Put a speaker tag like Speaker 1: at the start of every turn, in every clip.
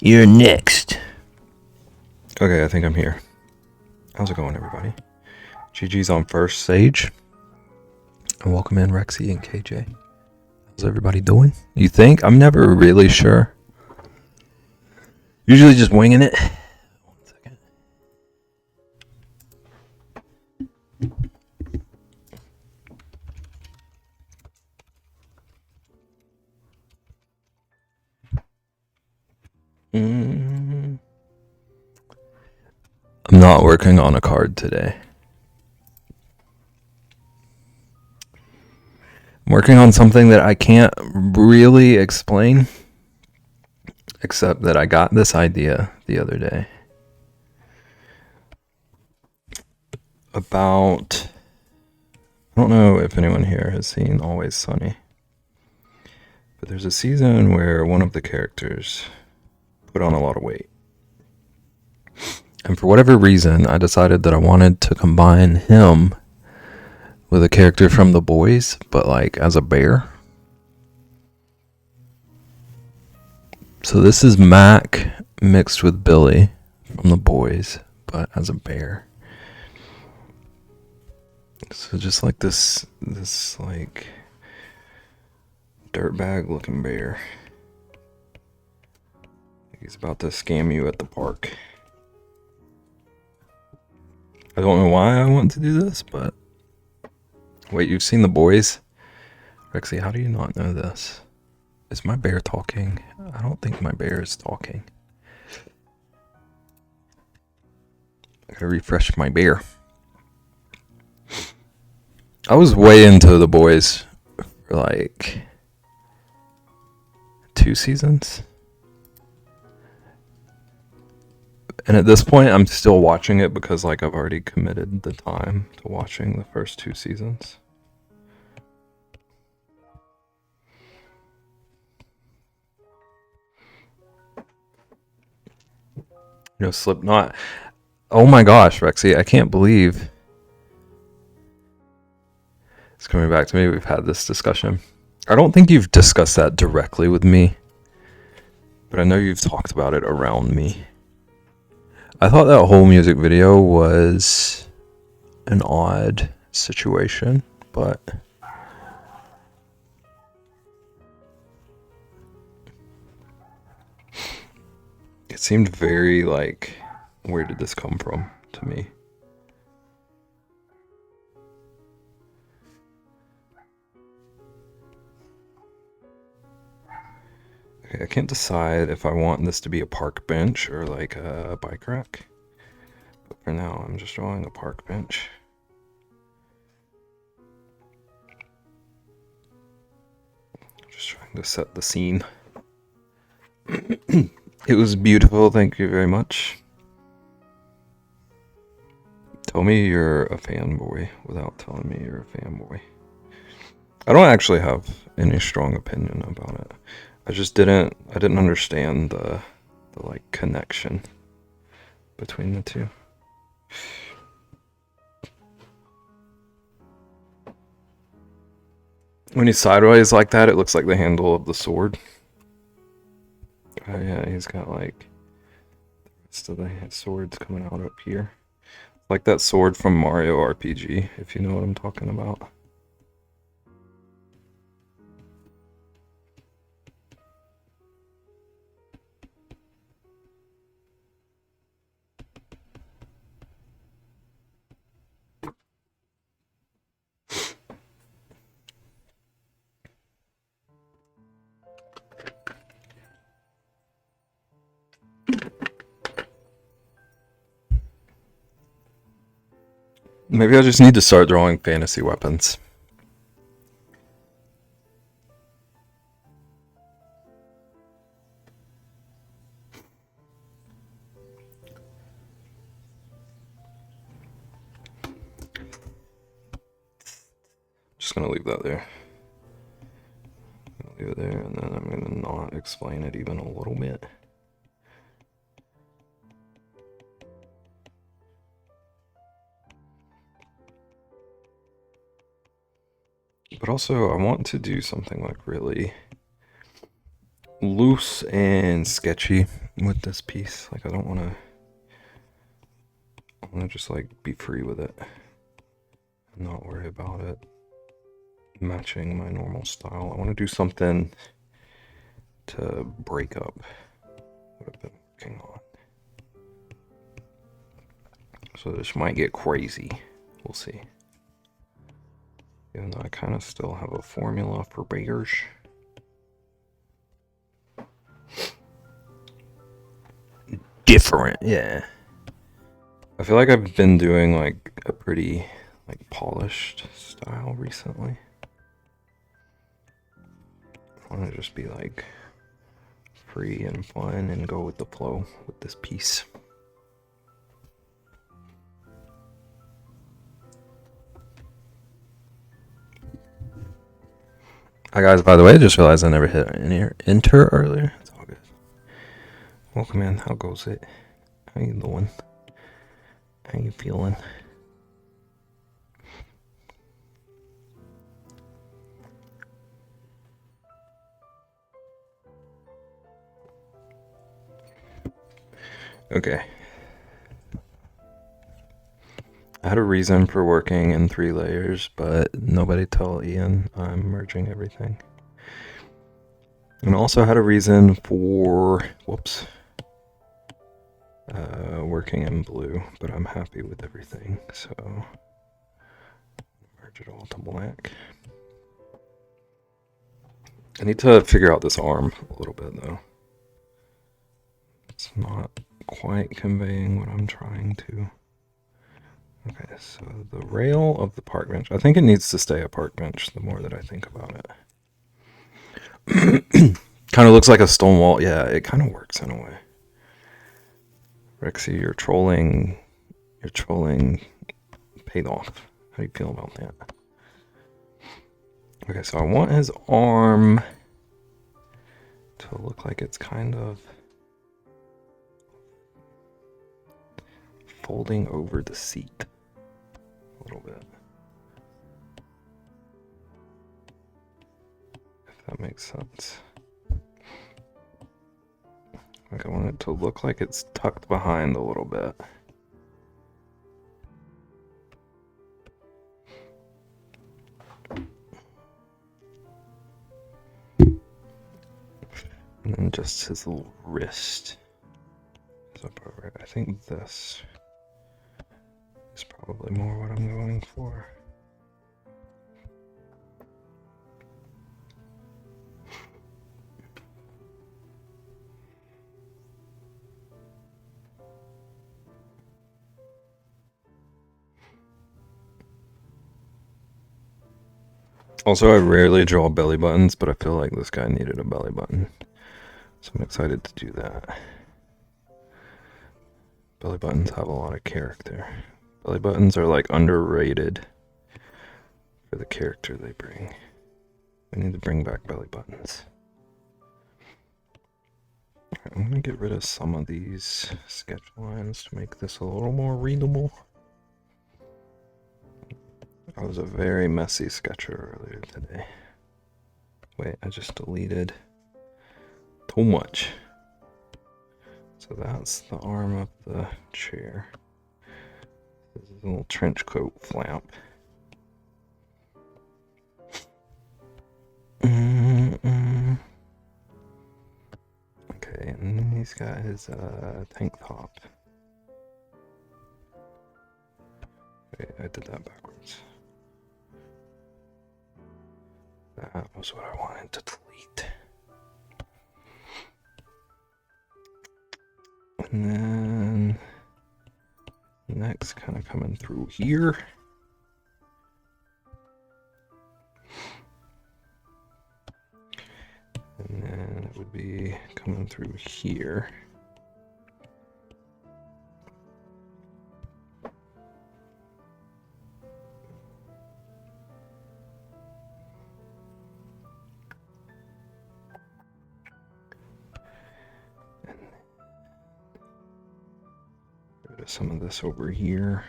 Speaker 1: You're next.
Speaker 2: Okay, I think I'm here. How's it going, everybody? GG's on first stage. And welcome in Rexy and KJ. How's everybody doing? You think? I'm never really sure. Usually just winging it. 1 second. I'm not working on a card today. I'm working on something that I can't really explain, except that I got this idea the other day. About, I don't know if anyone here has seen Always Sunny, but there's a season where one of the characters put on a lot of weight. And for whatever reason, I decided that I wanted to combine him with a character from The Boys, but like as a bear. So this is Mac mixed with Billy from The Boys, but as a bear. So just like this like dirtbag looking bear. He's about to scam you at the park. I don't know why I want to do this, but wait, you've seen The Boys? Rexy, how do you not know this? Is my bear talking? I don't think my bear is talking. I gotta refresh my bear. I was way into The Boys for like 2 seasons. And at this point, I'm still watching it because like I've already committed the time to watching the first 2 seasons. You know, Slipknot. Oh my gosh, Rexy, I can't believe it's coming back to me. We've had this discussion. I don't think you've discussed that directly with me, but I know you've talked about it around me. I thought that whole music video was an odd situation, but it seemed very like, where did this come from to me? Okay, I can't decide if I want this to be a park bench or like a bike rack. But for now, I'm just drawing a park bench. Just trying to set the scene. It was beautiful, thank you very much. Tell me you're a fanboy without telling me you're a fanboy. I don't actually have any strong opinion about it. I didn't understand the like connection between the two. When he's sideways like that, it looks like the handle of the sword. Oh yeah, he's got like the rest of the swords coming out up here. Like that sword from Mario RPG, if you know what I'm talking about. Maybe I just need to start drawing fantasy weapons. Just gonna leave that there. Leave it there, and then I'm gonna not explain it even a little bit. But also, I want to do something like really loose and sketchy with this piece. Like I want to just like be free with it and not worry about it matching my normal style. I want to do something to break up what I've been working on. So this might get crazy. We'll see. Even though I kind of still have a formula for bears. Different, yeah. I feel like I've been doing like a pretty like polished style recently. I want to just be like free and fun and go with the flow with this piece. Hi guys, by the way, I just realized I never hit enter earlier. It's all good. Welcome in. How goes it? How you doing? How you feeling? Okay. I had a reason for working in 3 layers, but nobody tell Ian I'm merging everything. And also had a reason for, working in blue, but I'm happy with everything, so merge it all to black. I need to figure out this arm a little bit though. It's not quite conveying what I'm trying to. Okay, so the rail of the park bench. I think it needs to stay a park bench the more that I think about it. Kind of looks like a stone wall. Yeah, it kind of works in a way. Rexy, you're trolling paid off. How do you feel about that? Okay, so I want his arm to look like it's kind of folding over the seat a little bit. If that makes sense. Like I want it to look like it's tucked behind a little bit. And then just his little wrist is up over it. I think this is probably more what I'm going for. Also, I rarely draw belly buttons, but I feel like this guy needed a belly button. So I'm excited to do that. Belly buttons have a lot of character. Belly buttons are like underrated for the character they bring. We need to bring back belly buttons. Alright, I'm gonna get rid of some of these sketch lines to make this a little more readable. I was a very messy sketcher earlier today. Wait, I just deleted too much. So that's the arm of the chair. This is a little trench coat flap. Okay, and then he's got his tank top. Wait, I did that backwards. That was what I wanted to delete. And then next kind of coming through here. And then it would be coming through here. Get rid of some of this over here.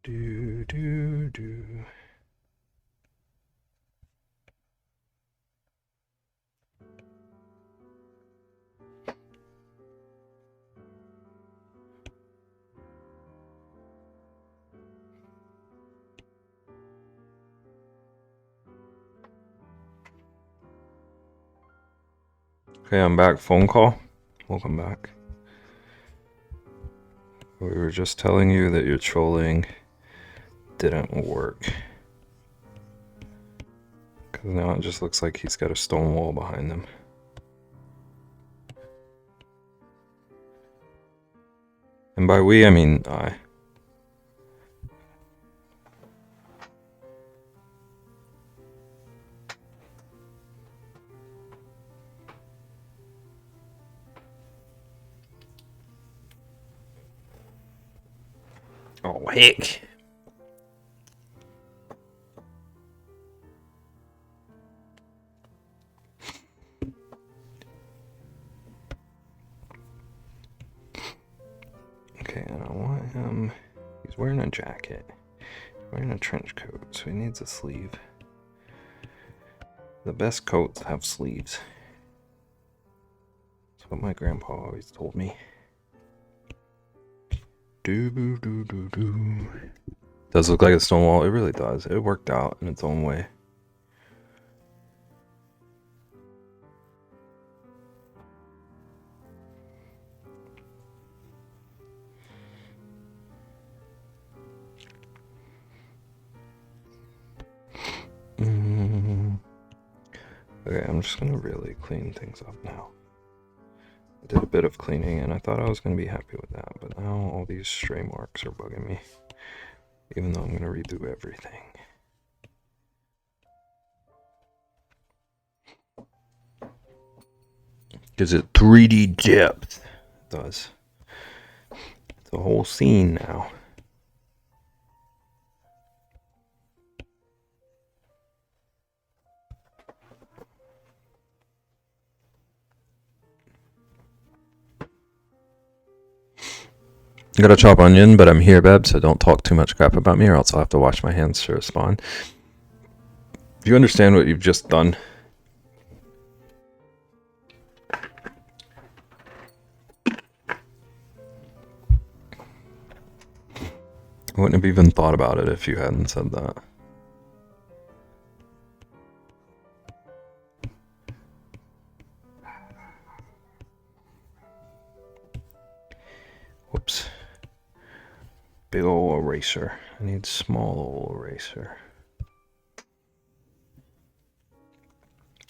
Speaker 2: Do, do, do. Okay, I'm back. Phone call. Welcome back. We were just telling you that your trolling didn't work. Because now it just looks like he's got a stone wall behind him. And by we, I mean I. Oh, heck. Okay, I don't want him. He's wearing a jacket. He's wearing a trench coat, so he needs a sleeve. The best coats have sleeves. That's what my grandpa always told me. Do. Does look like a stone wall. It really does. It worked out in its own way. Okay, I'm just gonna really clean things up now. I did a bit of cleaning and I thought I was gonna be happy with that, but now all these stray marks are bugging me. Even though I'm gonna redo everything. Gives it 3D depth. It does. It's a whole scene now. I gotta chop onion, but I'm here, Beb, so don't talk too much crap about me or else I'll have to wash my hands to respond. Do you understand what you've just done? I wouldn't have even thought about it if you hadn't said that. Whoops. Big ol' eraser. I need small ol' eraser.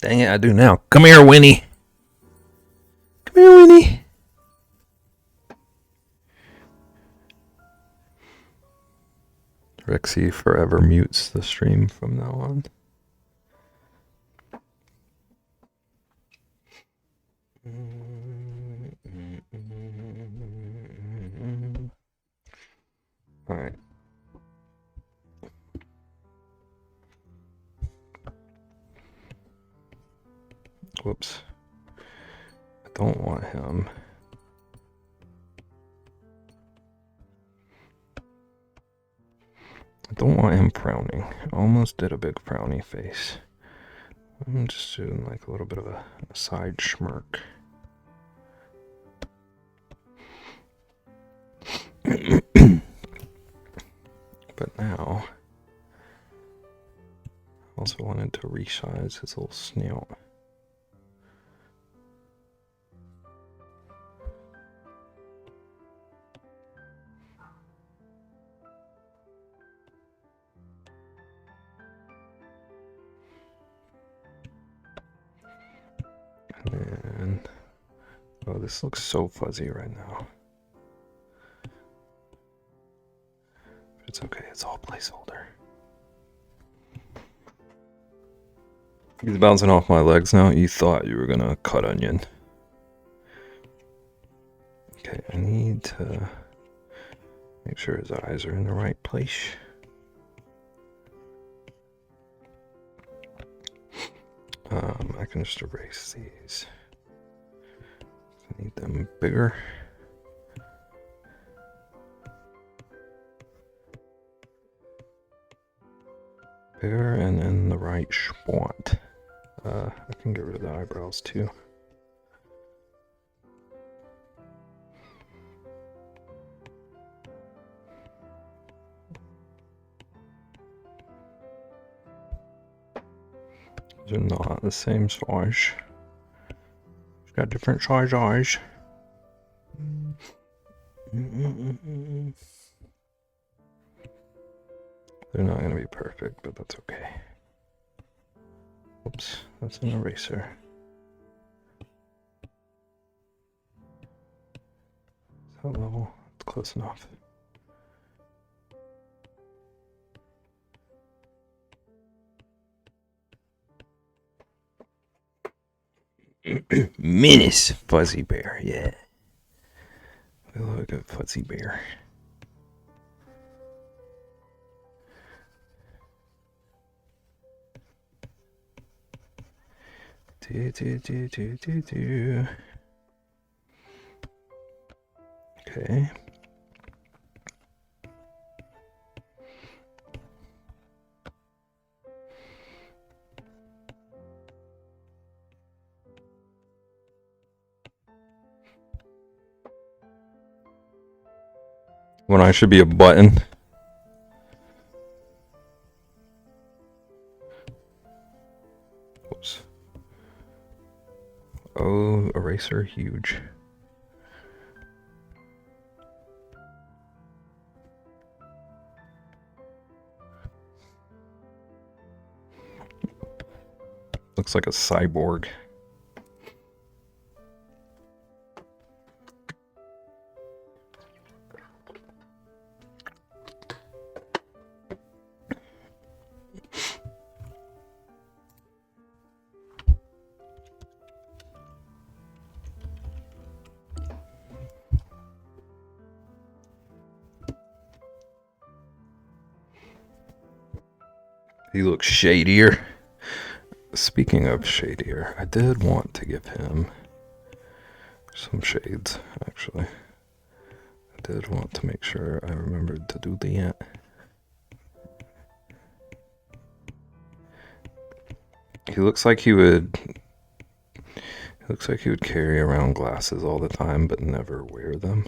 Speaker 2: Dang it, I do now. Come here, Winnie. Come here, Winnie. Rexy forever mutes the stream from now on. Alright. Whoops. I don't want him. I don't want him frowning. I almost did a big frowny face. I'm just doing like a little bit of a side smirk. But now, I also wanted to resize his little snout. And oh, this looks so fuzzy right now. It's okay, it's all placeholder. He's bouncing off my legs now. You thought you were gonna cut onion. Okay, I need to make sure his eyes are in the right place. I can just erase these. I need them bigger. There and in the right spot. I can get rid of the eyebrows too. These are not the same size. It's got different size eyes. They're not going to be perfect, but that's okay. Oops, that's an eraser. Is that level? It's close enough. Menace Fuzzy Bear, yeah. We love a good Fuzzy Bear. Okay. When I should be a button. Oops. Oh, eraser, huge. Looks like a cyborg. He looks shadier. Speaking of shadier, I did want to give him some shades, actually. I did want to make sure I remembered to do that. He looks like he would carry around glasses all the time but never wear them.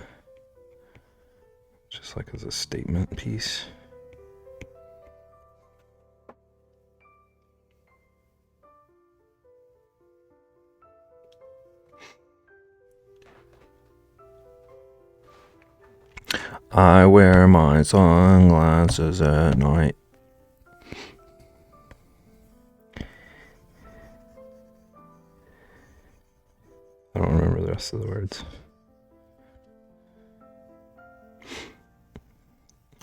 Speaker 2: Just like as a statement piece. I wear my sunglasses at night. I don't remember the rest of the words.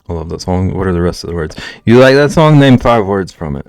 Speaker 2: I love that song. What are the rest of the words? You like that song? Name 5 words from it.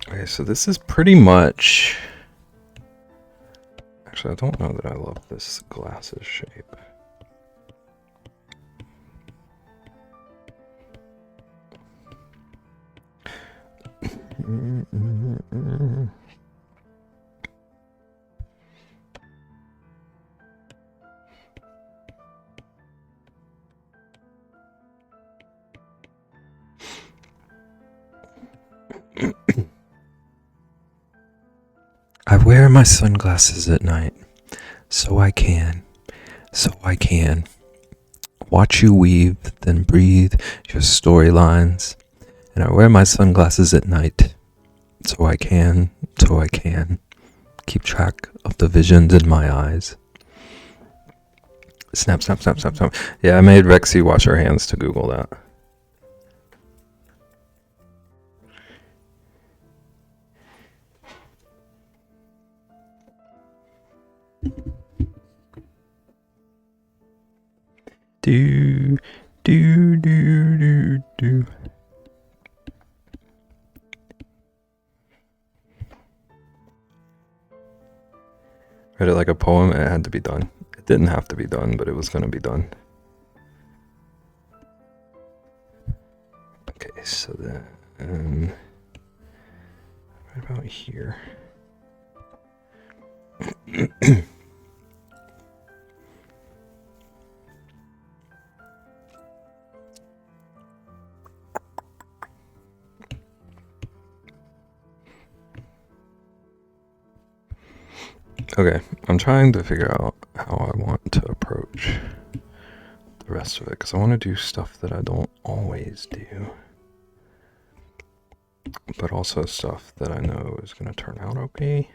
Speaker 2: Okay, so this is pretty much... Actually, I don't know that I love this glasses shape. I wear my sunglasses at night so I can watch you weave, then breathe your storylines. And I wear my sunglasses at night so I can keep track of the visions in my eyes. Snap, snap, snap, snap, snap. Yeah, I made Rexy wash her hands to Google that. Do, do, do, do, do. Read it like a poem, and it had to be done. It didn't have to be done, but it was going to be done. Okay, so then right about here. Okay, I'm trying to figure out how I want to approach the rest of it, because I want to do stuff that I don't always do, but also stuff that I know is going to turn out okay.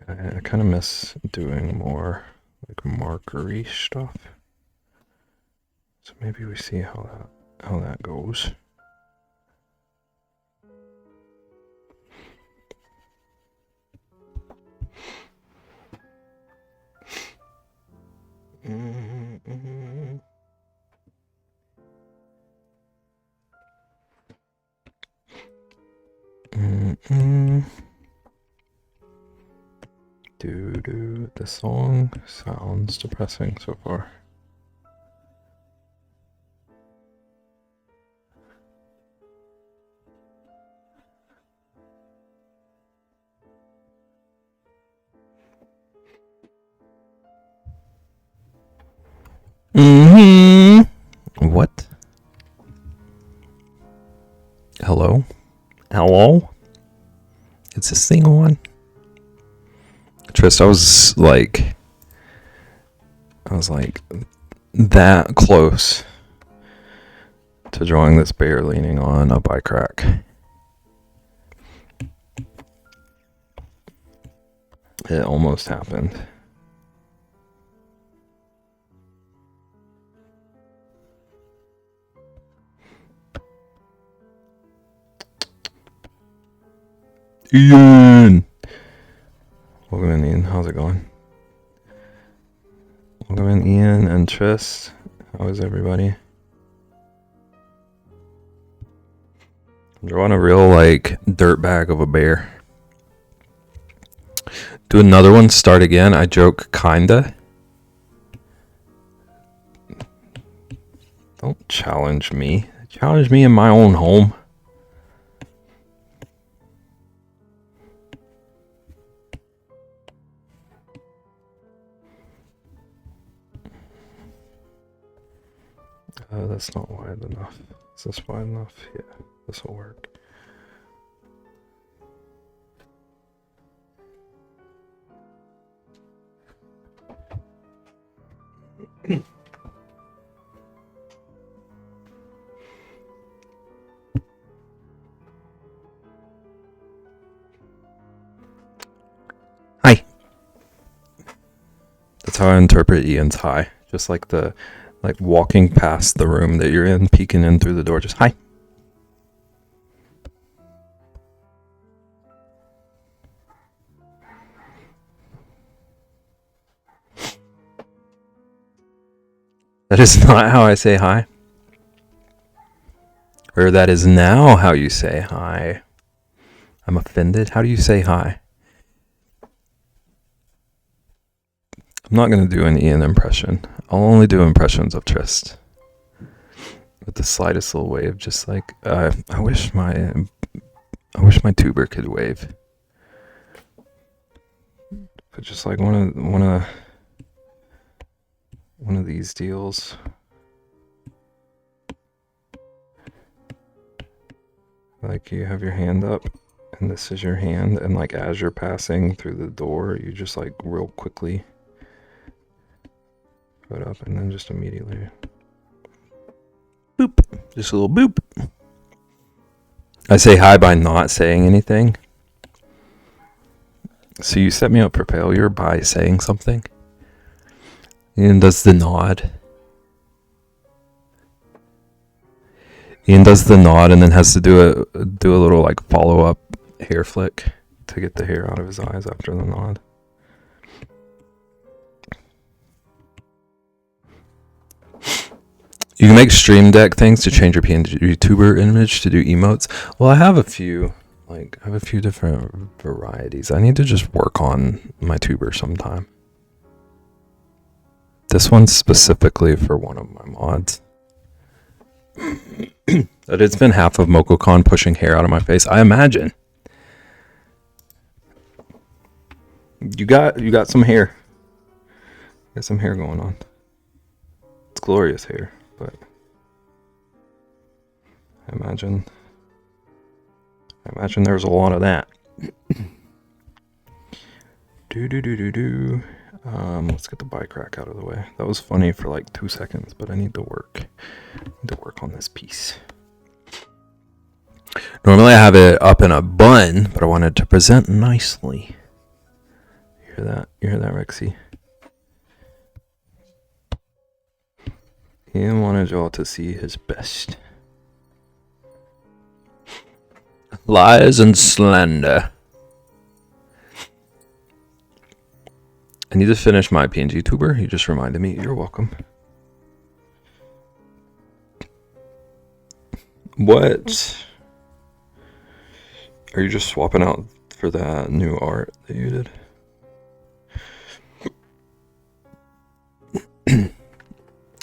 Speaker 2: I kind of miss doing more like markery stuff, so maybe we see how that goes. The song sounds depressing so far. What? Hello? Hello? Is this thing on? Trist, I was like that close to drawing this bear leaning on a bike rack. It almost happened. Ian! Welcome in, Ian. How's it going? Welcome in, Ian and Trist. How is everybody? I'm drawing a real, dirtbag of a bear. Do another one, start again. I joke, kinda. Don't challenge me. Challenge me in my own home. That's not wide enough. Is this wide enough? Yeah, this will work. Hi. That's how I interpret Ian's hi. Just like walking past the room that you're in, peeking in through the door, just hi. That is not how I say hi. Or that is now how you say hi. I'm offended. How do you say hi? I'm not going to do an Ian impression. I'll only do impressions of Trist. With the slightest little wave, just like I wish my tuber could wave. But just like one of these deals. Like you have your hand up and this is your hand, and like as you're passing through the door, you just like real quickly put up and then just immediately boop. Just a little boop. I say hi by not saying anything. So you set me up for failure by saying something. Ian does the nod. Ian does the nod and then has to do a little like follow up hair flick to to get the hair out of his eyes after the nod. You can make Stream Deck things to change your YouTuber image to do emotes. Well, I have a few different varieties. I need to just work on my tuber sometime. This one's specifically for one of my mods. But it's been half of MokoCon pushing hair out of my face. I imagine. You got some hair. You got some hair going on. It's glorious hair, but I imagine there's a lot of that. Let's get the bike rack out of the way. That was funny for like 2 seconds, but I need to work on this piece. Normally I have it up in a bun, but I wanted to present nicely. You hear that? You hear that, Rexy? He wanted y'all to see his best. Lies and slander. I need to finish my PNG tuber. You just reminded me. You're welcome. What? Are you just swapping out for that new art that you did?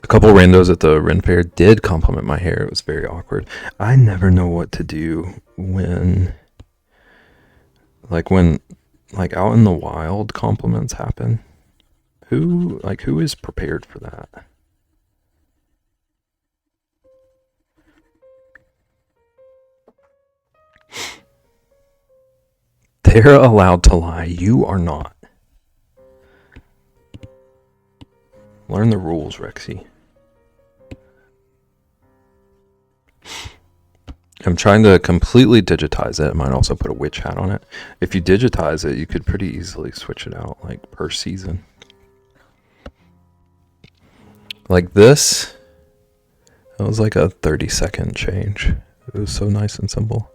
Speaker 2: A couple randos at the Ren Fair did compliment my hair. It was very awkward. I never know what to do when out in the wild compliments happen. Who is prepared for that? They're allowed to lie. You are not. Learn the rules, Rexy. I'm trying to completely digitize it. I might also put a witch hat on it. If you digitize it, you could pretty easily switch it out, like per season. Like this, that was like a 30-second change. It was so nice and simple.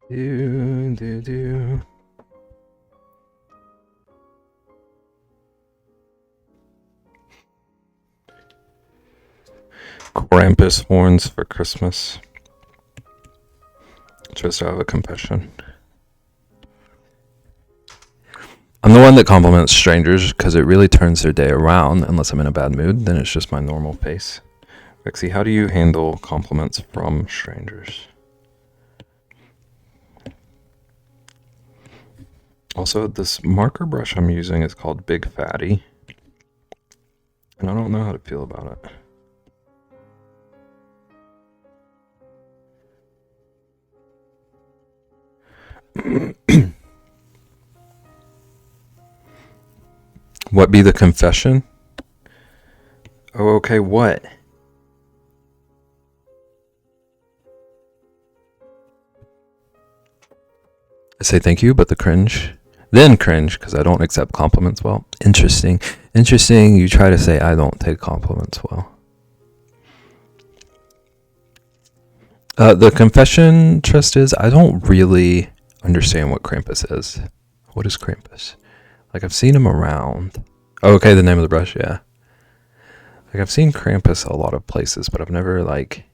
Speaker 2: Do. Krampus horns for Christmas. Just to have a confession. I'm the one that compliments strangers because it really turns their day around. Unless I'm in a bad mood, then it's just my normal face. Rexy, how do you handle compliments from strangers? Also, this marker brush I'm using is called Big Fatty. And I don't know how to feel about it. What be the confession? Oh, okay, what? I say thank you, but the cringe. Then cringe, because I don't accept compliments well. Interesting. Interesting, you try to say I don't take compliments well. The confession, Trist, is I don't really understand what Krampus is. What is Krampus? Like, I've seen him around. Oh, okay, the name of the brush, yeah. Like, I've seen Krampus a lot of places, but I've never, like...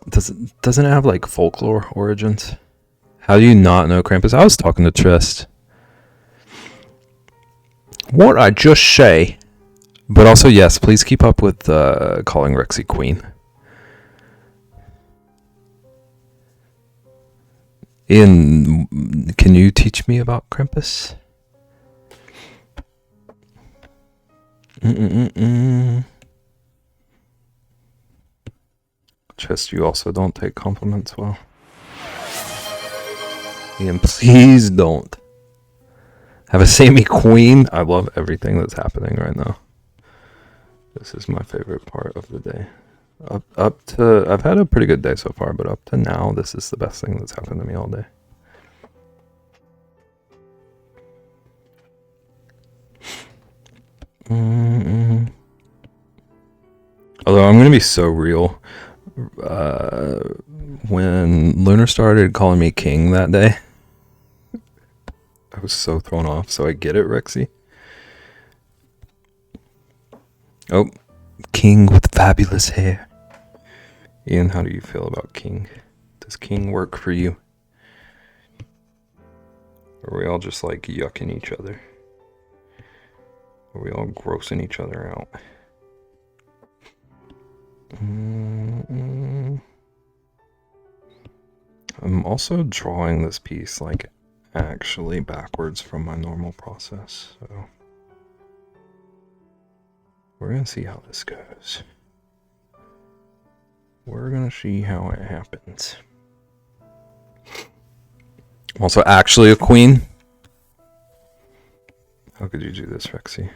Speaker 2: Doesn't it have, like, folklore origins? How do you not know Krampus? I was talking to Trist. What I just say. But also, yes, please keep up with calling Rexy Queen. Ian, can you teach me about Krampus? Trist, you also don't take compliments well. Ian, please don't. Have a Sammy Queen. I love everything that's happening right now. This is my favorite part of the day. Up to, I've had a pretty good day so far, but up to now, this is the best thing that's happened to me all day. Mm-mm. Although I'm gonna be so real, when Lunar started calling me King that day, I was so thrown off. So I get it, Rexy. Oh, King with fabulous hair. Ian, how do you feel about King? Does King work for you? Or are we all just like yucking each other? Are we all grossing each other out? I'm also drawing this piece like actually backwards from my normal process, so we're gonna see how this goes. We're gonna see how it happens. I'm also actually a queen. How could you do this, Rexy?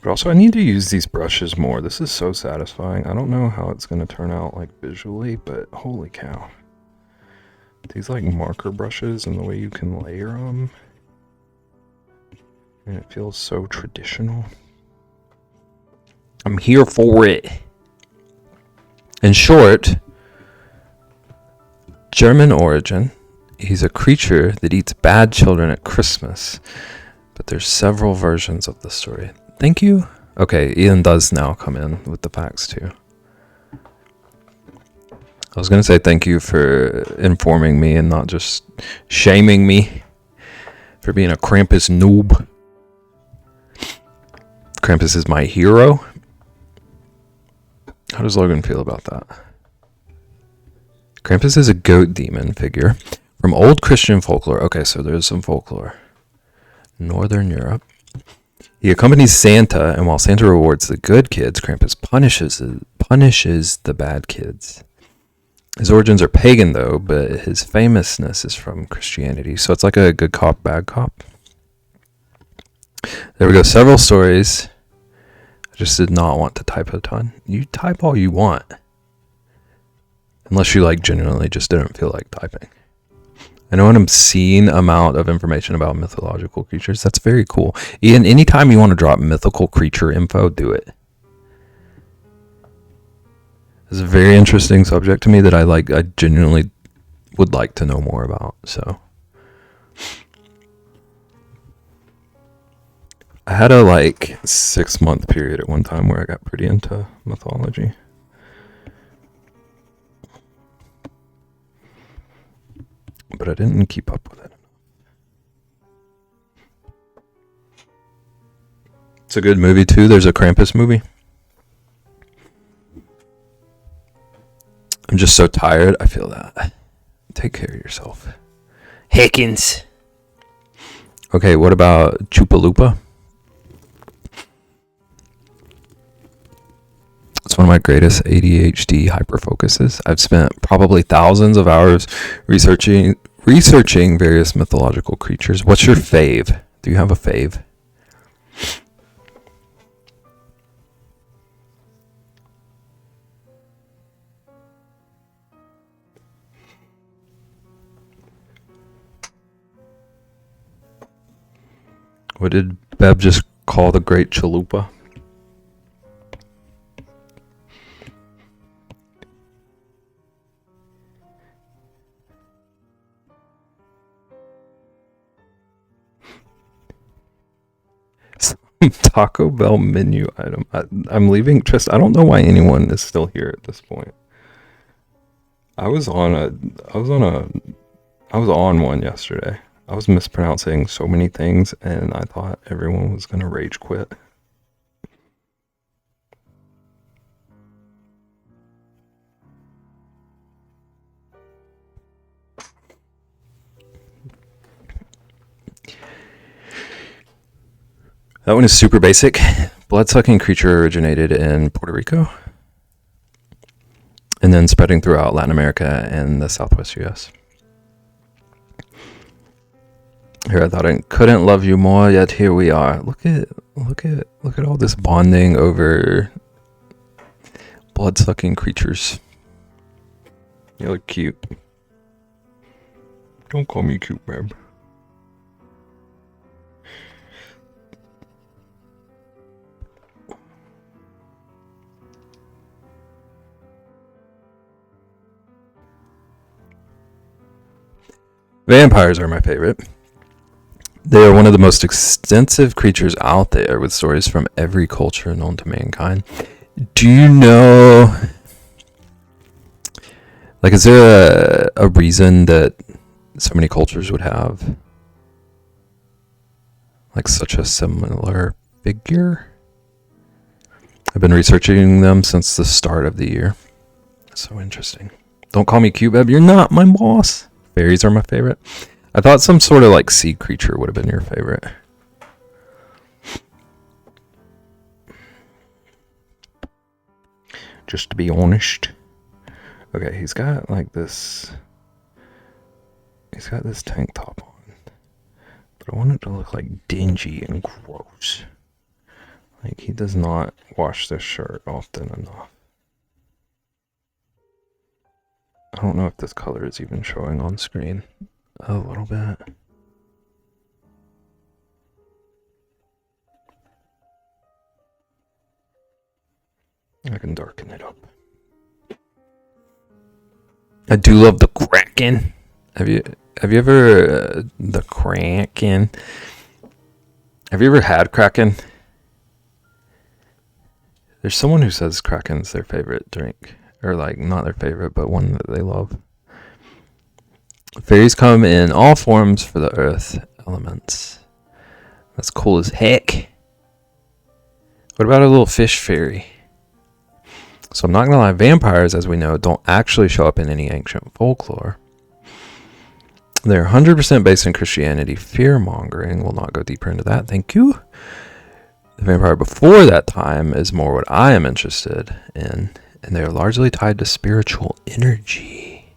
Speaker 2: But also, I need to use these brushes more. This is so satisfying. I don't know how it's going to turn out, like, visually, but holy cow. These, like, marker brushes and the way you can layer them. And it feels so traditional. I'm here for it. In short, German origin. He's a creature that eats bad children at Christmas. But there's several versions of the story. Thank you. Okay, Ian does now come in with the facts too. I was going to say thank you for informing me and not just shaming me for being a Krampus noob. Krampus is my hero. How does Logan feel about that? Krampus is a goat demon figure from old Christian folklore. Okay, so there's some folklore. Northern Europe. He accompanies Santa, and while Santa rewards the good kids, Krampus punishes the bad kids. His origins are pagan, though, but his famousness is from Christianity. So it's like a good cop, bad cop. There we go. Several stories. I just did not want to type a ton. You type all you want. Unless you, like, genuinely just didn't feel like typing. I know an obscene amount of information about mythological creatures. That's very cool. Ian, anytime you want to drop mythical creature info, do it. It's a very interesting subject to me that I genuinely would like to know more about. So I had a 6-month period at one time where I got pretty into mythology. But I didn't keep up with it. It's a good movie too. There's a Krampus movie. I'm just so tired. I feel that. Take care of yourself. Hickens. Okay, what about Chupalupa? It's one of my greatest ADHD hyperfocuses. I've spent probably thousands of hours researching various mythological creatures. What's your fave? Do you have a fave? What did Beb just call the Great Chalupa? Taco Bell menu item. I'm leaving. Trist, I don't know why anyone is still here at this point. I was on one yesterday. I was mispronouncing so many things, and I thought everyone was gonna rage quit. That one is super basic. Blood-sucking creature originated in Puerto Rico and then spreading throughout Latin America and the Southwest U.S. Here, I thought I couldn't love you more, yet here we are. Look at all this bonding over blood-sucking creatures. You look cute. Don't call me cute, babe. Vampires are my favorite. They are one of the most extensive creatures out there, with stories from every culture known to mankind. Do you know, like, is there a reason that so many cultures would have, like, such a similar figure? I've been researching them since the start of the year. So interesting. Don't call me cute, babe. You're not my boss. Fairies are my favorite. I thought some sort of like sea creature would have been your favorite. Just to be honest. Okay, he's got like this. He's got this tank top on. But I want it to look like dingy and gross. Like, he does not wash this shirt often enough. I don't know if this color is even showing on screen. A little bit. I can darken it up. I do love the Kraken. Have you ever the Kraken? Have you ever had Kraken? There's someone who says Kraken's their favorite drink. Or, like, not their favorite, but one that they love. Fairies come in all forms for the earth elements. That's cool as heck. What about a little fish fairy? So I'm not going to lie, vampires, as we know, don't actually show up in any ancient folklore. They're 100% based in Christianity. Fear-mongering. We'll not go deeper into that. Thank you. The vampire before that time is more what I am interested in. And they're largely tied to spiritual energy.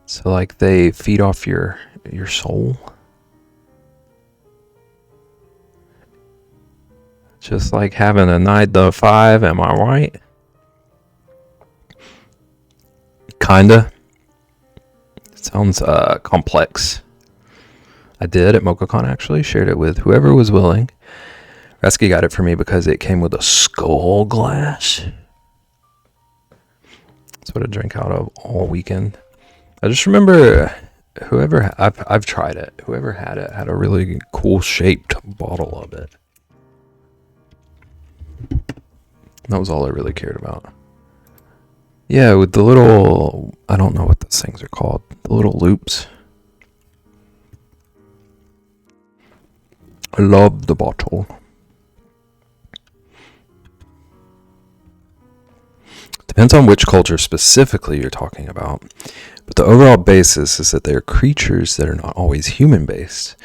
Speaker 2: So, like, they feed off your soul. Just like having a 9 to 5, am I right? Kinda. It sounds complex. I did at MochaCon, actually. Shared it with whoever was willing. Resky got it for me because it came with a skull glass. That's what I drank out of all weekend. I just remember I've tried it. Whoever had it had a really cool shaped bottle of it. That was all I really cared about. Yeah, with the little, I don't know what those things are called. The little loops. I love the bottle. Depends on which culture specifically you're talking about. But the overall basis is that they are creatures that are not always human-based,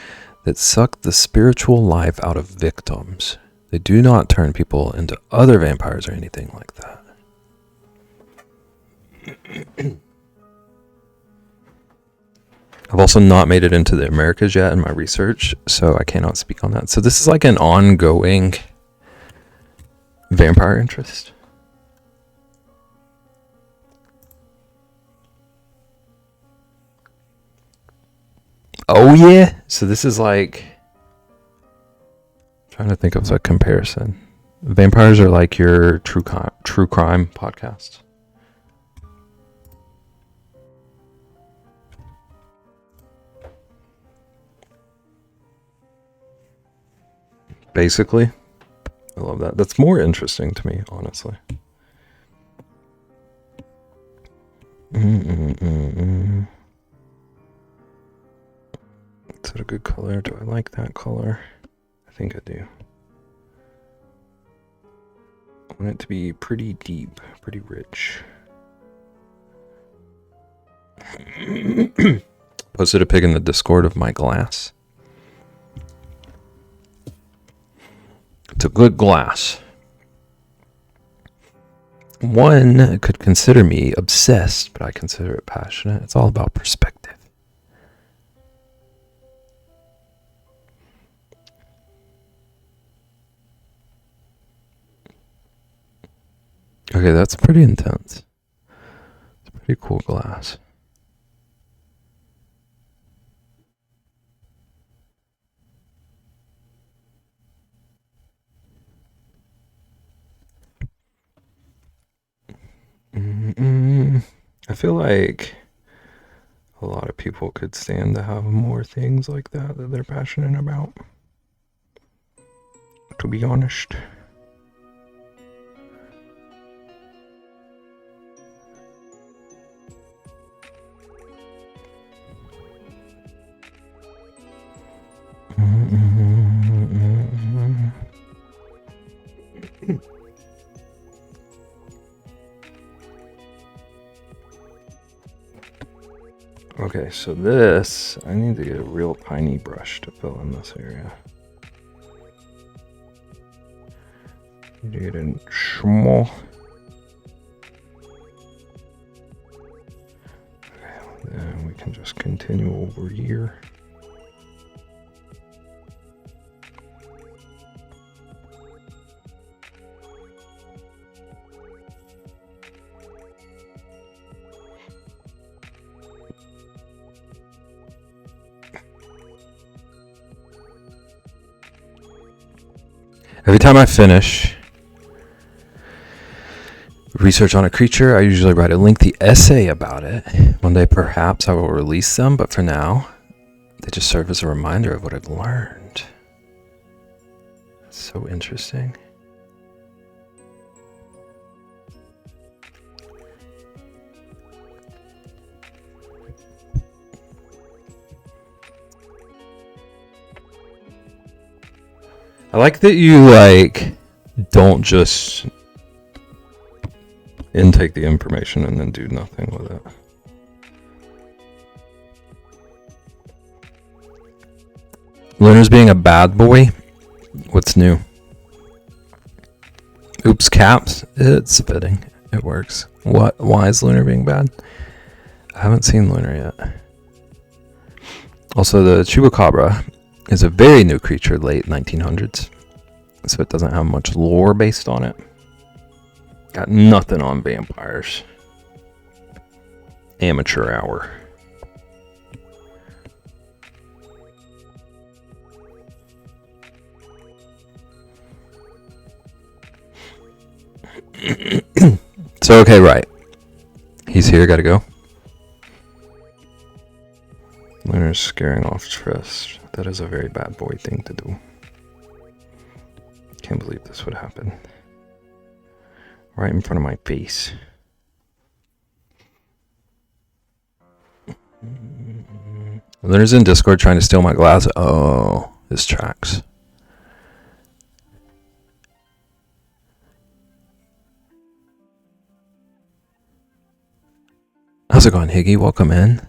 Speaker 2: that suck the spiritual life out of victims. They do not turn people into other vampires or anything like that. I've also not made it into the Americas yet in my research, so I cannot speak on that. So this is like an ongoing vampire interest. Oh yeah, so this is like, trying to think of a comparison. Vampires are like your true crime podcast. Basically, I love that. That's more interesting to me, honestly. Is that a good color? Do I like that color? I think I do. I want it to be pretty deep, pretty rich. Posted a pic in the Discord of my glass. It's a good glass. One could consider me obsessed, but I consider it passionate. It's all about perspective. Okay, that's pretty intense. It's pretty cool glass. I feel like a lot of people could stand to have more things like that they're passionate about, to be honest. Okay, so this, I need to get a real tiny brush to fill in this area. Need to get it small. Okay, then we can just continue over here. Every time I finish research on a creature, I usually write a lengthy essay about it. One day perhaps I will release them, but for now, they just serve as a reminder of what I've learned. That's so interesting. I like that you don't just intake the information and then do nothing with it. Lunar's being a bad boy. What's new? Oops, caps. It's fitting. It works. What? Why is Lunar being bad? I haven't seen Lunar yet. Also, the Chupacabra is a very new creature, late 1900s. So it doesn't have much lore based on it. Got nothing on vampires. Amateur hour. So, okay, right. He's here, gotta go. Lunar's scaring off Trist. That is a very bad boy thing to do. Can't believe this would happen. Right in front of my face. Lunar's in Discord trying to steal my glass. Oh, this tracks. How's it going, Higgy? Welcome in.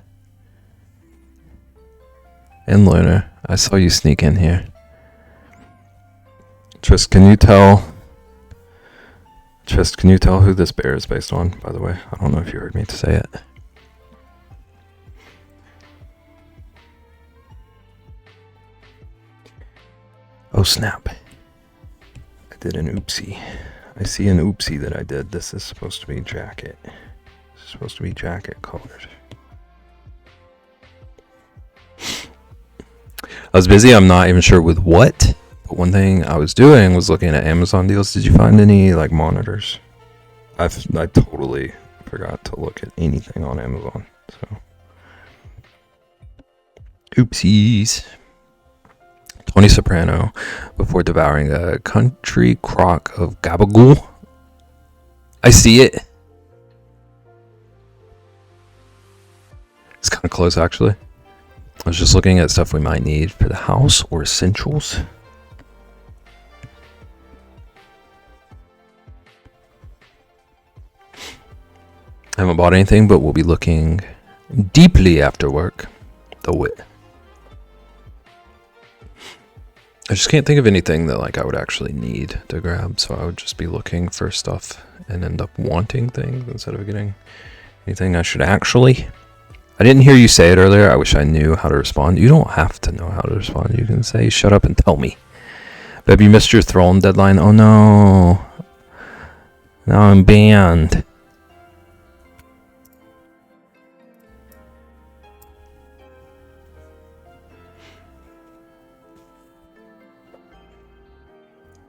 Speaker 2: And Lunar, I saw you sneak in here. Trist, can you tell who this bear is based on, by the way? I don't know if you heard me to say it. Oh snap. I did an oopsie. I see an oopsie that I did. This is supposed to be jacket. This is supposed to be jacket colored. I was busy, I'm not even sure with what. But one thing I was doing was looking at Amazon deals. Did you find any monitors? I totally forgot to look at anything on Amazon. So, oopsies. Tony Soprano before devouring a country crock of gabagool. I see it. It's kind of close, actually. I was just looking at stuff we might need for the house or essentials. I haven't bought anything, but we'll be looking deeply after work. Though it. I just can't think of anything that I would actually need to grab, so I would just be looking for stuff and end up wanting things instead of getting anything I should actually. I didn't hear you say it earlier. I wish I knew how to respond. You don't have to know how to respond. You can say, shut up and tell me. Babe, you missed your Throne deadline. Oh no. Now I'm banned.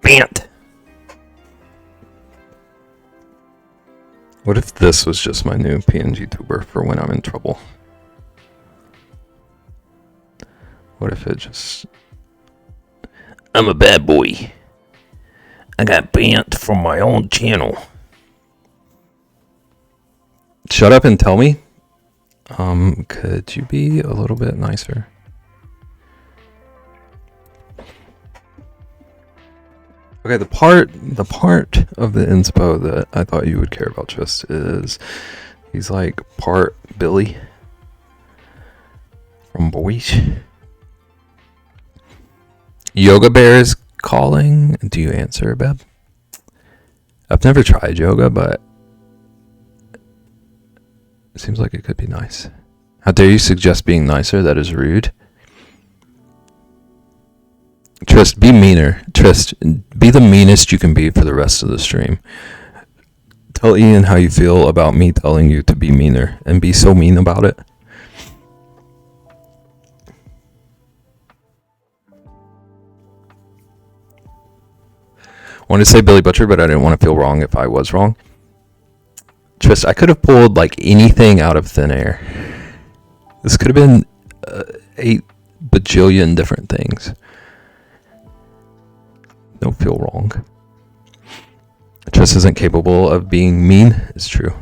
Speaker 2: Banned. What if this was just my new PNG tuber for when I'm in trouble? What if it just... I'm a bad boy. I got banned from my own channel. Shut up and tell me. Could you be a little bit nicer? Okay, the part of the inspo that I thought you would care about just is he's like part Billy from Boys. Yoga Bear is calling. Do you answer, Beb? I've never tried yoga, but it seems like it could be nice. How dare you suggest being nicer? That is rude. Trist, be meaner. Trist, be the meanest you can be for the rest of the stream. Tell Ian how you feel about me telling you to be meaner and be so mean about it. Wanted to say Billy Butcher, but I didn't want to feel wrong if I was wrong. Trist, I could have pulled like anything out of thin air. This could have been 8 bajillion different things. Don't feel wrong. Trist isn't capable of being mean. It's true.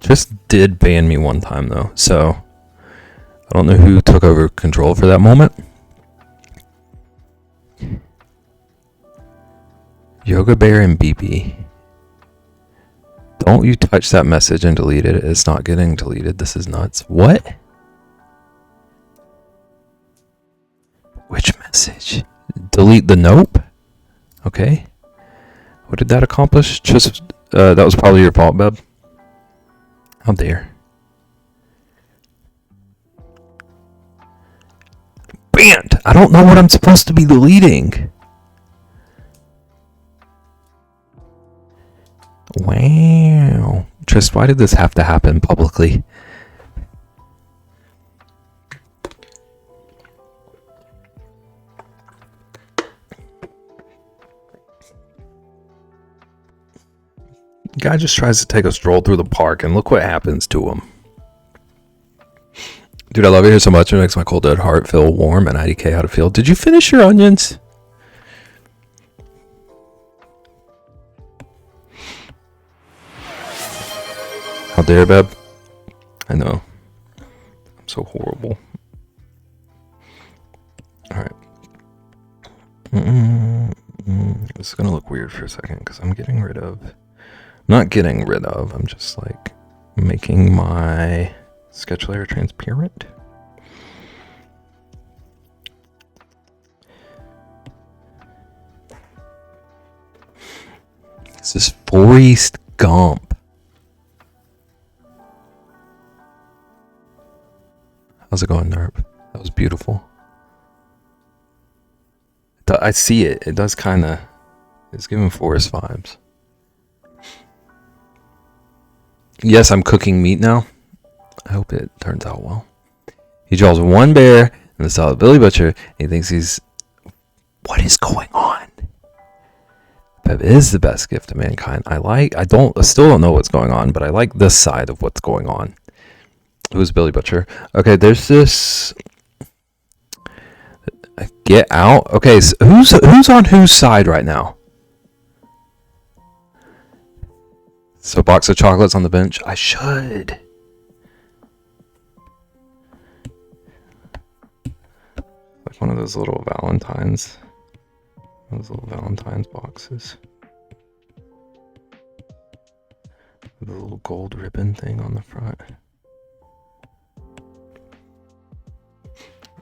Speaker 2: Trist did ban me one time though, so I don't know who took over control for that moment. Yoga Bear and BB. Don't you touch that message and delete it. It's not getting deleted. This is nuts. What? Which message? Delete the nope? Okay. What did that accomplish? Just, that was probably your fault, Beb. How dare. Banned! I don't know what I'm supposed to be deleting. Wow. Trist, why did this have to happen publicly? Guy just tries to take a stroll through the park and look what happens to him. Dude, I love it here so much. It makes my cold dead heart feel warm and IDK how to feel. Did you finish your onions? How dare, Beb? I know. I'm so horrible. Alright. This is gonna look weird for a second because I'm getting rid of... Not getting rid of, I'm just like making my sketch layer transparent. This is Forrest Gump. How's it going, Nerp? That was beautiful. I see it. It does kind of... It's giving Forrest vibes. Yes, I'm cooking meat now. I hope it turns out well. He draws one bear in the style of Billy Butcher. And he thinks he's... What is going on? Pep is the best gift to mankind. I still don't know what's going on, but I like this side of what's going on. Who's Billy Butcher? Okay, there's this... Get out. Okay, so who's on whose side right now? So, box of chocolates on the bench. I should. Like one of those little Valentines. Those little Valentine's boxes. With a little gold ribbon thing on the front.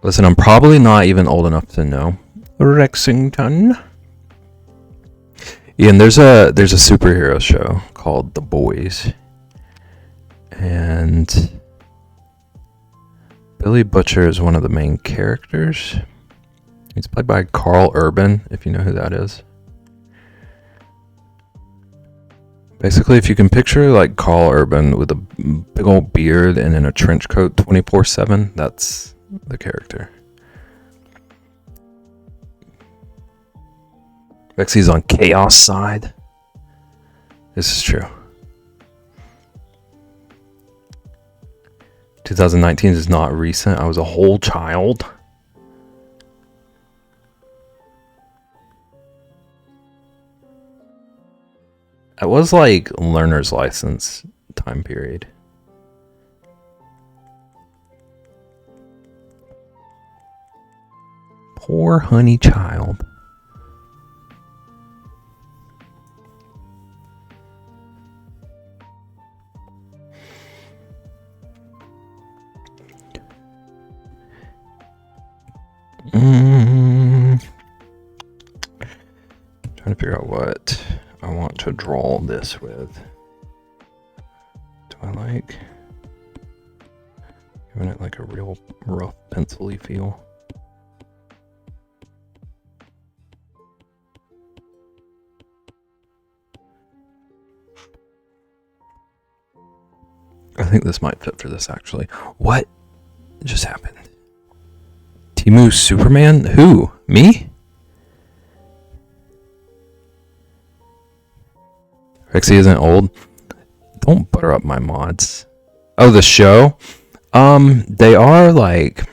Speaker 2: Listen, I'm probably not even old enough to know. Rexington. Ian, there's a superhero show called The Boys. And Billy Butcher is one of the main characters. He's played by Carl Urban, if you know who that is. Basically, if you can picture like Carl Urban with a big old beard and in a trench coat 24/7, that's the character. Rexy's on Chaos side. This is true. 2019 is not recent. I was a whole child. It was like learner's license time period. Poor honey child. Trying to figure out what I want to draw this with. Do I like giving it like a real rough pencil-y feel? I think this might fit for this actually. What just happened? Timu Superman? Who? Me? Rexy isn't old. Don't butter up my mods. Oh, the show? They are like...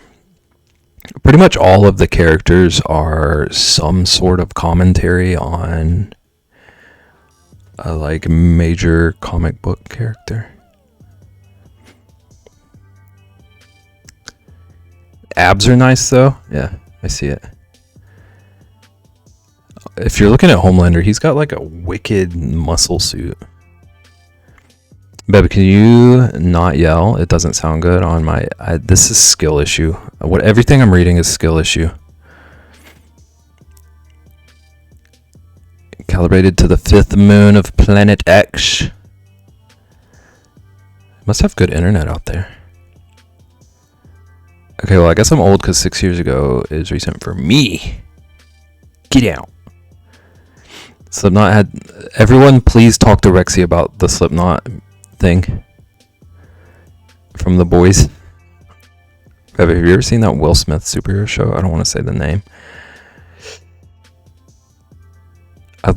Speaker 2: Pretty much all of the characters are some sort of commentary on a like major comic book character. Abs are nice though. Yeah, I see it. If you're looking at Homelander, he's got like a wicked muscle suit. Baby, can you not yell? It doesn't sound good on my... this is skill issue. Everything I'm reading is skill issue. Calibrated to the 5th moon of Planet X. Must have good internet out there. Okay, well, I guess I'm old because 6 years ago is recent for me. Get out. Slipknot had... Everyone, please talk to Rexy about the Slipknot thing from The Boys. Have you ever seen that Will Smith superhero show? I don't want to say the name. I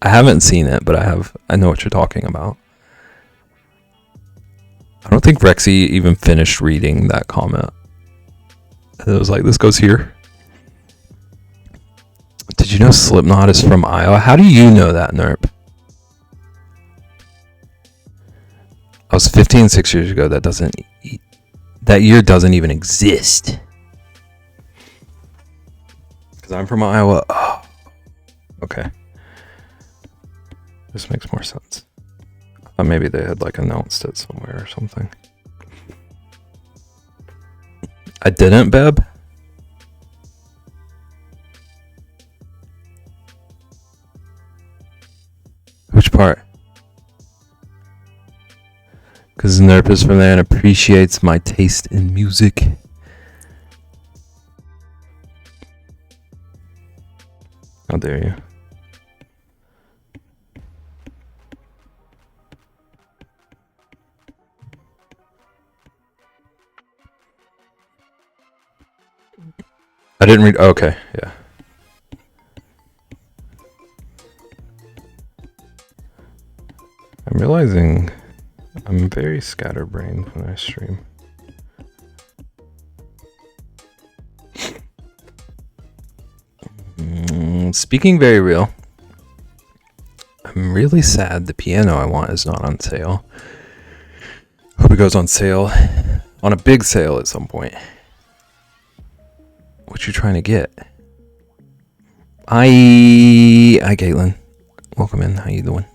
Speaker 2: haven't seen it, but I know what you're talking about. I don't think Rexy even finished reading that comment. And it was like, this goes here. Did you know Slipknot is from Iowa? How do you know that, Nerp? I was 15 6 years ago. That year doesn't even exist. Because I'm from Iowa. Oh, okay. This makes more sense. I thought maybe they had like announced it somewhere or something. I didn't, Beb. Which part? Because Nerp is from there and appreciates my taste in music. How dare you? I didn't read. Okay, yeah. I'm realizing I'm very scatterbrained when I stream. Speaking very real, I'm really sad the piano I want is not on sale. Hope it goes on sale, on a big sale at some point. What you trying to get? Hi, Caitlin. Welcome in. How you doing?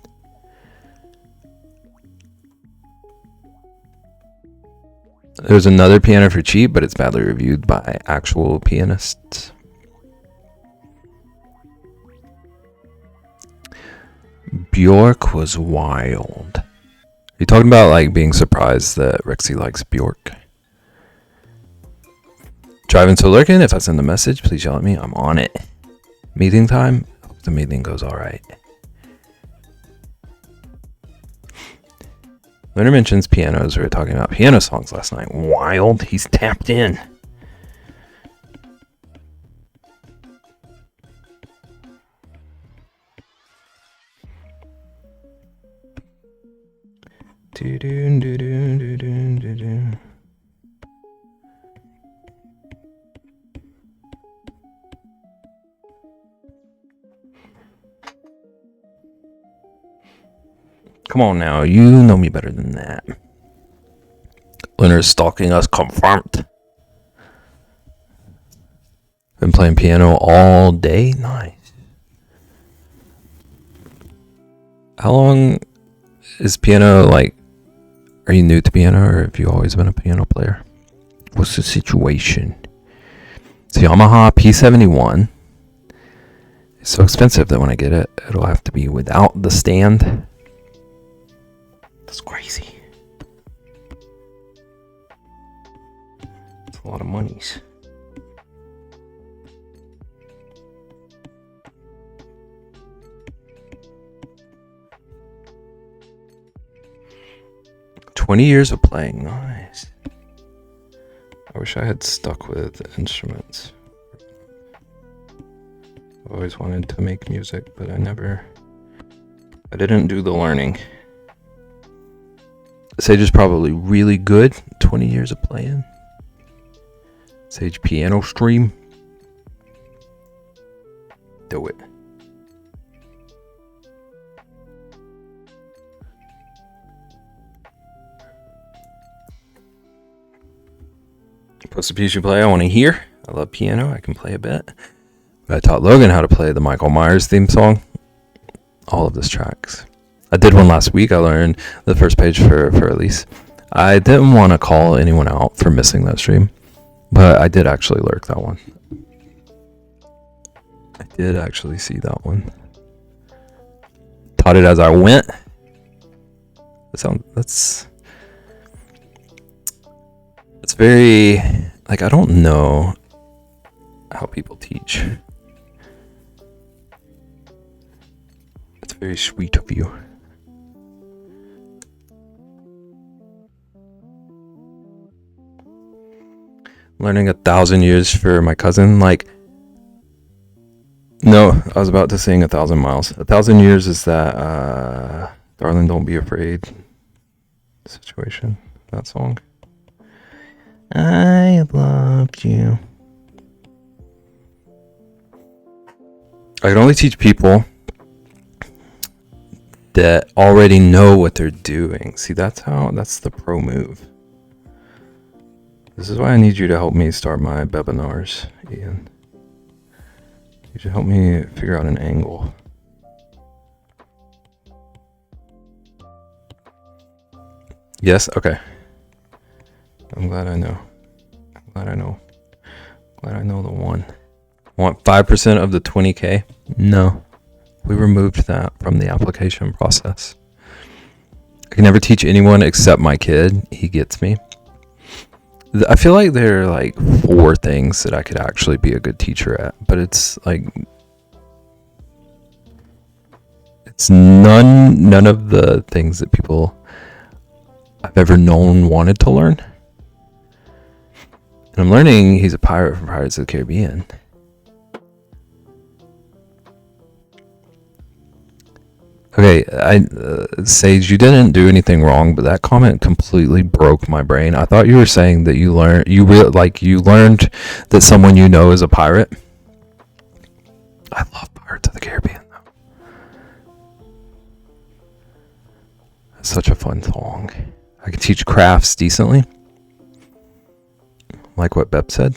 Speaker 2: There's another piano for cheap, but it's badly reviewed by actual pianists. Bjork was wild. Are you talking about like being surprised that Rexy likes Bjork? Driving to Lurkin, if I send a message, please yell at me. I'm on it. Meeting time? The meeting goes all right. Leonard mentions pianos. We were talking about piano songs last night. Wild. He's tapped in. Come on now, you know me better than that. Leonard's stalking us, confirmed. Been playing piano all day. Nice. How long is piano like? Are you new to piano, or have you always been a piano player? What's the situation? It's a Yamaha P71. It's so expensive that when I get it, it'll have to be without the stand. That's crazy. It's a lot of monies. "20 years of playing." Nice. I wish I had stuck with instruments. I've always wanted to make music, but I didn't do the learning. Sage is probably really good. 20 years of playing. Sage piano stream. Do it. Post a piece you play I want to hear. I love piano. I can play a bit. But I taught Logan how to play the Michael Myers theme song. All of his tracks. I did one last week. I learned the first page for Elise. I didn't want to call anyone out for missing that stream, but I did actually lurk that one. I did actually see that one. Taught it as I went. That's very, like, I don't know how people teach. It's very sweet of you. Learning 1,000 years for my cousin, like, no, I was about to sing 1,000 miles. 1,000 years is that Darling Don't Be Afraid situation, that song. I loved you. I can only teach people that already know what they're doing. See, that's the pro move. This is why I need you to help me start my webinars, Ian. You should help me figure out an angle. Yes? Okay. I'm glad I know. Glad I know the one. Want 5% of the 20K? No. We removed that from the application process. I can never teach anyone except my kid. He gets me. I feel like there are like 4 things that I could actually be a good teacher at, but it's like it's none of the things that people I've ever known wanted to learn. And I'm learning he's a pirate from Pirates of the Caribbean. Okay, Sage, you didn't do anything wrong, but that comment completely broke my brain. I thought you were saying that you learned that someone you know is a pirate. I love Pirates of the Caribbean, though. It's such a fun song. I can teach crafts decently, like what Bep said.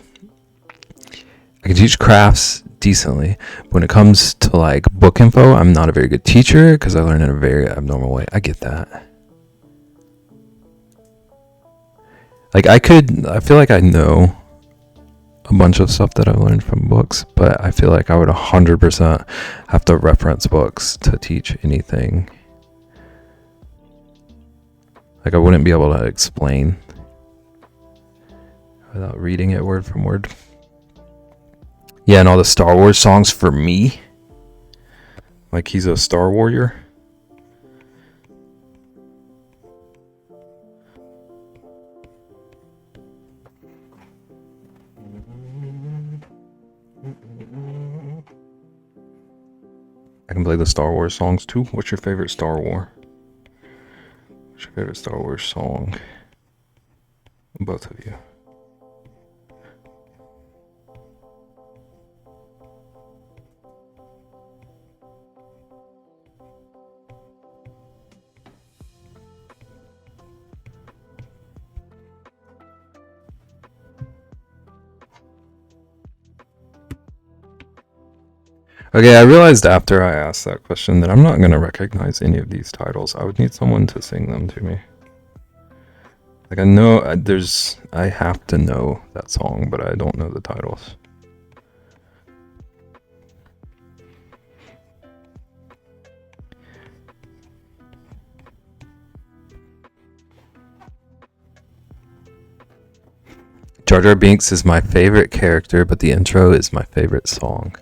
Speaker 2: I can teach crafts decently. When it comes to like book info, I'm not a very good teacher because I learn in a very abnormal way. I get that. Like I feel like I know a bunch of stuff that I've learned from books, but I feel like I would 100% have to reference books to teach anything. Like I wouldn't be able to explain without reading it word from word. Yeah, and all the Star Wars songs for me. Like he's a Star Warrior. I can play the Star Wars songs too. What's your favorite Star Wars? What's your favorite Star Wars song? Both of you. Okay, I realized after I asked that question that I'm not going to recognize any of these titles. I would need someone to sing them to me. Like I know I have to know that song, but I don't know the titles. Jar Jar Binks is my favorite character, but the intro is my favorite song.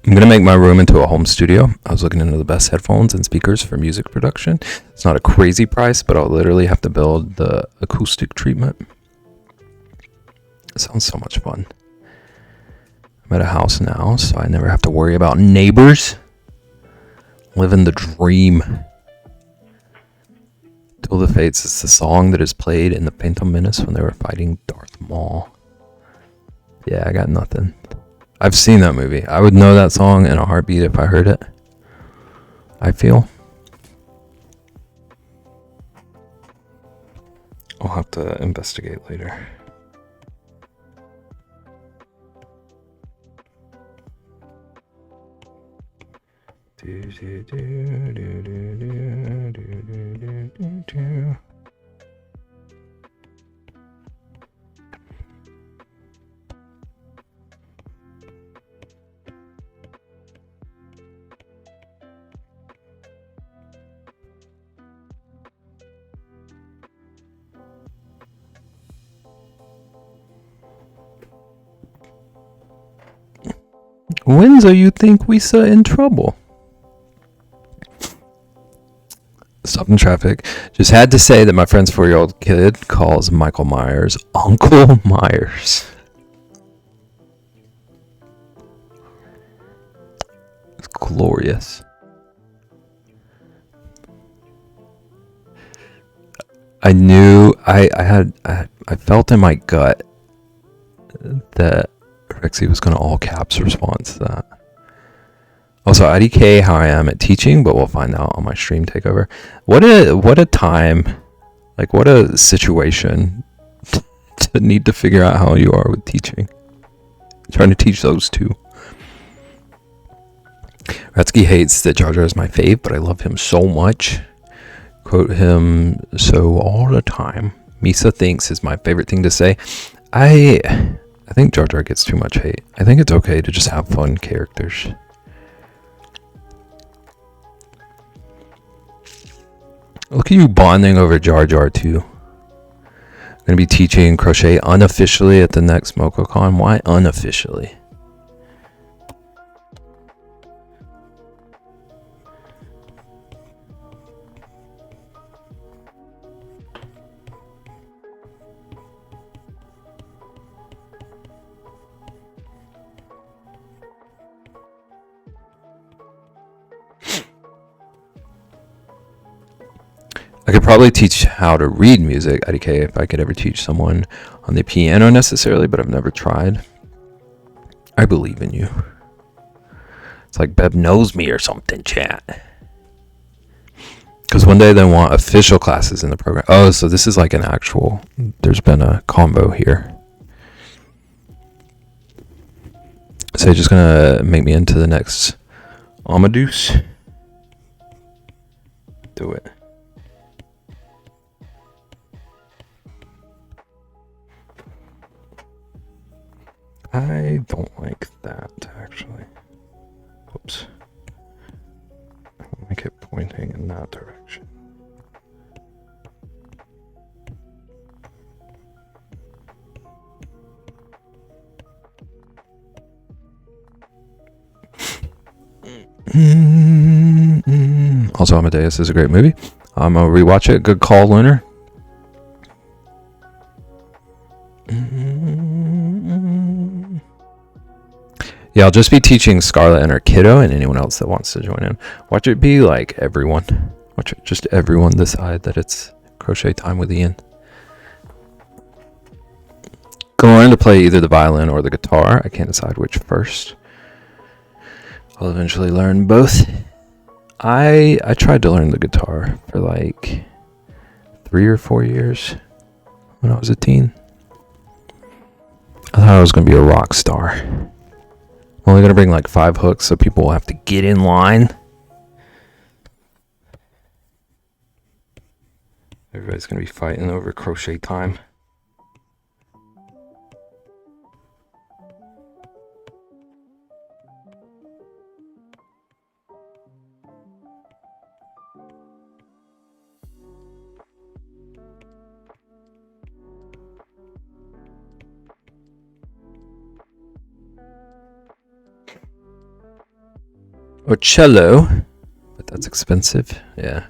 Speaker 2: I'm going to make my room into a home studio. I was looking into the best headphones and speakers for music production. It's not a crazy price, but I'll literally have to build the acoustic treatment. It sounds so much fun. I'm at a house now, so I never have to worry about neighbors. Living the dream. Duel of the Fates is the song that is played in the Phantom Menace when they were fighting Darth Maul. Yeah, I got nothing. I've seen that movie. I would know that song in a heartbeat if I heard it. I feel. I'll have to investigate later. Windsor, you think we saw in trouble? Stopped in traffic. Just had to say that my friend's 4-year-old kid calls Michael Myers Uncle Myers. It's glorious. I knew I felt in my gut that Rexy was going to all caps response to that. Also, IDK how I am at teaching, but we'll find out on my stream takeover. What a time, like what a situation to need to figure out how you are with teaching. Trying to teach those two. Retsky hates that Jar Jar is my fave, but I love him so much. Quote him so all the time. Misa thinks is my favorite thing to say. I think Jar Jar gets too much hate. I think it's okay to just have fun characters. Look at you bonding over Jar Jar too. I'm going to be teaching crochet unofficially at the next MocoCon. Why unofficially? I could probably teach how to read music, IDK, if I could ever teach someone on the piano necessarily, but I've never tried. I believe in you. It's like Beb knows me or something, chat. Because one day they want official classes in the program. Oh, so this is like an actual, there's been a combo here. So you're just going to make me into the next Amadeus? Do it. I don't like that, actually. Whoops. I'll make it pointing in that direction. Also, Amadeus is a great movie. I'm gonna rewatch it. Good call, Lunar. Yeah, I'll just be teaching Scarlett and her kiddo and anyone else that wants to join in. Watch it be like everyone. Watch it just everyone decide that it's crochet time with Ian. Gonna learn to play either the violin or the guitar. I can't decide which first. I'll eventually learn both. I tried to learn the guitar for like 3 or 4 years when I was a teen. I thought I was going to be a rock star. I'm only going to bring like 5 hooks so people will have to get in line. Everybody's going to be fighting over crochet time. Or cello, but that's expensive. Yeah,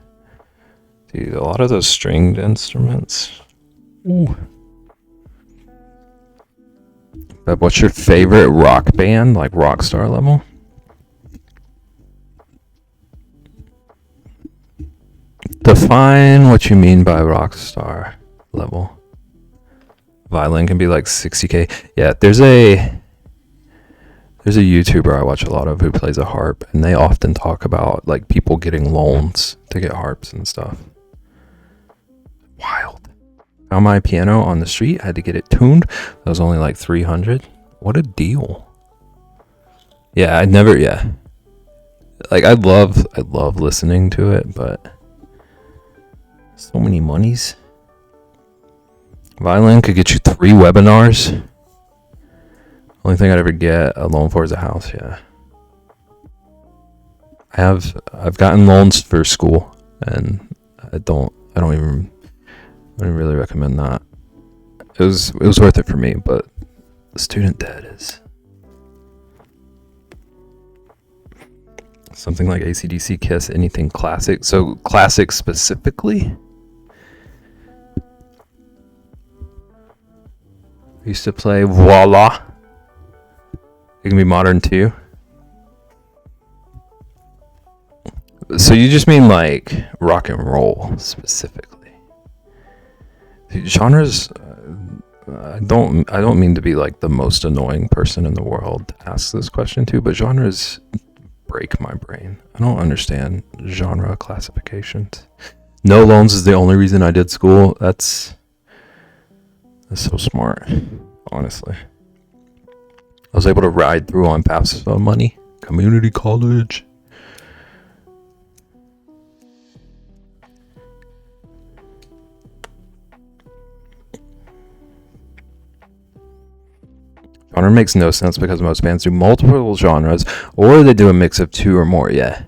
Speaker 2: dude, a lot of those stringed instruments. Ooh. But what's your favorite rock band, like rock star level? Define what you mean by rock star level. Violin can be like 60K. Yeah, there's a YouTuber I watch a lot of who plays a harp, and they often talk about like people getting loans to get harps and stuff. Wild. Found my piano on the street, had to get it tuned. That was only like $300. What a deal. Yeah, like I love listening to it, but so many monies. Violin could get you 3 webinars. Only thing I'd ever get a loan for is a house. Yeah, I've gotten loans for school, and I don't really recommend that. It was worth it for me, but the student debt is something like AC/DC, Kiss, anything classic. So classic specifically. I used to play Voila. It can be modern too. So you just mean like rock and roll specifically? Genres. I don't mean to be like the most annoying person in the world to ask this question to, but genres break my brain. I don't understand genre classifications. No loans is the only reason I did school. That's so smart, honestly. I was able to ride through on FAFSA money. Community college. Genre makes no sense because most bands do multiple genres, or they do a mix of 2 or more. Yeah.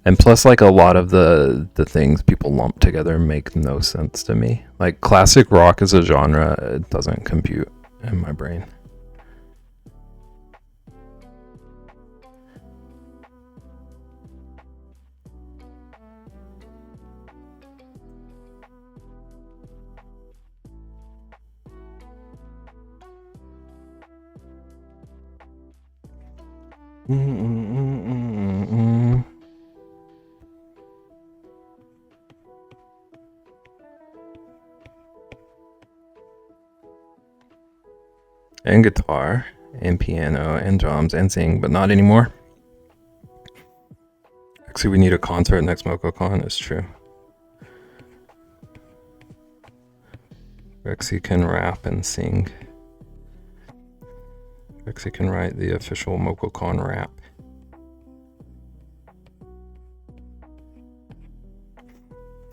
Speaker 2: And plus, like, a lot of the things people lump together make no sense to me. Like, classic rock as a genre, it doesn't compute in my brain. And guitar, and piano, and drums, and sing, but not anymore. Actually, we need a concert next MocoCon, it's true. Rexy can rap and sing. Rexy can write the official MocoCon rap.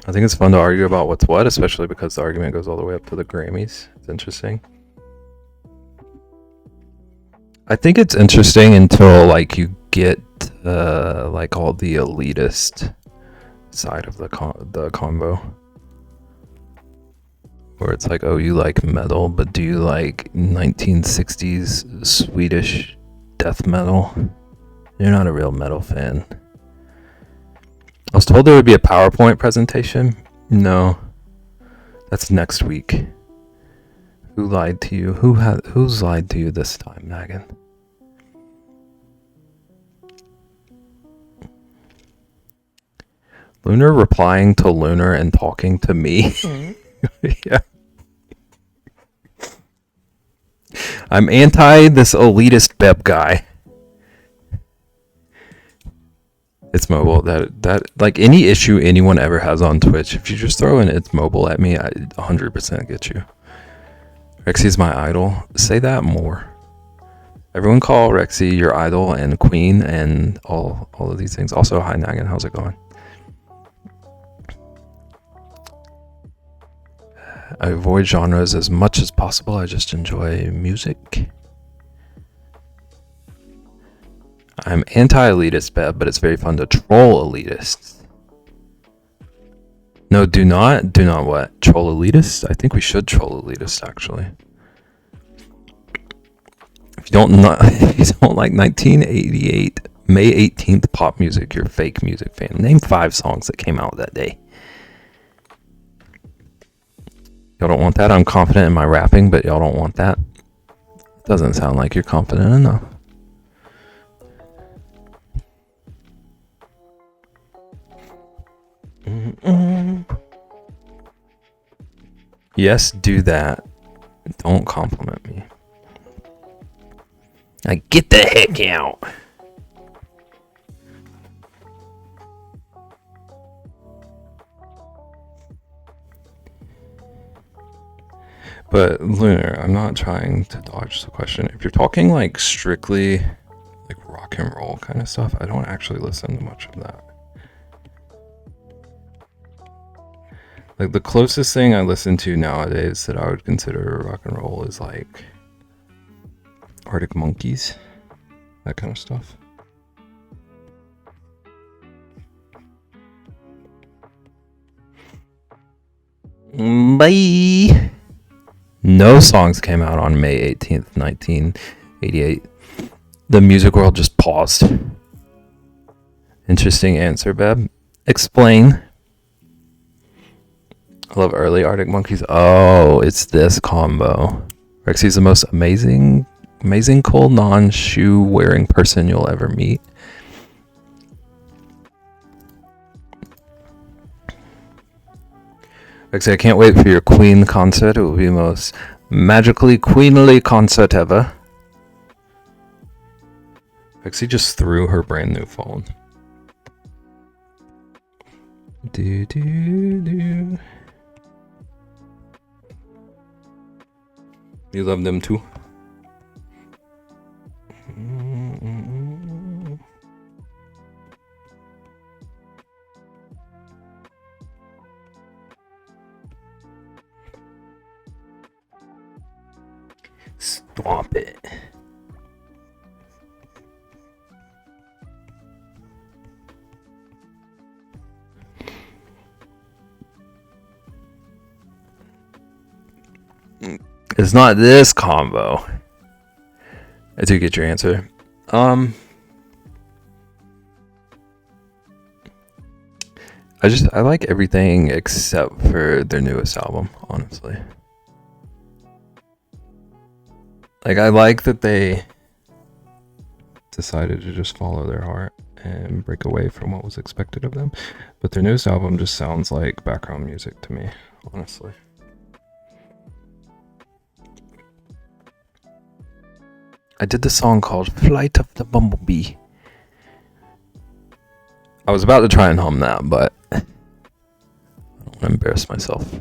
Speaker 2: I think it's fun to argue about what's what, especially because the argument goes all the way up to the Grammys. It's interesting. I think it's interesting until like you get like all the elitist side of the combo, where it's like, oh, you like metal, but do you like 1960s Swedish death metal? You're not a real metal fan. I was told there would be a PowerPoint presentation. No. That's next week. Who lied to you? Who's lied to you this time, Megan? Lunar replying to Lunar and talking to me. Yeah. I'm anti this elitist Beb guy. It's mobile. That like any issue anyone ever has on Twitch, if you just throw in it's mobile at me, I 100% get you. Rexy's my idol. Say that more. Everyone call Rexy your idol and queen and all of these things. Also, hi Nagan, how's it going? I avoid genres as much as possible. I just enjoy music. I'm anti-elitist, Beb, but it's very fun to troll elitists. No, do not what? Troll elitists? I think we should troll elitists, actually. If you don't like 1988 May 18th pop music, you're a fake music fan. Name 5 songs that came out that day. Y'all don't want that? I'm confident in my rapping, but y'all don't want that? Doesn't sound like you're confident enough. Yes, do that. Don't compliment me. Get the heck out. But Lunar, I'm not trying to dodge the question. If you're talking like strictly like rock and roll kind of stuff, I don't actually listen to much of that. Like the closest thing I listen to nowadays that I would consider rock and roll is like Arctic Monkeys, that kind of stuff. Bye. No songs came out on May 18th, 1988. The music world just paused. Interesting answer, Beb. Explain. I love early Arctic Monkeys. Oh, it's this combo. Rexy's the most amazing cool non-shoe wearing person you'll ever meet. Rexy, I can't wait for your Queen concert. It will be the most magically queenly concert ever. Rexy just threw her brand new phone. Do. You love them too? Stop it. It's not this combo. I do get your answer. I like everything except for their newest album, honestly. Like, I like that they decided to just follow their heart and break away from what was expected of them. But their newest album just sounds like background music to me, honestly. I did this song called Flight of the Bumblebee. I was about to try and hum that, but I don't want to embarrass myself.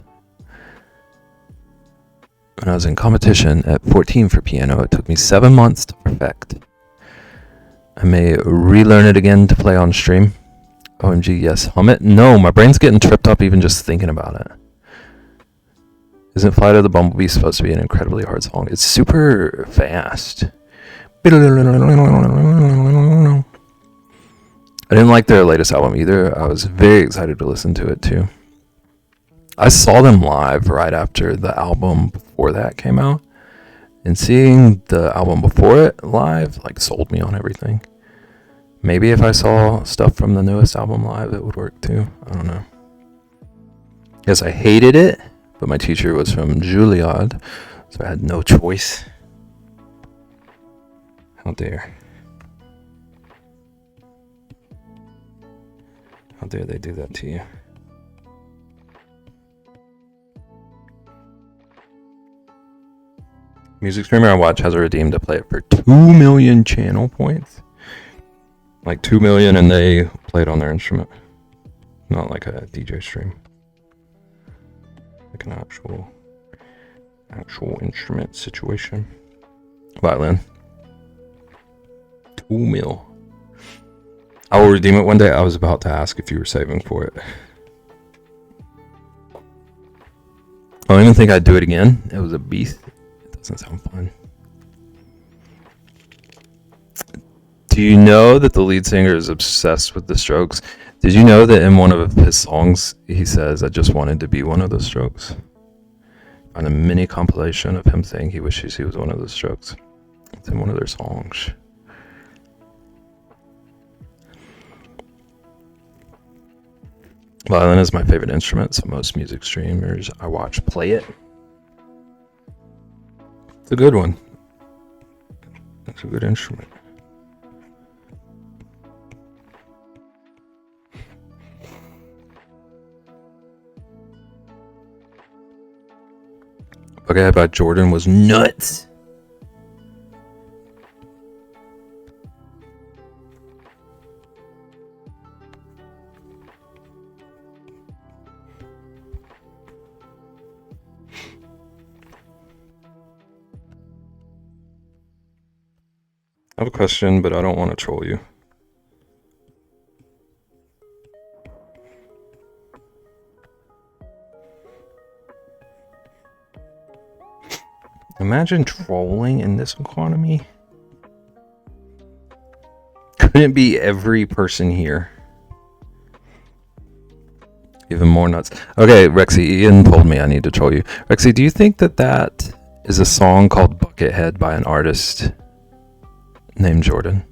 Speaker 2: When I was in competition at 14 for piano, it took me 7 months to perfect. I may relearn it again to play on stream. OMG, yes. Hum it? No, my brain's getting tripped up even just thinking about it. Isn't Flight of the Bumblebee supposed to be an incredibly hard song? It's super fast. I didn't like their latest album either. I was very excited to listen to it too. I saw them live right after the album before that came out, and seeing the album before it live like sold me on everything. Maybe if I saw stuff from the newest album live, it would work too. I don't know. Yes, I hated it, but my teacher was from Juilliard, so I had no choice. How dare. How dare they do that to you? Music streamer I watch has a redeem to play it for 2 million channel points. Like 2 million, and they play it on their instrument. Not like a DJ stream. Like an actual instrument situation. Violin. 2 mil. I will redeem it one day. I was about to ask if you were saving for it. I don't even think I'd do it again. It was a beast. It doesn't sound fun. Do you know that the lead singer is obsessed with the Strokes? Did you know that in one of his songs, he says, I just wanted to be one of the Strokes? On a mini compilation of him saying he wishes he was one of the Strokes. It's in one of their songs. Violin is my favorite instrument, so most music streamers I watch play it. It's a good one. It's a good instrument. Okay, by Jordan was nuts. I have a question, but I don't want to troll you. Imagine trolling in this economy. Couldn't be every person here. Even more nuts. Okay, Rexy, Ian told me I need to troll you. Rexy, do you think that that is a song called Buckethead by an artist named Jordan?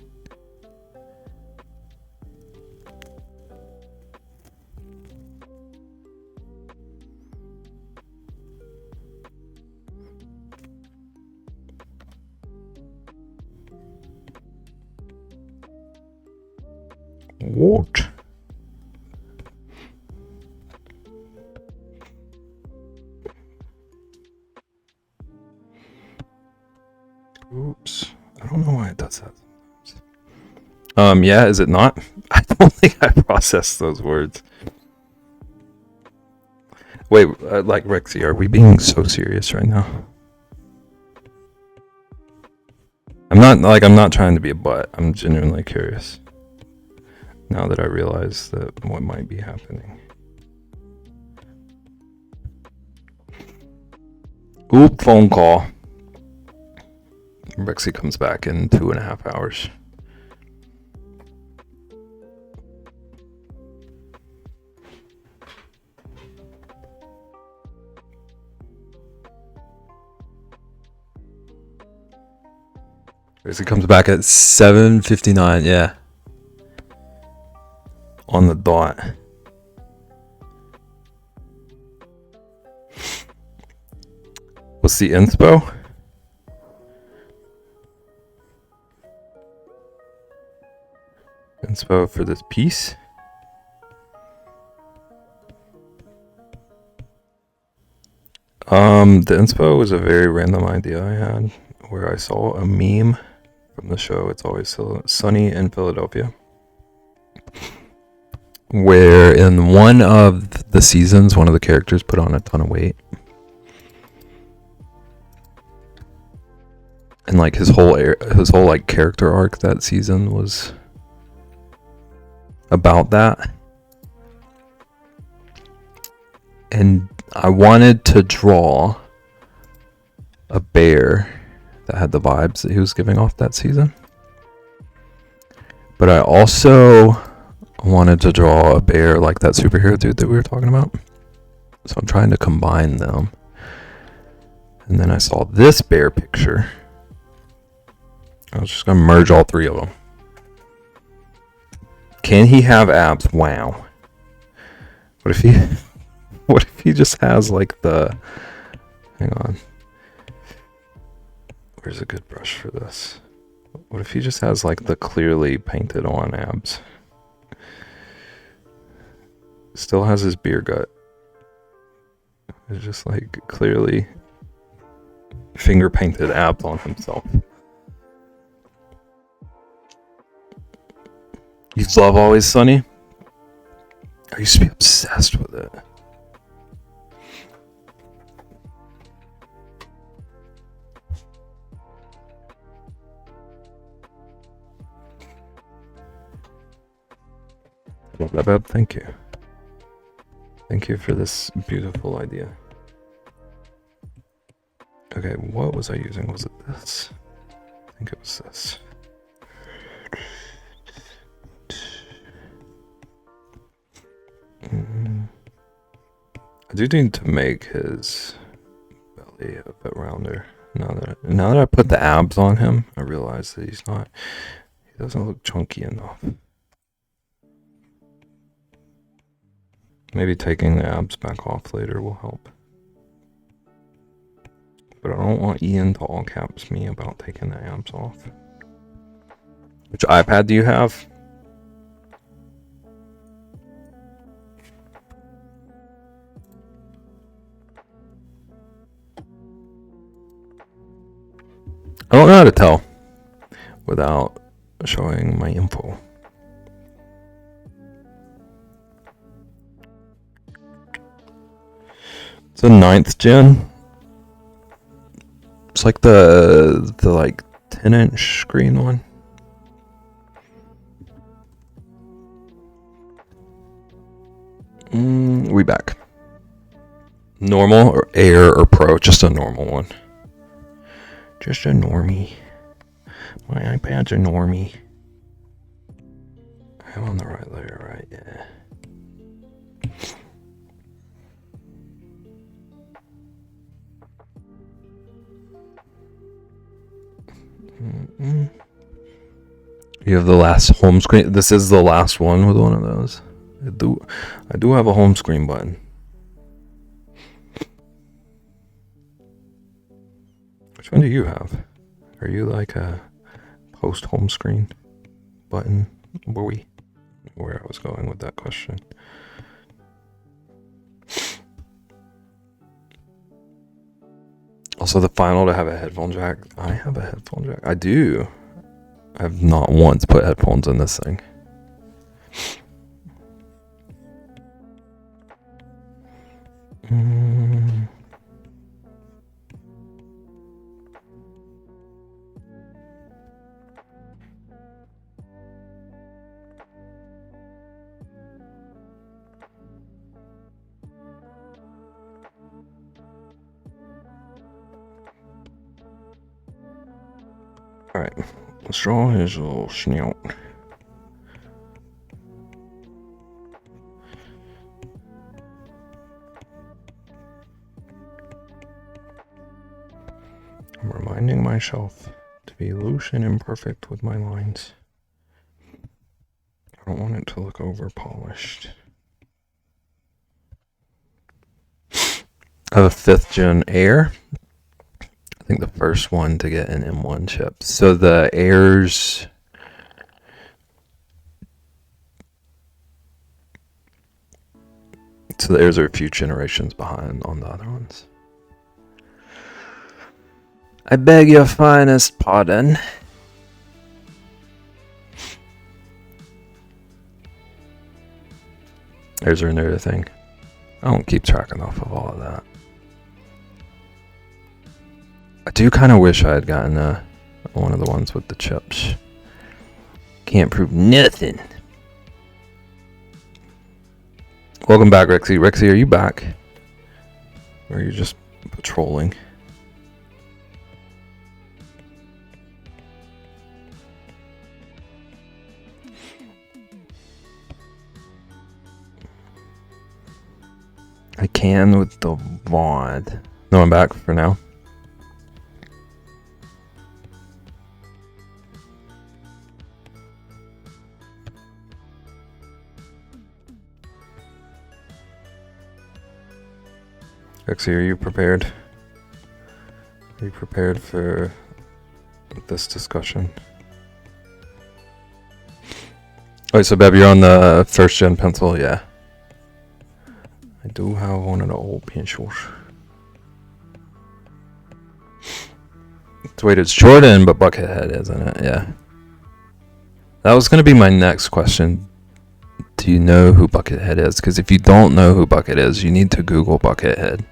Speaker 2: What? Oops. I don't know why it does that. Yeah, is it not? I don't think I processed those words. Wait, like Rexy, are we being so serious right now? I'm not trying to be a butt. I'm genuinely curious. Now that I realize that what might be happening. Oop, phone call. Rexy comes back in 2.5 hours. Rexy comes back at 7:59, yeah. On the dot. What's the inspo? Inspo for this piece? The inspo was a very random idea I had where I saw a meme from the show It's Always Sunny in Philadelphia, where in one of the seasons, one of the characters put on a ton of weight. And like his whole like character arc that season was about that. And I wanted to draw a bear that had the vibes that he was giving off that season. But I also wanted to draw a bear like that superhero dude that we were talking about. So I'm trying to combine them. And then I saw this bear picture. I was just going to merge all three of them. Can he have abs? Wow. What if he... What if he just has like the... Hang on. Where's a good brush for this? What if he just has like the clearly painted on abs? Still has his beer gut. It's just like clearly finger painted abs on himself. You love Always Sunny? I used to be obsessed with it. Thank you. Thank you for this beautiful idea. Okay, what was I using? Was it this? I think it was this. I do need to make his belly a bit rounder. Now that I put the abs on him, I realize that he doesn't look chunky enough. Maybe taking the abs back off later will help. But I don't want Ian to all caps me about taking the abs off. Which iPad do you have? I don't know how to tell without showing my info. It's a 9th gen. It's like the like 10-inch screen one. We back. Normal or Air or Pro? Just a normal one. Just a normie. My iPad's a normie. I'm on the right layer, right? Yeah. You have the last home screen. This is the last one with one of those. I do have a home screen button. Which one do you have? Are you like a post home screen button boy? Where I was going with that question. Also, the final to have a headphone jack. I have a headphone jack. I do. I have not once put headphones in this thing. Alright, let's draw his little snout. I'm reminding myself to be loose and imperfect with my lines. I don't want it to look over polished. I have a 5th gen Air. I think the first one to get an M1 chip. So the Airs... So the Airs are a few generations behind on the other ones. I beg your finest pardon. There's another thing. I don't keep track enough of all of that. I do kind of wish I had gotten one of the ones with the chips. Can't prove nothing. Welcome back, Rexy. Rexy, are you back? Or are you just patrolling? I can with the VOD. No, I'm back for now. Rexy, are you prepared? Are you prepared for this discussion? Oh, so Beb, you're on the first gen pencil, yeah. I do have one of the old pencils. Wait, it's Jordan, but Buckethead, isn't it? Yeah. That was going to be my next question. Do you know who Buckethead is? Because if you don't know who Bucket is, you need to Google Buckethead.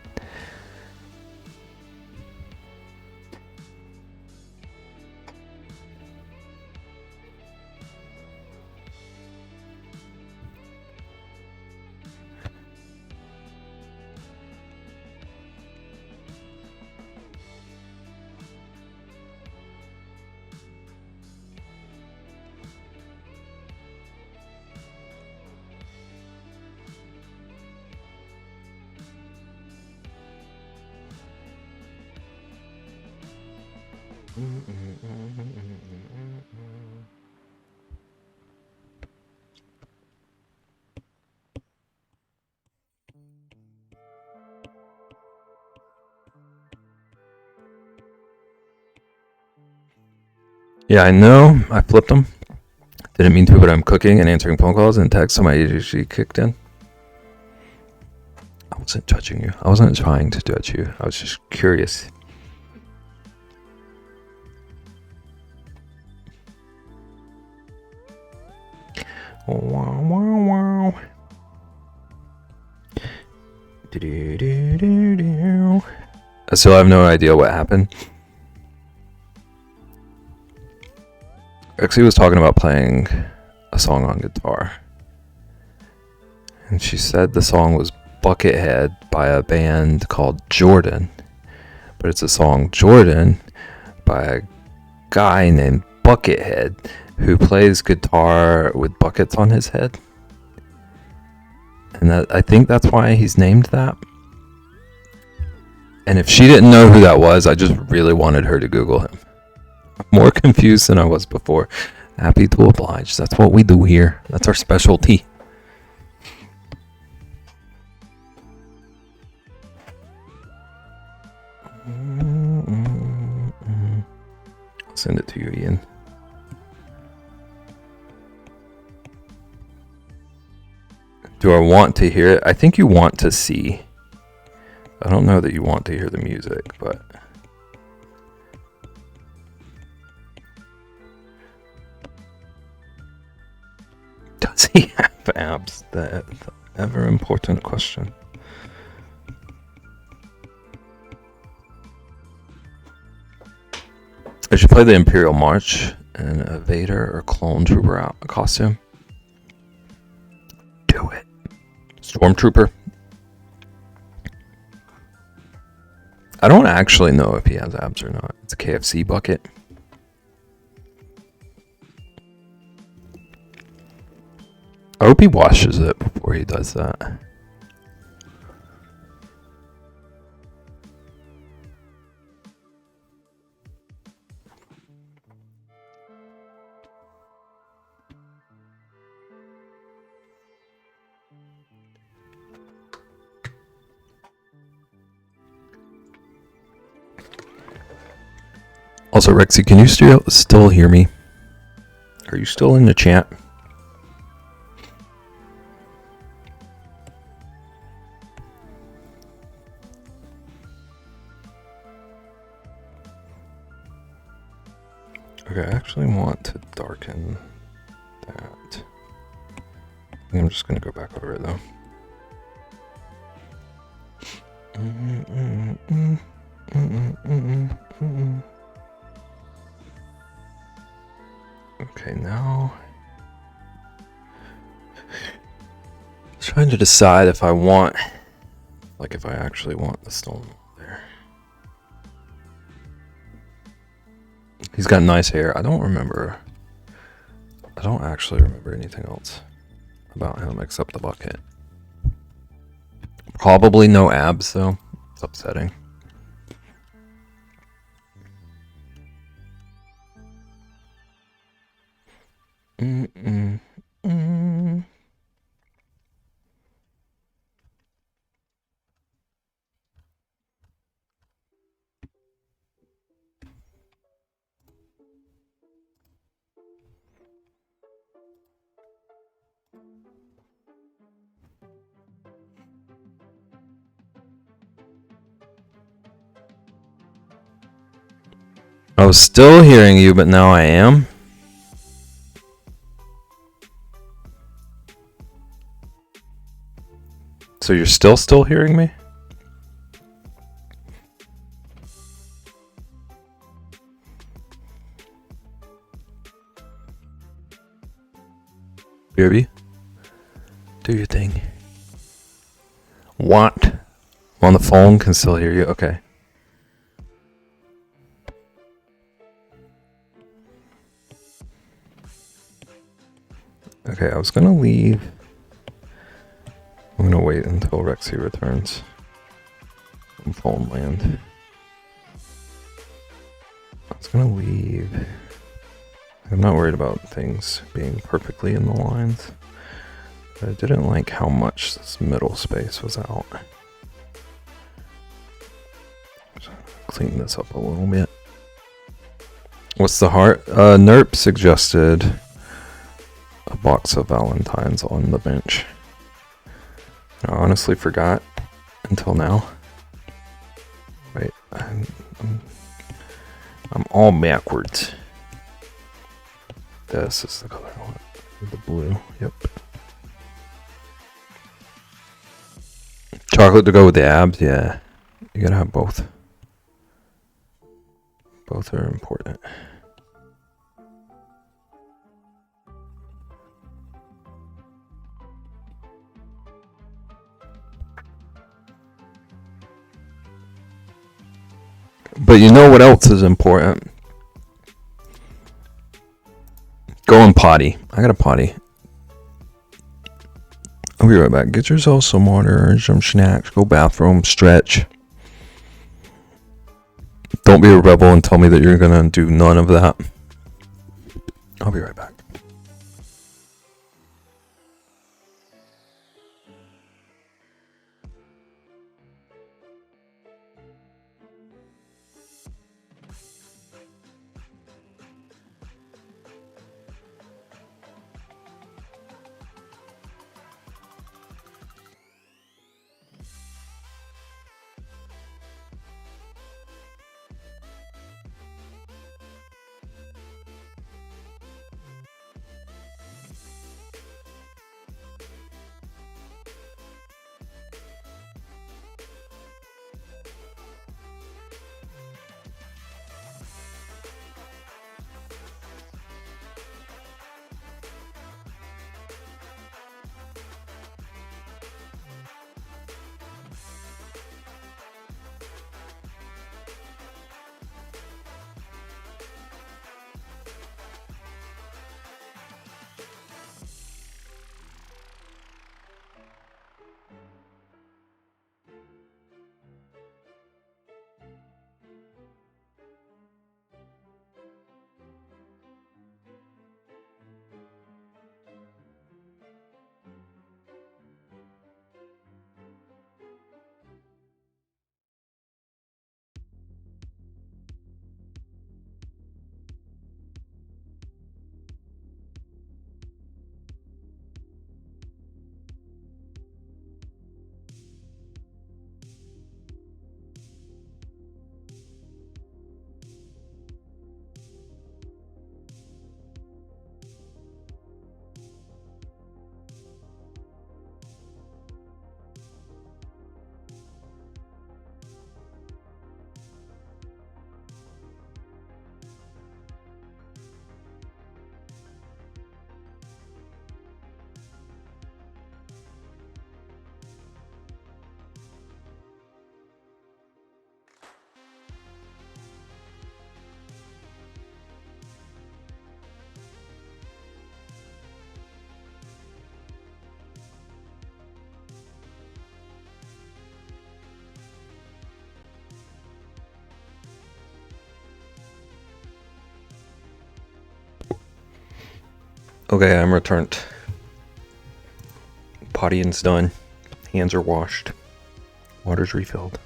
Speaker 2: Yeah, I know. I flipped them. Didn't mean to, but I'm cooking and answering phone calls and texts, so my ADHD kicked in. I wasn't judging you. I wasn't trying to judge you. I was just curious. Wow, wow, wow. I still have no idea what happened. Rexy was talking about playing a song on guitar. And she said the song was Buckethead by a band called Jordan. But it's a song Jordan by a guy named Buckethead who plays guitar with buckets on his head. And I think that's why he's named that. And if she didn't know who that was, I just really wanted her to Google him. I'm more confused than I was before. Happy to oblige. That's what we do here. That's our specialty. I'll send it to you, Ian. Do I want to hear it? I think you want to see. I don't know that you want to hear the music, but... Does he have abs? The ever important question. I should play the Imperial March in a Vader or Clone Trooper costume. Do it. Stormtrooper. I don't actually know if he has abs or not. It's a KFC bucket. I hope he washes it before he does that. Also, Rexy, can you still hear me? Are you still in the chat? Okay, I actually want to darken that. I'm just going to go back over it, though. Okay, now... trying to decide if I want... like, if I actually want the stone there. He's got nice hair. I don't actually remember anything else about him except the bucket. Probably no abs, though. It's upsetting. I was still hearing you, but now I am. So you're still hearing me? BRB? Do your thing. What? I'm on the phone, can still hear you. Okay. Okay, I was gonna leave. I'm gonna wait until Rexy returns from phone land. I was gonna leave. I'm not worried about things being perfectly in the lines, but I didn't like how much this middle space was out. So clean this up a little bit. What's the heart? Nerp suggested a box of Valentines on the bench. I honestly forgot until now. Wait, I'm all backwards. This is the color I want. The blue, yep. Chocolate to go with the abs, yeah. You gotta have both. Both are important. But you know what else is important? Going potty. I got a potty. I'll be right back. Get yourself some water, some snacks, go bathroom, stretch. Don't be a rebel and tell me that you're gonna do none of that. I'll be right back. Okay, I'm returned. Pottying's done. Hands are washed. Water's refilled.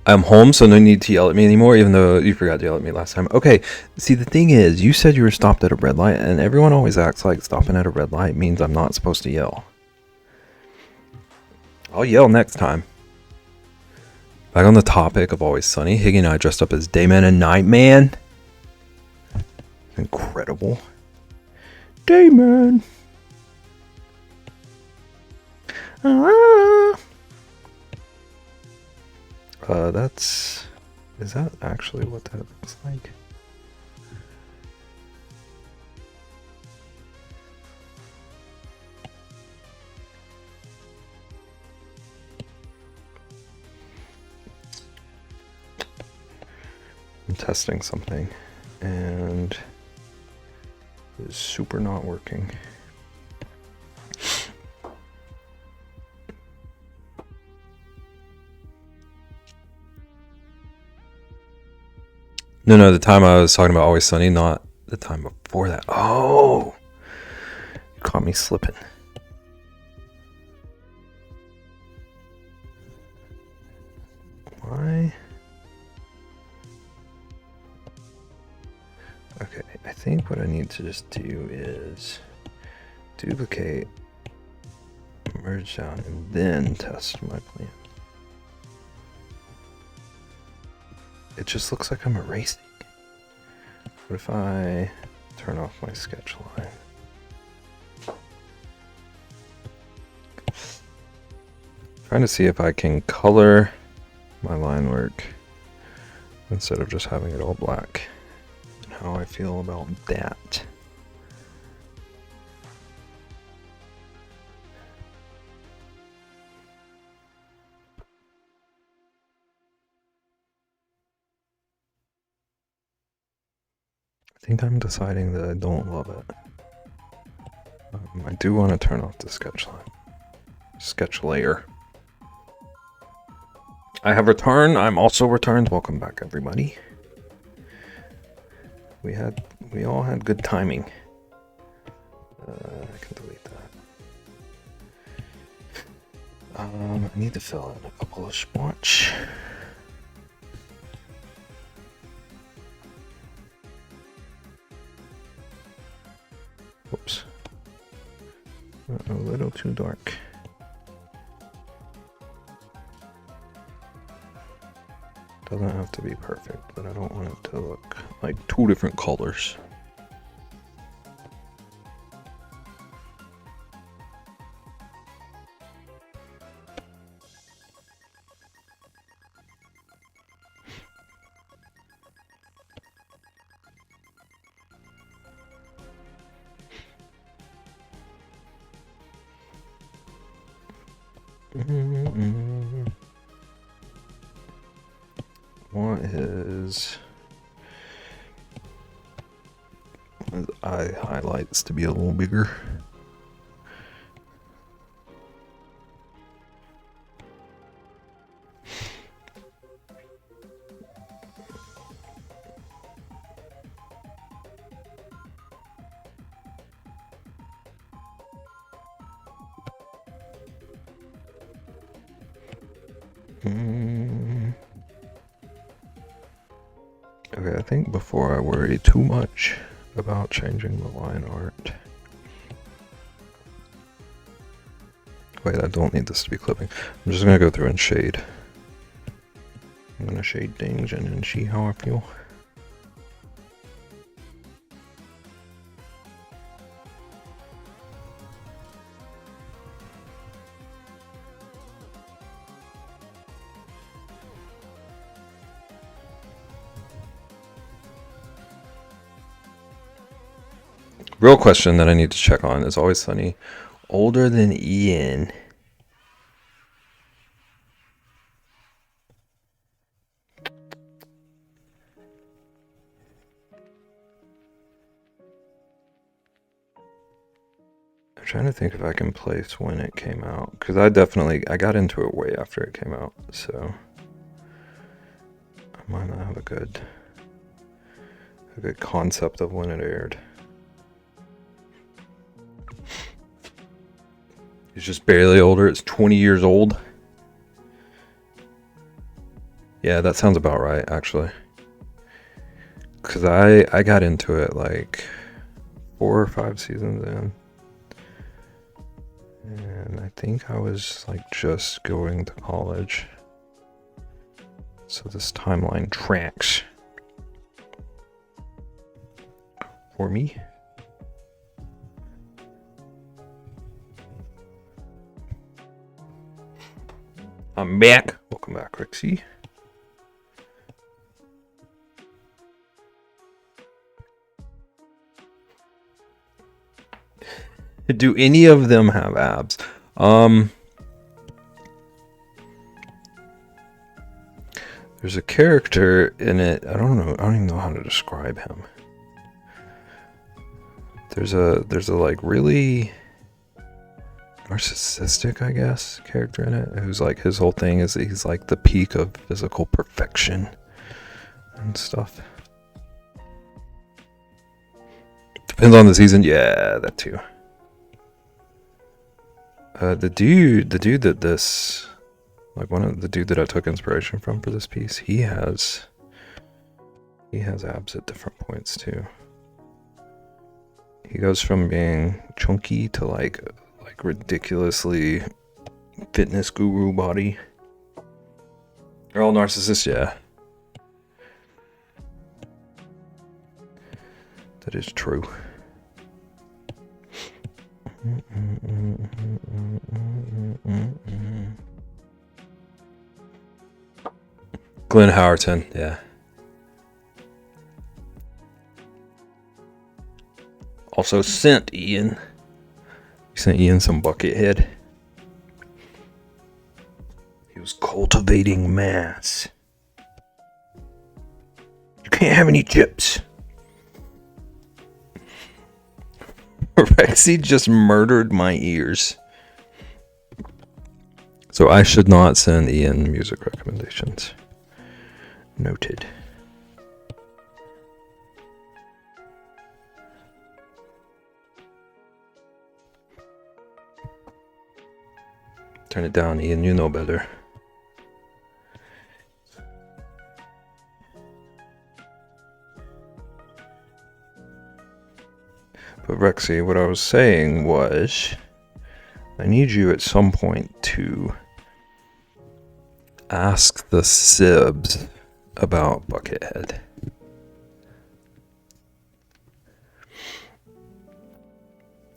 Speaker 2: I'm home, so no need to yell at me anymore, even though you forgot to yell at me last time. Okay, see, the thing is, you said you were stopped at a red light, and everyone always acts like stopping at a red light means I'm not supposed to yell. I'll yell next time. Back on the topic of Always Sunny, Higgy and I dressed up as Dayman and Nightman. Incredible. Dayman. Is that actually what that looks like? I'm testing something and it's super not working. No, the time I was talking about Always Sunny, not the time before that. Oh, you caught me slipping. Why? Okay, I think what I need to just do is duplicate, merge down, and then test my plan. It just looks like I'm erasing. What if I turn off my sketch line? Trying to see if I can color my line work instead of just having it all black. And how I feel about that. I think I'm deciding that I don't love it. I do want to turn off the sketch line. Sketch layer. I have returned. I'm also returned. Welcome back, everybody. We all had good timing. I can delete that. I need to fill in a couple of spots. Whoops. A little too dark. Doesn't have to be perfect, but I don't want it to look like two different colors. Eye highlights to be a little bigger. Okay, I think before I worry too much about changing the line art. Wait, I don't need this to be clipping. I'm just gonna go through and shade. I'm gonna shade things and then see how I feel. Real question that I need to check on is Always Sunny older than Ian? I'm trying to think if I can place when it came out, because I got into it way after it came out, so I might not have a good concept of when it aired. It's just barely older. It's 20 years old. Yeah, that sounds about right, actually. Because I got into it like 4 or 5 seasons in. And I think I was like just going to college. So this timeline tracks for me. I'm back. Welcome back, Rixie. Do any of them have abs? There's a character in it. I don't know. I don't even know how to describe him. There's a like really narcissistic, I guess, character in it, who's like, his whole thing is that he's like the peak of physical perfection and stuff. Depends on the season. Yeah, that too. The dude that this, like one of the dude that I took inspiration from for this piece, he has abs at different points too. He goes from being chunky to like ridiculously fitness guru body. They're all narcissists, yeah. That is true. Glenn Howerton, yeah. Also sent Ian. He sent Ian some Buckethead. He was cultivating mass. You can't have any chips. Rexy just murdered my ears. So I should not send Ian music recommendations. Noted. Turn it down, Ian. You know better. But Rexy, what I was saying was, I need you at some point to ask the Sibs about Buckethead.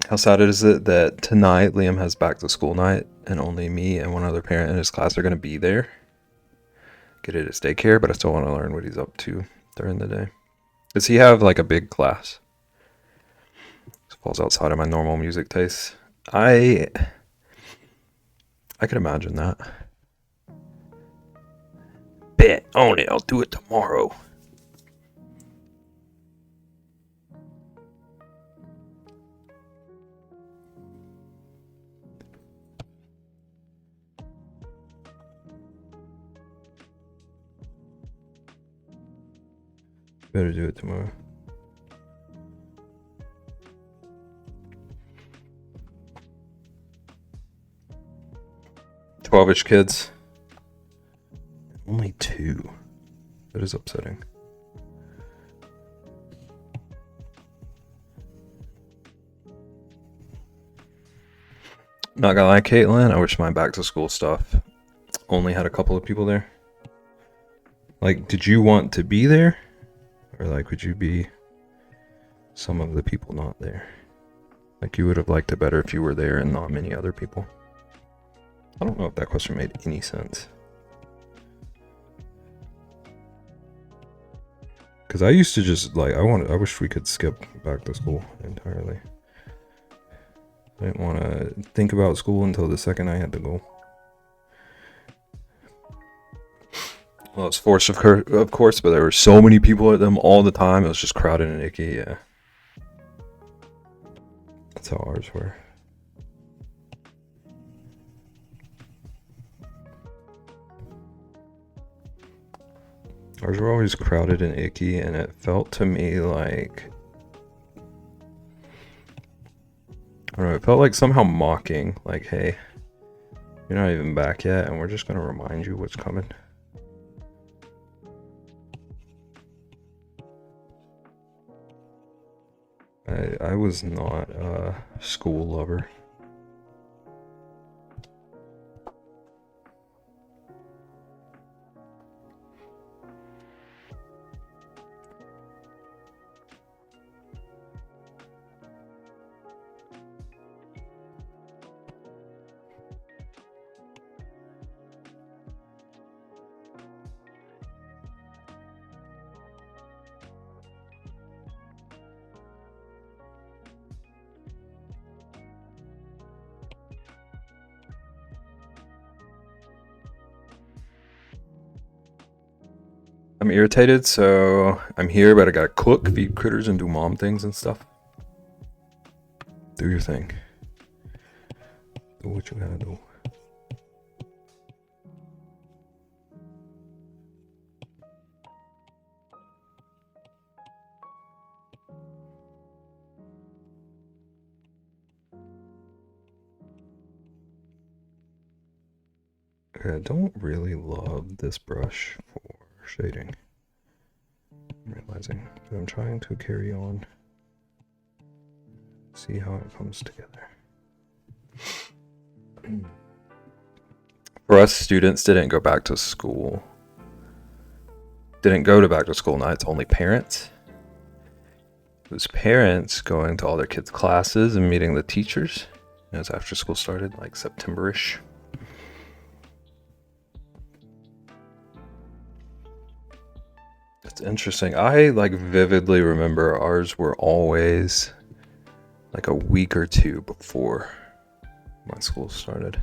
Speaker 2: How sad is it that tonight Liam has back to school night and only me and one other parent in his class are going to be there? Get it at daycare, but I still want to learn what he's up to during the day. Does he have like a big class? This falls outside of my normal music taste. I could imagine that. Bet on it, I'll do it tomorrow. Better do it tomorrow. Twelve-ish kids. Only 2. That is upsetting. Not gonna lie, Caitlin, I wish my back to school stuff only had a couple of people there. Like, did you want to be there? Or like, would you be some of the people not there? Like, you would have liked it better if you were there and not many other people. I don't know if that question made any sense. Because I used to just, like, I wish we could skip back to school entirely. I didn't want to think about school until the second I had to go. Well, it's forced, of course, but there were so many people at them all the time. It was just crowded and icky, yeah. That's how ours were. Ours were always crowded and icky, and it felt to me like, I don't know, it felt like somehow mocking, like, hey, you're not even back yet, and we're just going to remind you what's coming. I was not a school lover. I'm irritated, so I'm here, but I gotta cook, feed critters, and do mom things and stuff. Do your thing. Do what you gotta do. I don't really love this brush for shading. I'm realizing, but I'm trying to carry on. See how it comes together. For us, students didn't go back to school. Didn't go to back to school nights, only parents. It was parents going to all their kids' classes and meeting the teachers as after school started, like September-ish. It's interesting. I like vividly remember ours were always like a week or two before my school started.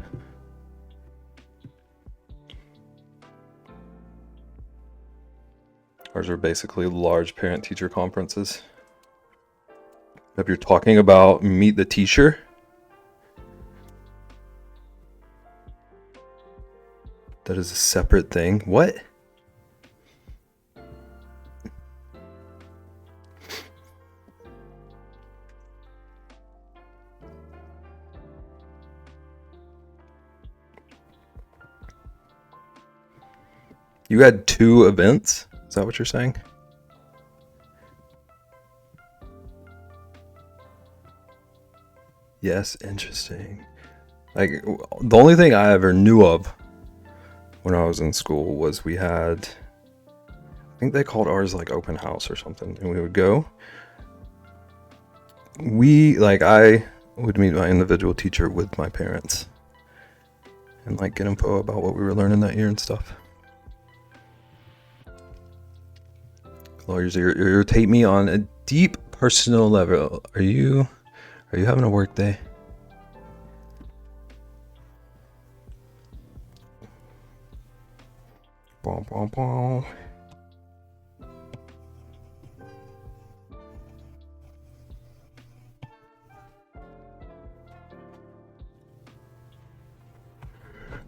Speaker 2: Ours are basically large parent-teacher conferences. If you're talking about meet the teacher, that is a separate thing. What? You had 2 events? Is that what you're saying? Yes, interesting. Like, the only thing I ever knew of when I was in school was we had, I think they called ours like open house or something, and we would go. I would meet my individual teacher with my parents and like get info about what we were learning that year and stuff. Lawyers irritate me on a deep personal level. Are you having a work day? Bom, bom, bom.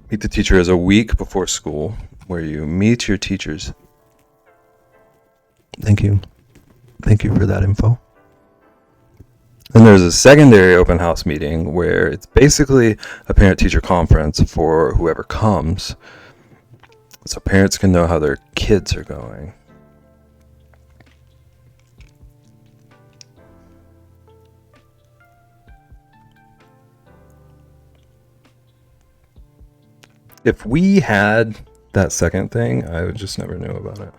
Speaker 2: Meet the teacher is a week before school where you meet your teachers. Thank you. Thank you for that info. Then there's a secondary open house meeting where it's basically a parent-teacher conference for whoever comes, so parents can know how their kids are going. If we had that second thing, I would just never knew about it.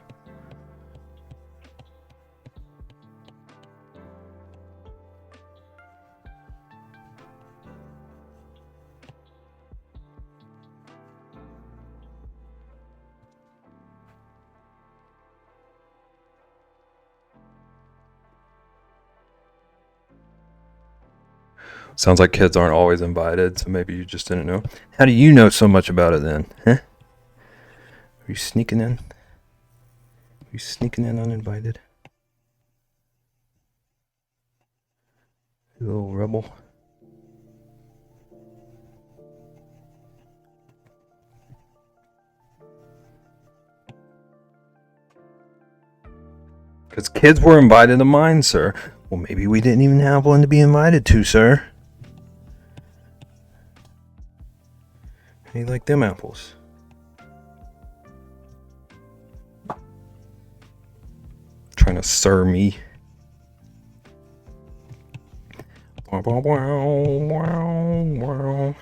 Speaker 2: Sounds like kids aren't always invited, so maybe you just didn't know. How do you know so much about it then? Huh? Are you sneaking in? Are you sneaking in uninvited? You little rebel. Because kids were invited to mine, sir. Well, maybe we didn't even have one to be invited to, sir. How you like them apples? Trying to sir me. Wow, wow, wow, wow.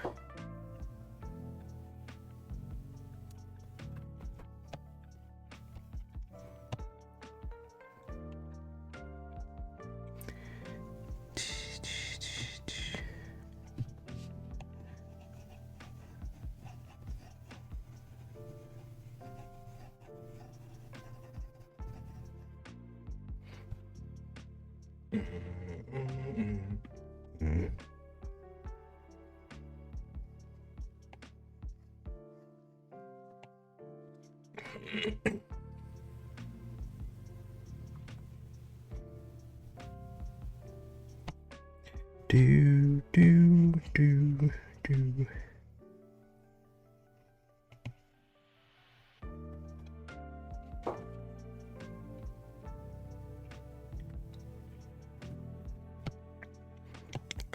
Speaker 2: Do, do, do, do.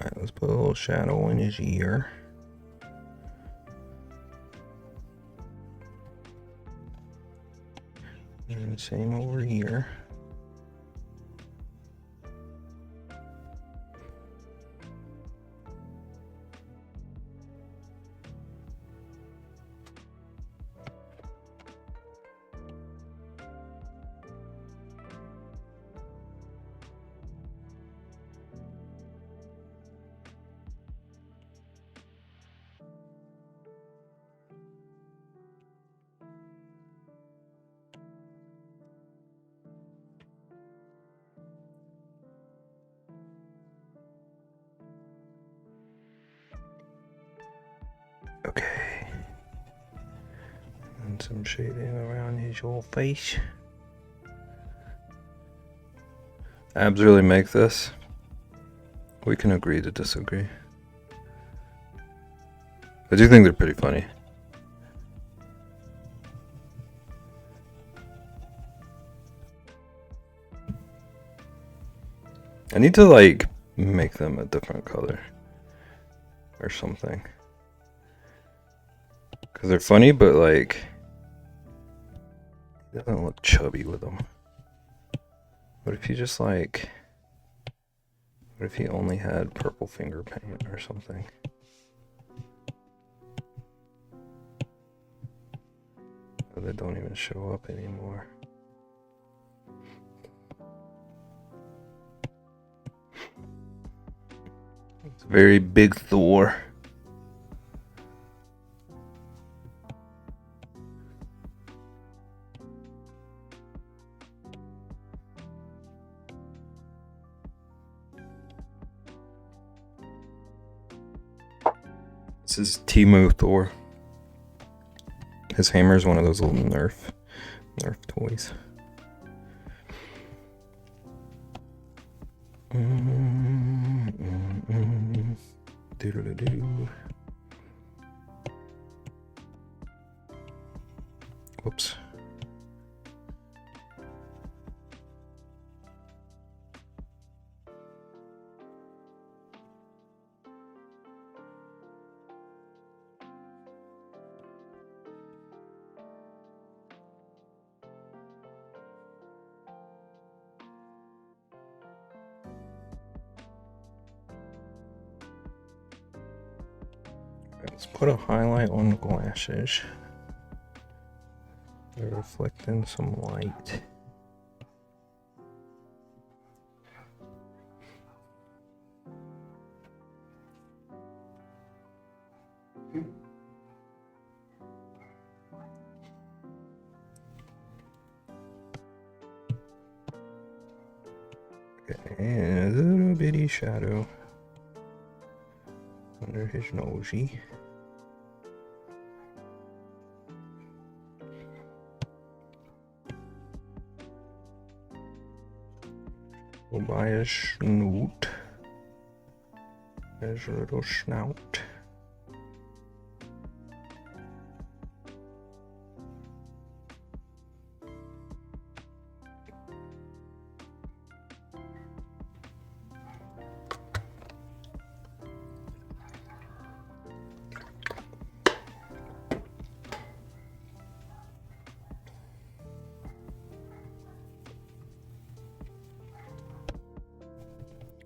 Speaker 2: Alright, let's put a little shadow in his ear. And same over here. Okay. And some shading around his whole face. Abs really make this. We can agree to disagree. I do think they're pretty funny. I need to like make them a different color or something. Because they're funny, but like, it doesn't look chubby with them. What if you just like, what if he only had purple finger paint or something? But they don't even show up anymore. It's a very big Thor. This is Timo Thor. His hammer is one of those little Nerf toys. Do-do-do-do. Whoops. Let's put a highlight on the glasses. They're reflecting some light. Okay, and a little bitty shadow under his nosy. Go by his snoot. His little snout.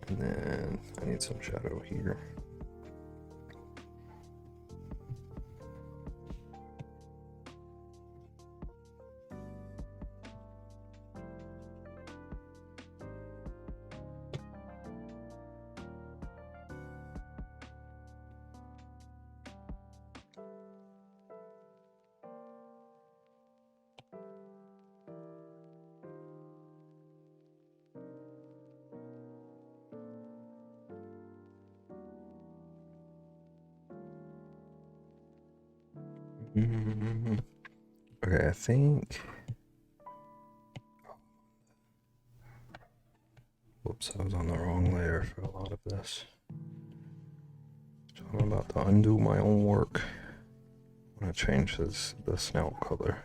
Speaker 2: And then I need some shadow here. Okay, I think. Whoops, I was on the wrong layer for a lot of this. I'm about to undo my own work. I'm gonna change the snout color.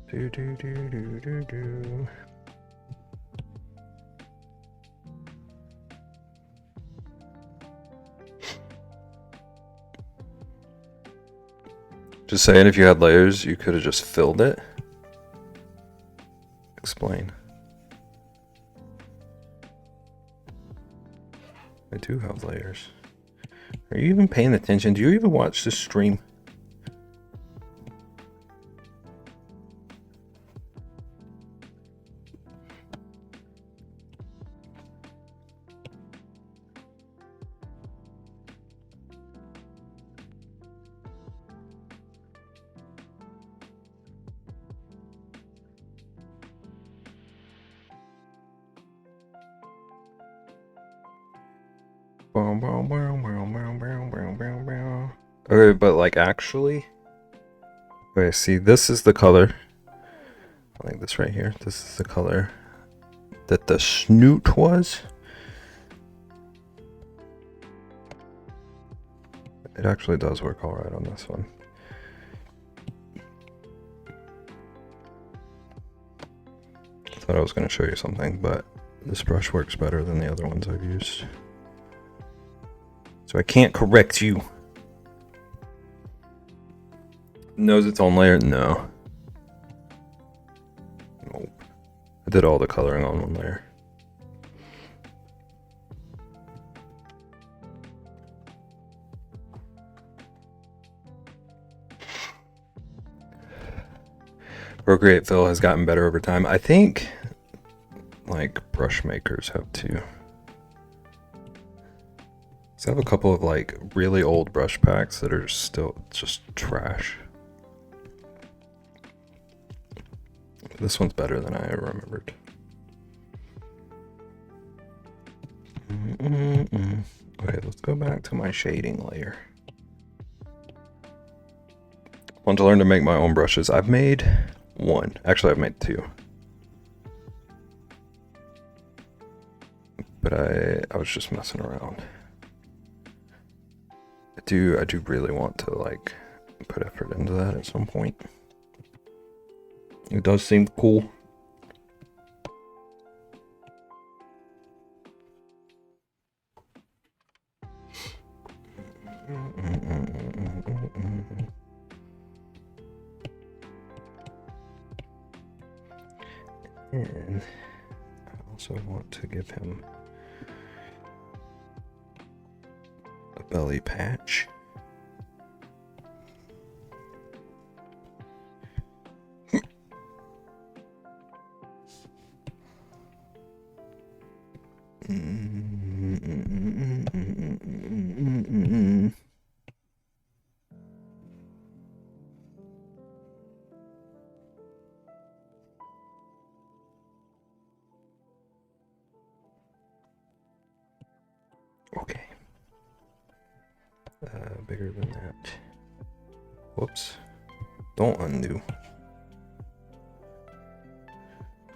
Speaker 2: Do do do do do do. Just saying, if you had layers, you could have just filled it. Explain. I do have layers. Are you even paying attention? Do you even watch this stream? Okay, but like actually, okay, see, this is the color, like this right here. This is the color that the snoot was. It actually does work all right on this one. I thought I was going to show you something, but this brush works better than the other ones I've used. So I can't correct you. Knows its own layer? No. Nope. I did all the coloring on one layer. Procreate fill has gotten better over time. I think like brush makers have too. So I have a couple of like really old brush packs that are still just trash. This one's better than I remembered. Okay, let's go back to my shading layer. I want to learn to make my own brushes. I've made one. Actually, I've made two. But I was just messing around. I do really want to like put effort into that at some point. It does seem cool. And I also want to give him a belly patch. Okay. Bigger than that. Whoops. Don't undo.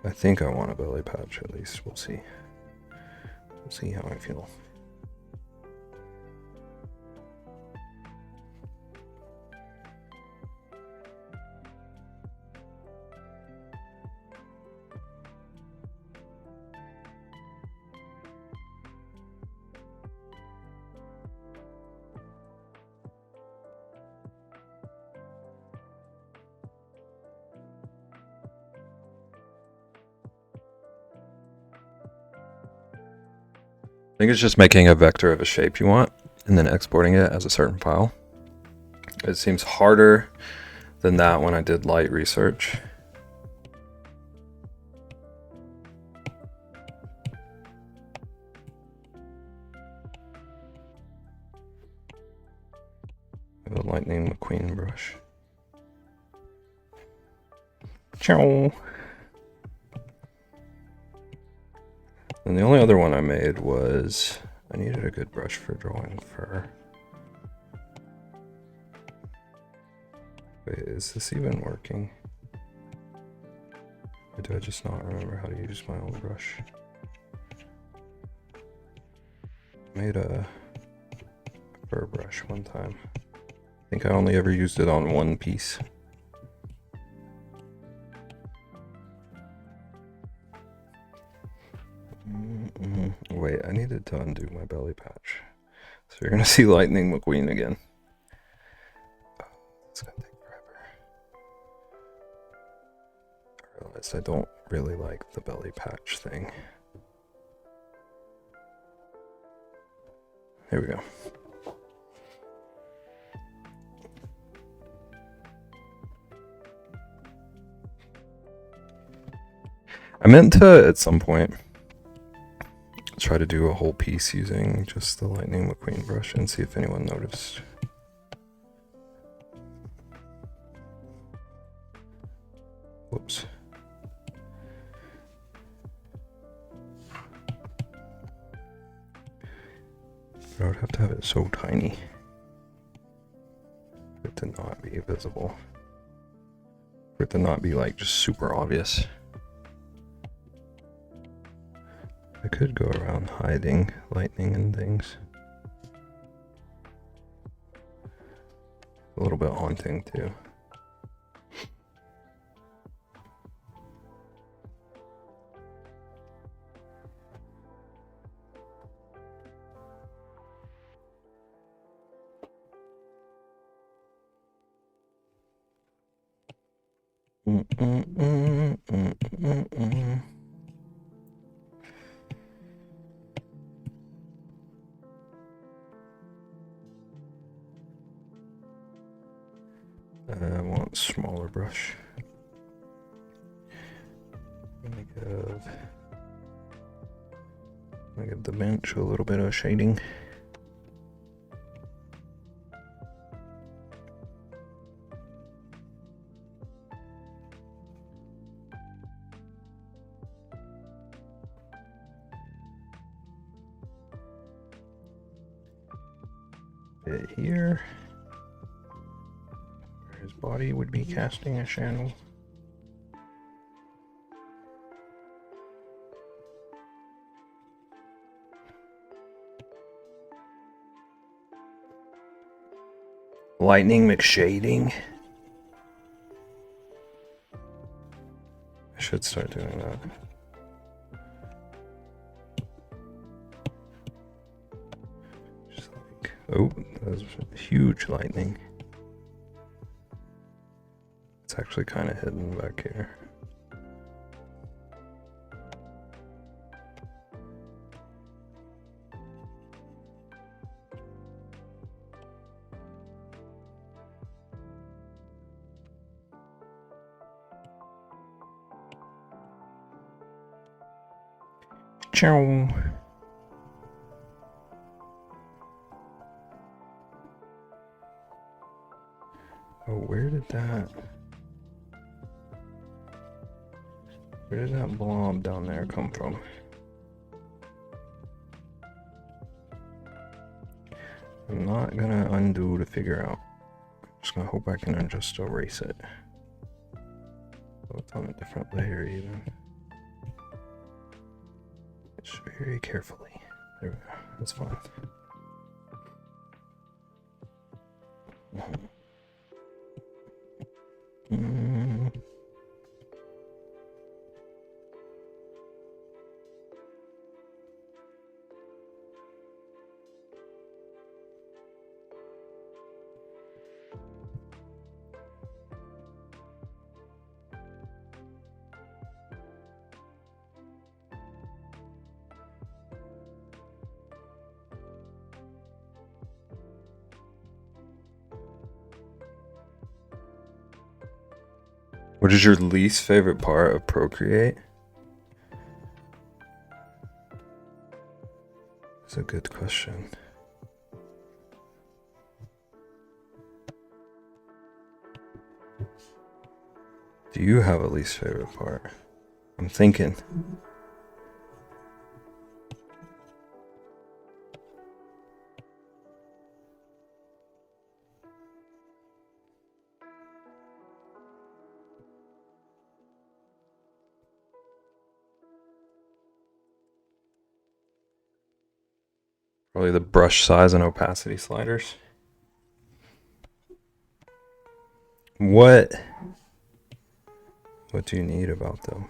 Speaker 2: I think I want a belly patch at least. We'll see. We'll see how I feel. I think it's just making a vector of a shape you want and then exporting it as a certain file. It seems harder than that when I did light research. I have a Lightning McQueen brush. Ciao. And the only other one I made was, I needed a good brush for drawing fur. Wait, is this even working? Or do I just not remember how to use my own brush? I made a fur brush one time. I think I only ever used it on one piece. Wait, I needed to undo my belly patch. So you're gonna see Lightning McQueen again. It's gonna take forever. I realized I don't really like the belly patch thing. Here we go. I meant to, at some point, try to do a whole piece using just the Lightning McQueen brush and see if anyone noticed. Whoops. I would have to have it so tiny for it to not be visible. For it to not be like just super obvious. I could go around hiding lightning and things. A little bit haunting too. I want smaller brush. I'm gonna give the bench a little bit of shading. Bit here. Where his body would be casting a shadow. Lightning McShading. I should start doing that. Just like, oh, that was huge lightning. It's actually kind of hidden back here. Ciao. Oh, where did that blob down there come from? I'm not gonna undo to figure out. I'm just gonna hope I can just erase it. So it's on a different layer even. Just very carefully. There we go. That's fine. What is your least favorite part of Procreate? That's a good question. Do you have a least favorite part? I'm thinking. Probably the brush size and opacity sliders. What do you need about them?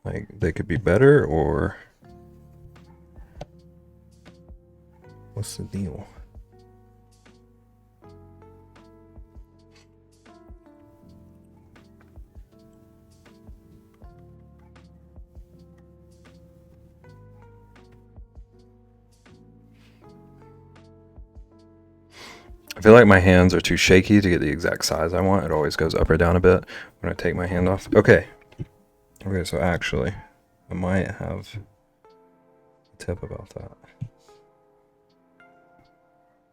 Speaker 2: Like, they could be better, or what's the deal? I feel like my hands are too shaky to get the exact size I want. It always goes up or down a bit when I take my hand off. Okay, so actually, I might have a tip about that.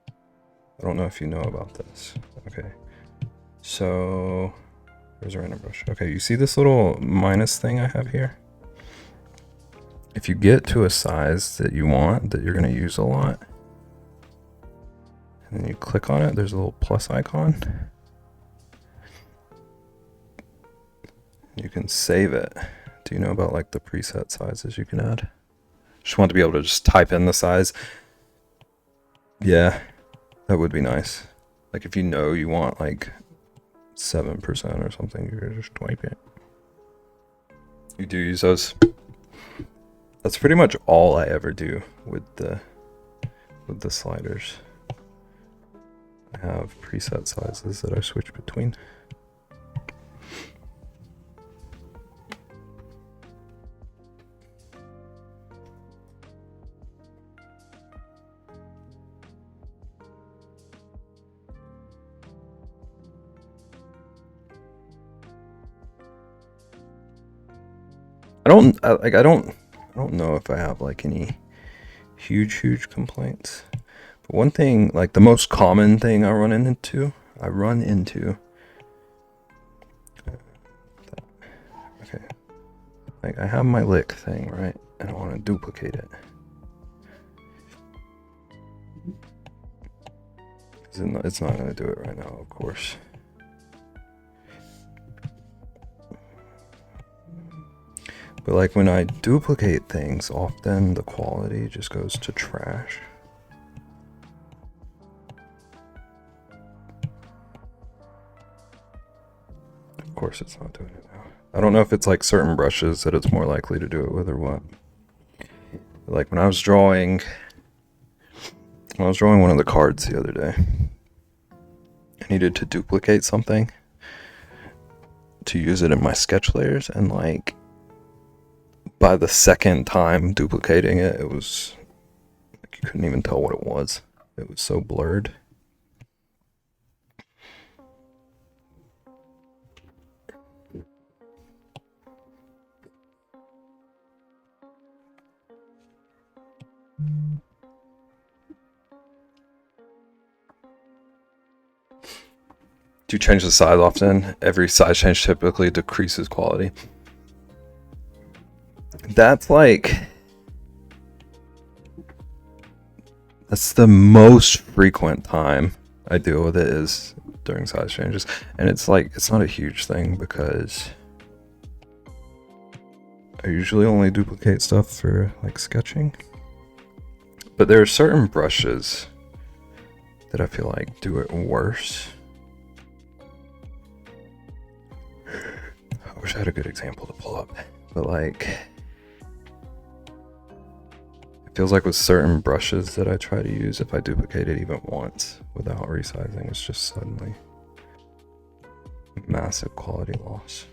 Speaker 2: I don't know if you know about this. Okay, so there's a random brush. Okay, you see this little minus thing I have here? If you get to a size that you want, that you're going to use a lot, and then you click on it, there's a little plus icon. You can save it. Do you know about like the preset sizes you can add? Just want to be able to just type in the size. Yeah, that would be nice. Like if you know you want like 7% or something, you can just type it. You do use those? That's pretty much all I ever do with the sliders. I have preset sizes that I switch between. I don't know if I have like any huge complaints. But one thing, like the most common thing I run into. Okay, like I have my lick thing, right? And I want to duplicate it. It's not going to do it right now, of course. But like when I duplicate things, often the quality just goes to trash. Of course it's not doing it now. I don't know if it's like certain brushes that it's more likely to do it with or what. But like when I was drawing one of the cards the other day, I needed to duplicate something to use it in my sketch layers, and like by the second time duplicating it, it was like you couldn't even tell what it was. It was so blurred. Do you change the size often? Every size change typically decreases quality. That's the most frequent time I deal with it is during size changes. And it's like, it's not a huge thing because I usually only duplicate stuff for like sketching. But there are certain brushes that I feel like do it worse. I wish I had a good example to pull up, but like, it feels like with certain brushes that I try to use, if I duplicate it even once without resizing, it's just suddenly massive quality loss.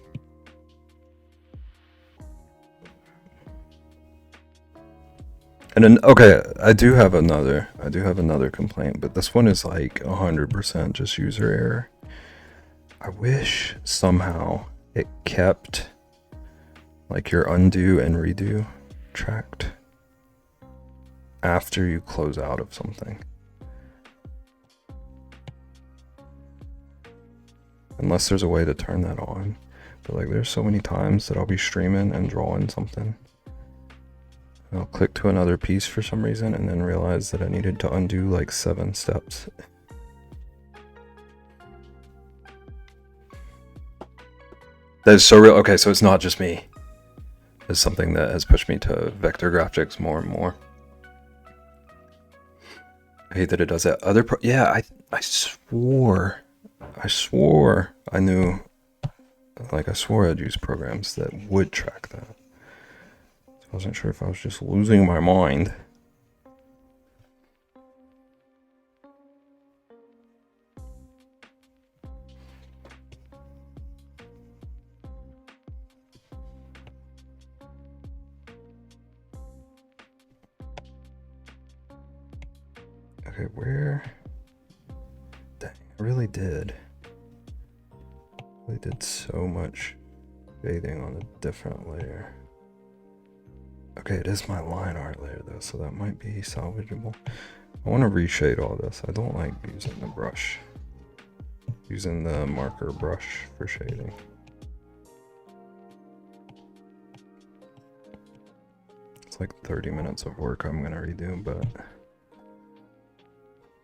Speaker 2: And then, okay, I do have another complaint, but this one is like 100% just user error. I wish somehow it kept like your undo and redo tracked after you close out of something. Unless there's a way to turn that on. But like there's so many times that I'll be streaming and drawing something. And I'll click to another piece for some reason and then realize that I needed to undo like 7 steps. That is so real. Okay, so it's not just me. It's something that has pushed me to vector graphics more and more. I hate that it does that. Yeah, I swore I knew, like I swore I'd use programs that would track that. So I wasn't sure if I was just losing my mind. Okay, where? Dang, I really did. They did so much shading on a different layer. Okay, it is my line art layer though, so that might be salvageable. I want to reshade all this. I don't like using the brush. Using the marker brush for shading. It's like 30 minutes of work I'm gonna redo, but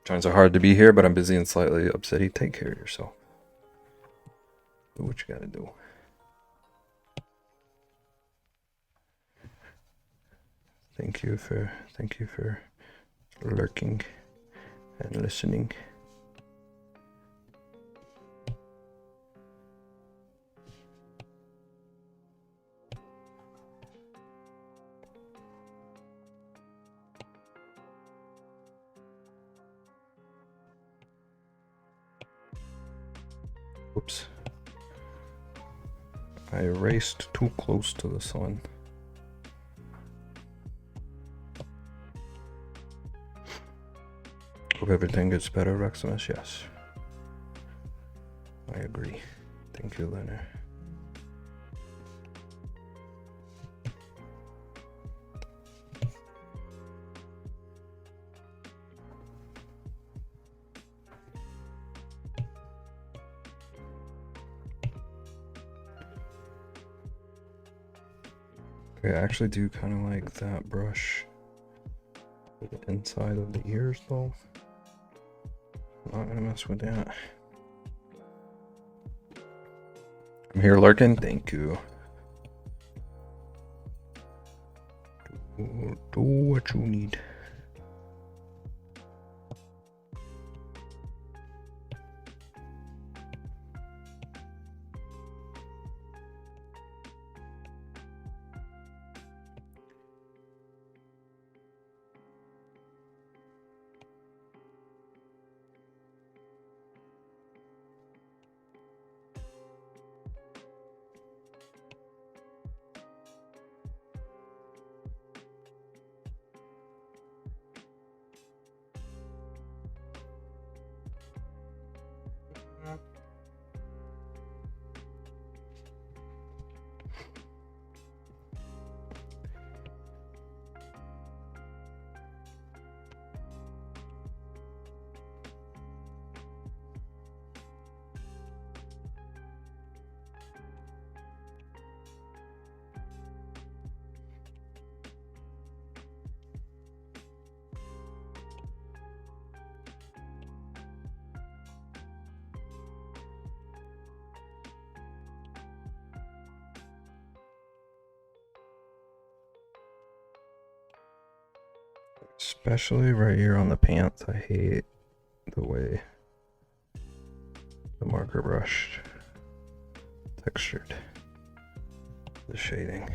Speaker 2: trying so hard to be here, but I'm busy and slightly upsetty. Take care of yourself. Do what you gotta do. Thank you for lurking and listening. Whoops. I erased too close to the sun. Hope everything gets better, Reximus. Yes. I agree. Thank you, Leonard. Okay, I actually do kind of like that brush for the inside of the ears though. I'm not gonna mess with that. I'm here lurking. Thank you. Do what you need. Especially right here on the pants, I hate the way the marker brush textured the shading.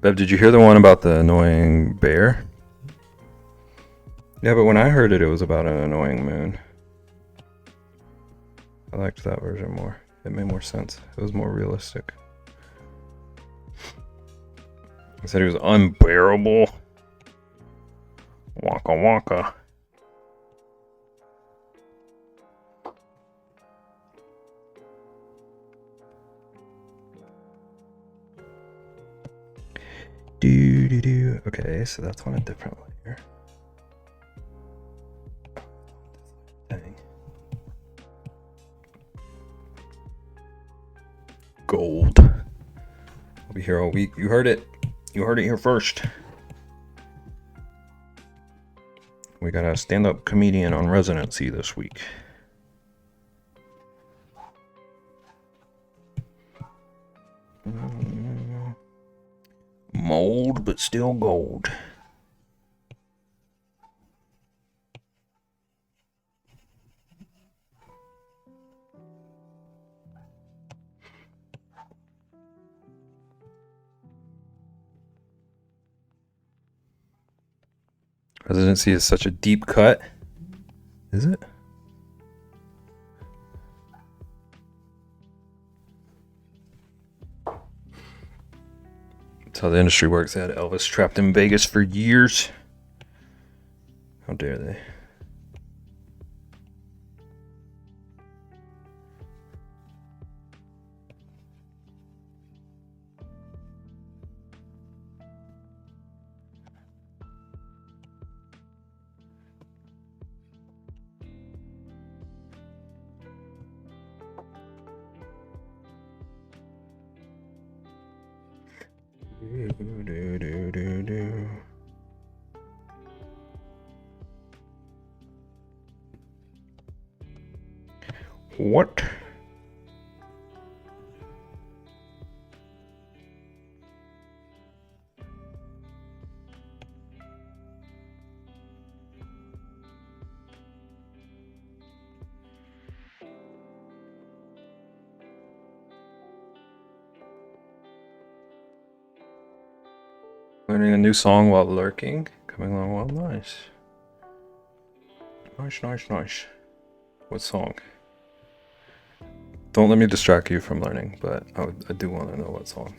Speaker 2: Bev, did you hear the one about the annoying bear? Yeah, but when I heard it, it was about an annoying moon. I liked that version more. It made more sense. It was more realistic. He said he was unbearable. Waka waka. Do. Okay, so that's on a different layer. Dang. Gold. I'll be here all week. You heard it. You heard it here first. We got a stand-up comedian on residency this week. Mold, but still gold. Presidency is such a deep cut. Is it? That's how the industry works. They had Elvis trapped in Vegas for years. How dare they? What? Learning a new song while lurking. Coming along well. Nice. Nice. What song? Don't let me distract you from learning, but I do want to know what song.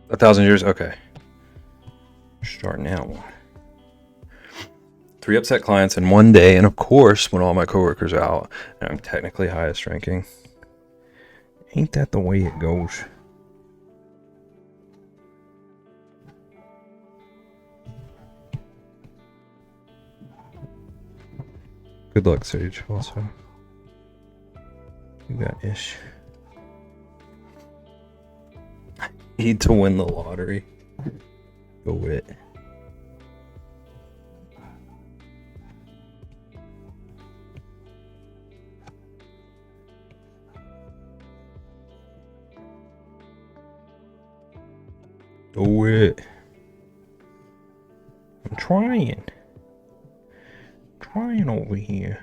Speaker 2: A 1,000 years? Okay. Starting now. 3 upset clients in one day, and of course, when all my coworkers are out, and I'm technically highest ranking. Ain't that the way it goes? Good luck, Sage, also. You got ish. Need to win the lottery. Go it. Do it. I'm trying. Trying over here.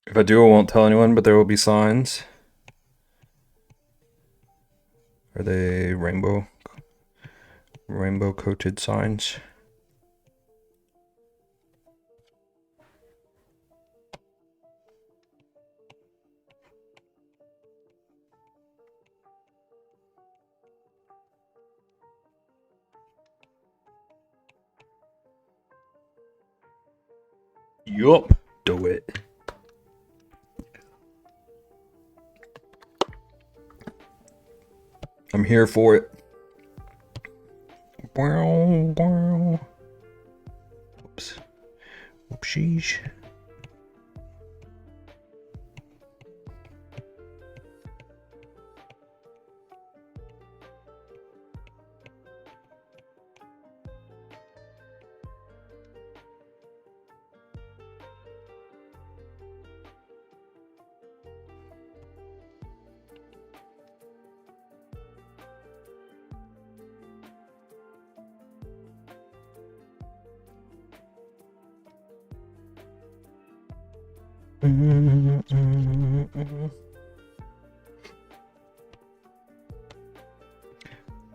Speaker 2: If I do, I won't tell anyone, but there will be signs. Are they rainbow coated signs? Yup. Do it. I'm here for it. Oops. Oopsies.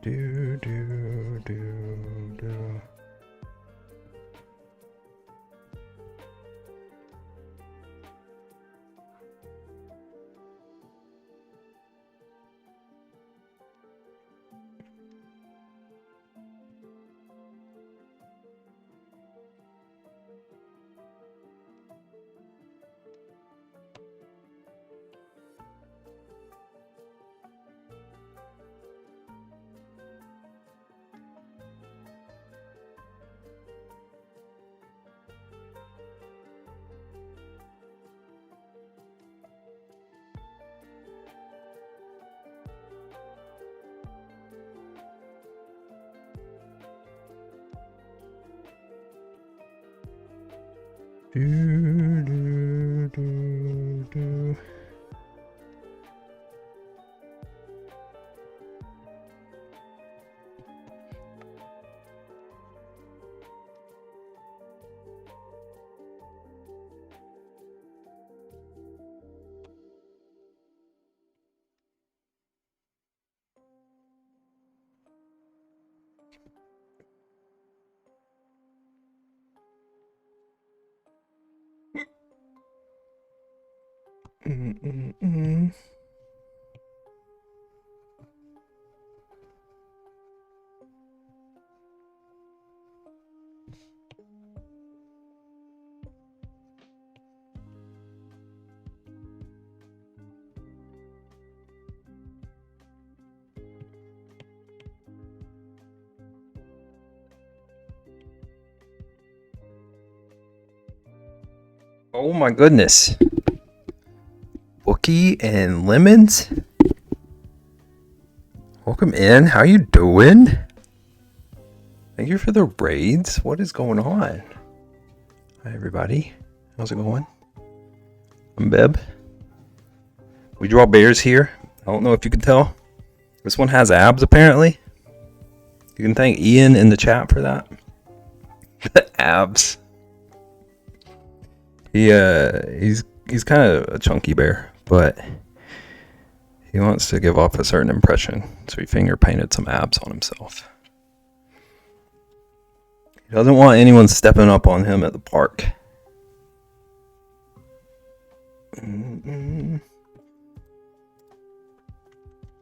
Speaker 2: Do. Oh my goodness. Bookie and Lemons. Welcome in. How you doing? Thank you for the raids. What is going on? Hi everybody. How's it going? I'm Beb. We draw bears here. I don't know if you can tell. This one has abs apparently. You can thank Ian in the chat for that. The abs. He's kind of a chunky bear, but he wants to give off a certain impression, so he finger painted some abs on himself. He doesn't want anyone stepping up on him at the park.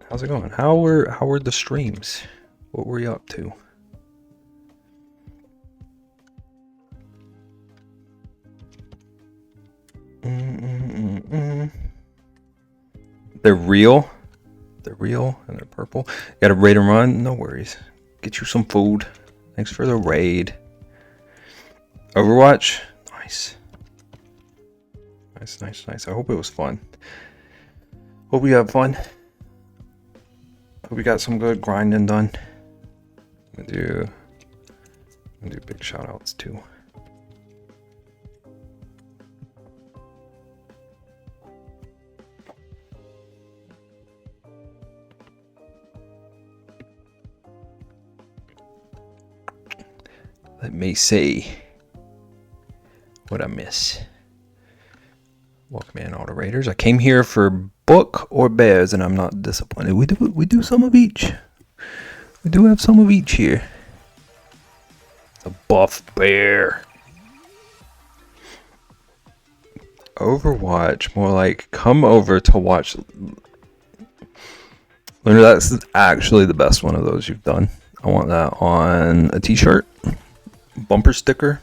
Speaker 2: How's it going? How were the streams? What were you up to? They're real. They're real and they're purple. You got a raid and run? No worries. Get you some food. Thanks for the raid. Overwatch? Nice. Nice. I hope it was fun. Hope you have fun. Hope you got some good grinding done. I'm gonna do big shout outs too. Let me see what I miss. Welcome in, all the raiders. I came here for book or bears, and I'm not disappointed. We do some of each. We do have some of each here. A buff bear. Overwatch, more like come over to watch. Lunar, that's actually the best one of those you've done. I want that on a t-shirt. Bumper sticker.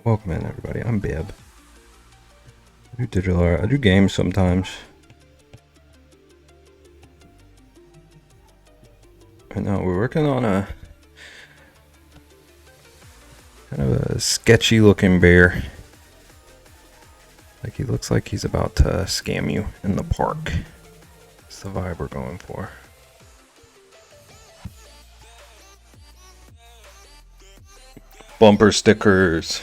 Speaker 2: Welcome in everybody, I'm Bib. I do digital art, I do games sometimes. Right now we're working on a kind of a sketchy looking bear. Like he looks like he's about to scam you in the park. That's the vibe we're going for. Bumper stickers.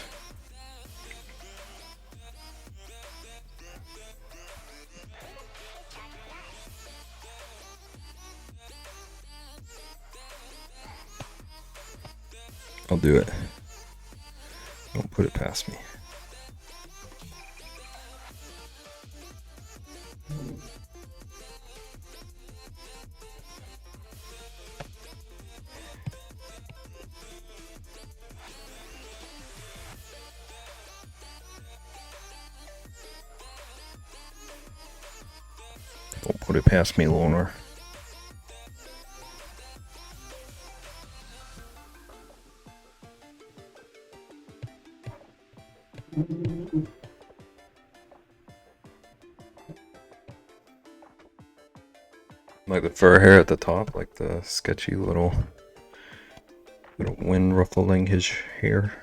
Speaker 2: I'll do it. Don't put it past me. Don't put it past me, Loner. Like the fur hair at the top, like the sketchy little wind ruffling his hair.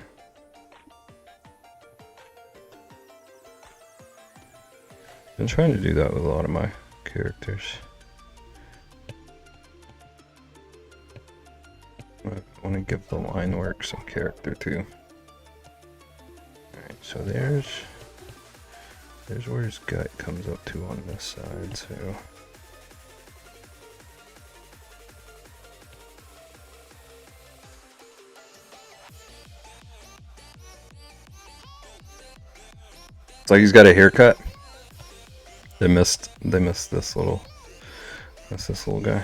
Speaker 2: Been trying to do that with a lot of my characters. want to give the line work some character too. Alright, so there's where his gut comes up to on this side, so it's like he's got a haircut. They missed this little guy.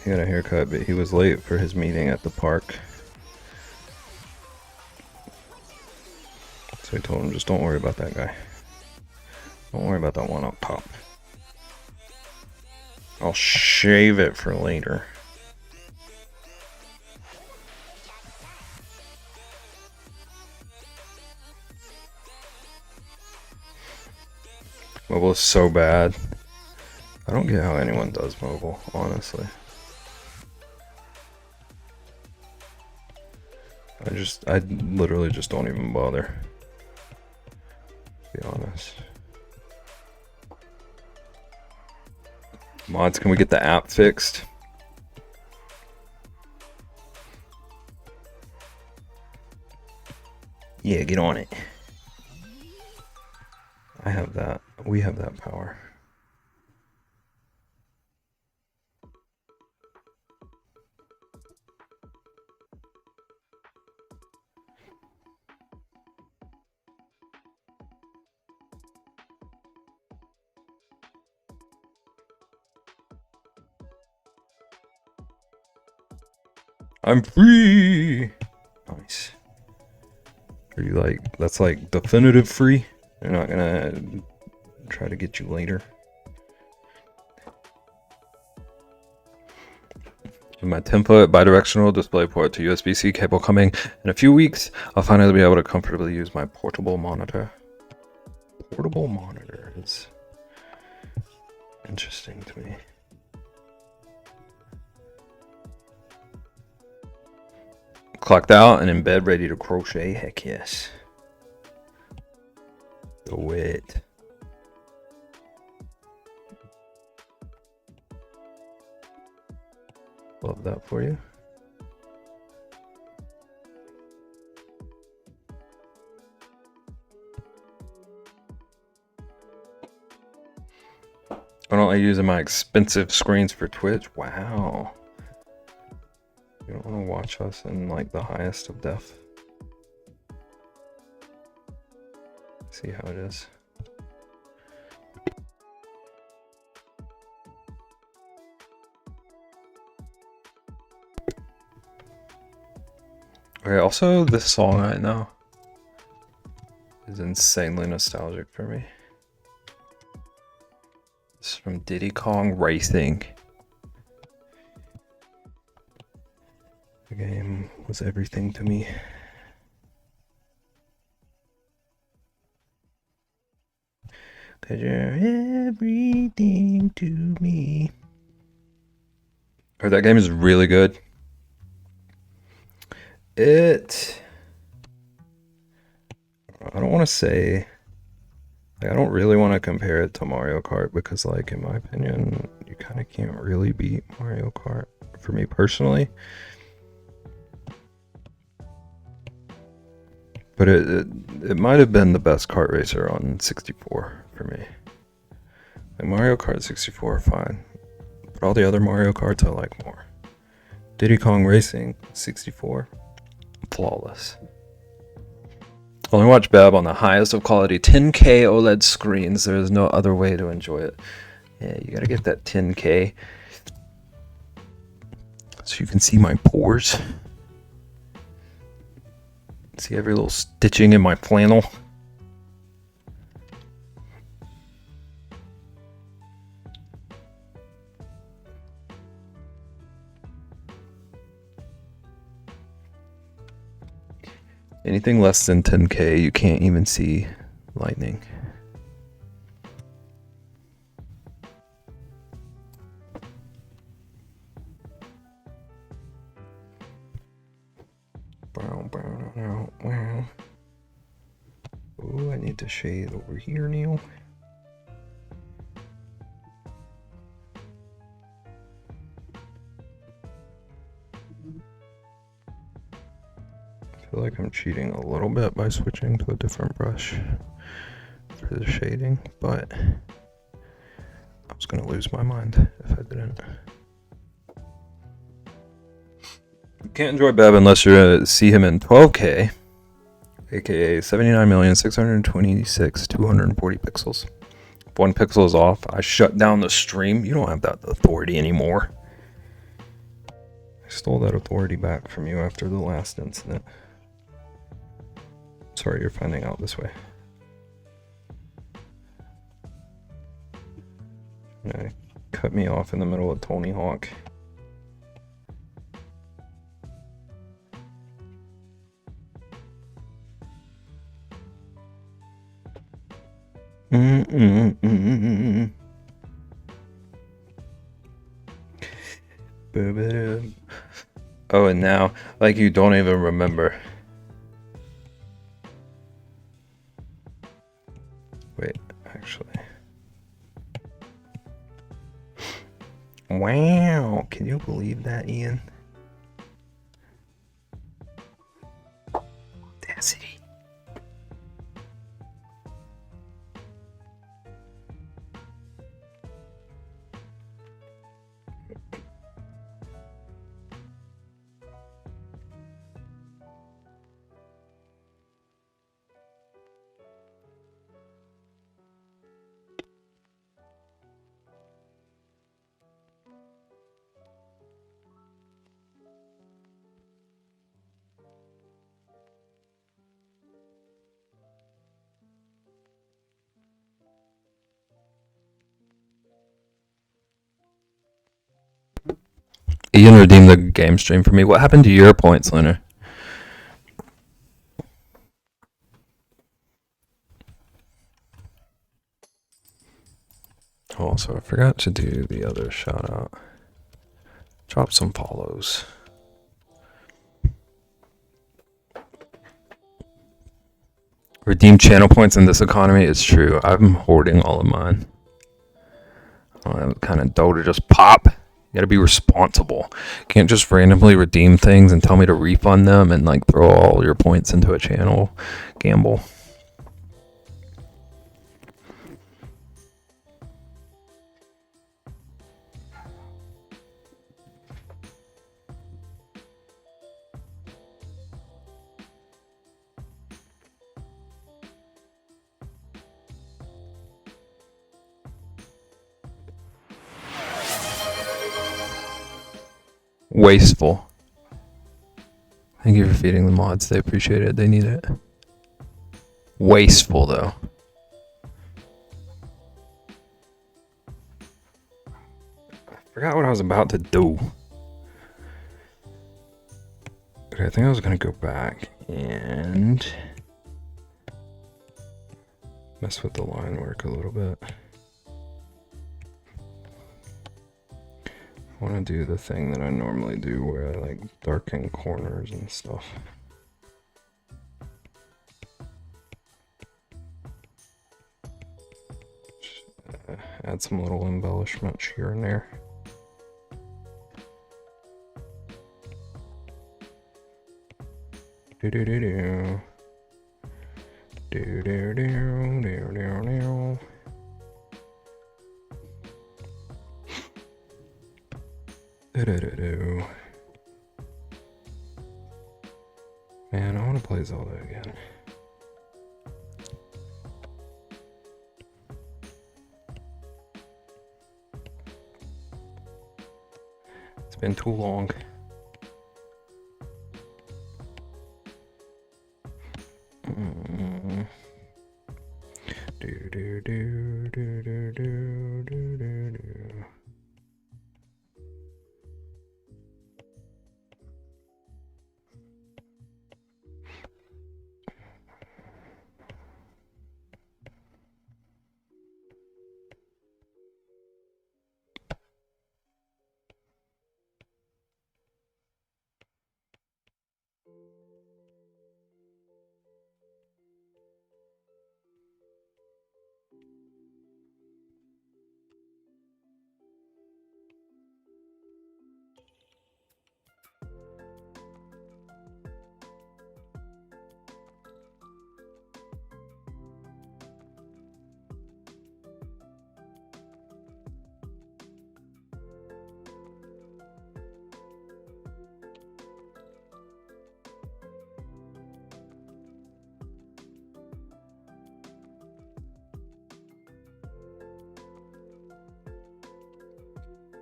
Speaker 2: He had a haircut, but he was late for his meeting at the park. So I told him, just don't worry about that guy. Don't worry about that one up top. I'll shave it for later. Mobile is so bad. I don't get how anyone does mobile, honestly. I literally just don't even bother. To be honest. Mods, can we get the app fixed? Yeah, get on it. I have that. We have that power. I'm free! Nice. Are you like, that's like definitive free? They're not gonna try to get you later. With my 10-foot bidirectional DisplayPort to USB-C cable coming in a few weeks, I'll finally be able to comfortably use my portable monitor. Portable monitor is interesting to me. Clocked out and in bed ready to crochet, heck yes. Do it. Love that for you. I don't like using my expensive screens for Twitch. Wow. You don't want to watch us in like the highest of def. See how it is. Okay, also this song right now is insanely nostalgic for me. This is from Diddy Kong Racing. The game was everything to me. Cause you're everything to me. That game is really good. I don't want to say, like, I don't really want to compare it to Mario Kart because, like, in my opinion, you kind of can't really beat Mario Kart for me personally. But it might have been the best kart racer on 64 for me. Like Mario Kart 64 are fine, but all the other Mario Karts I like more. Diddy Kong Racing 64, flawless. Only watch Bab on the highest of quality 10K OLED screens. There is no other way to enjoy it. Yeah, you gotta get that 10K so you can see my pores. See every little stitching in my flannel. Anything less than 10K, you can't even see lightning. Oh, I need to shade over here, Neil. feel like I'm cheating a little bit by switching to a different brush for the shading, but I was gonna lose my mind if I didn't. You can't enjoy Bev unless you see him in 12K, aka 79,626,240 pixels. If 1 pixel is off, I shut down the stream. You don't have that authority anymore. I stole that authority back from you after the last incident. Sorry you're finding out this way. Yeah, cut me off in the middle of Tony Hawk. Oh, and now, like you don't even remember. Wait, actually. Wow, can you believe that, Ian? Audacity. Ian redeemed the game stream for me. What happened to your points, Lunar? Also, I forgot to do the other shout out. Drop some follows. Redeem channel points in this economy. It's true. I'm hoarding all of mine. I don't have the kind of dough to just pop. You gotta be responsible. You can't just randomly redeem things and tell me to refund them and like throw all your points into a channel gamble. Wasteful. Thank you for feeding the mods. They appreciate it. They need it. Wasteful, though. I forgot what I was about to do. Okay, I think I was going to go back and mess with the line work a little bit. I want to do the thing that I normally do where I like darken corners and stuff. Add some little embellishments here and there. Do do do do. Do do do do do do. Man, I want to play Zelda again. It's been too long. Do do do do do do do do do.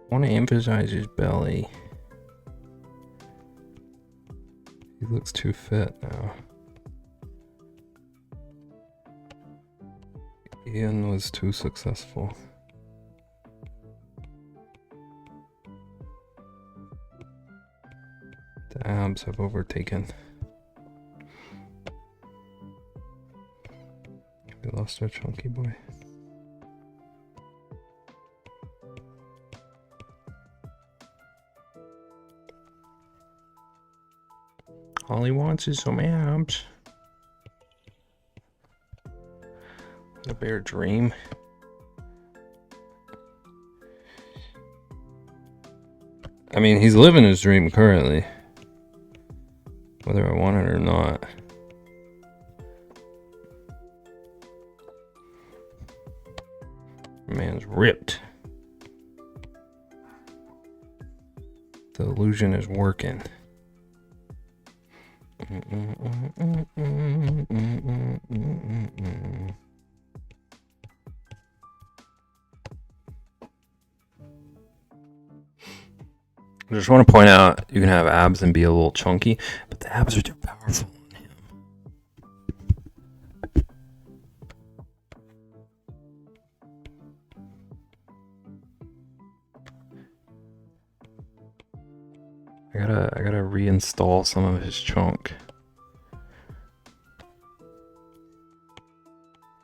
Speaker 2: I want to emphasize his belly. He looks too fit now. Ian was too successful. The abs have overtaken. We lost our chunky boy. All he wants is some abs. A bear dream. I mean, he's living his dream currently, whether I want it or not. Man's ripped. The illusion is working. I just want to point out, you can have abs and be a little chunky, but the abs are too powerful on him. I gotta reinstall some of his chunk.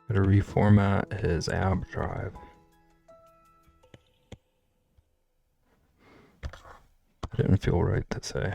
Speaker 2: Gotta reformat his ab drive. Didn't feel right to say.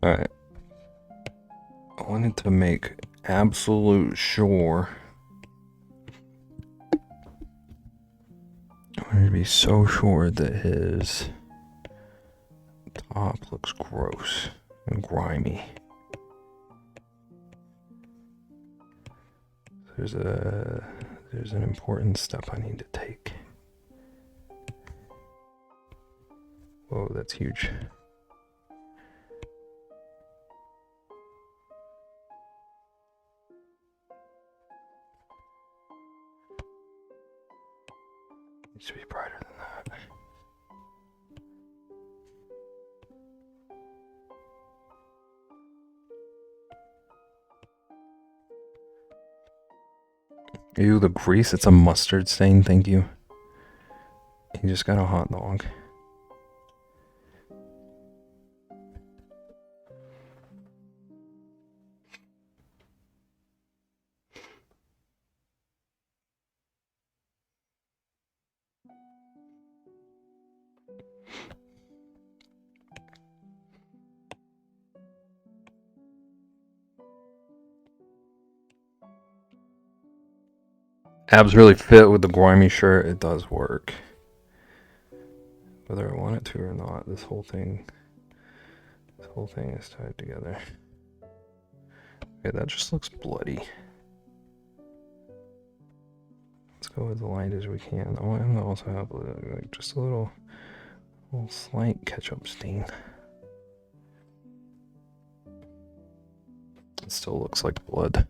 Speaker 2: Alright. I wanted to make absolute sure. I wanted to be so sure that his top looks gross and grimy. There's an important step I need to take. Whoa, that's huge. Needs to be brighter than that. Ew, the grease, it's a mustard stain, thank you. You just got a hot dog. Abs really fit with the grimy shirt. It does work. Whether I want it to or not, this whole thing is tied together. Okay, that just looks bloody. Let's go as light as we can. I want him to also have like just a little slight ketchup stain. It still looks like blood.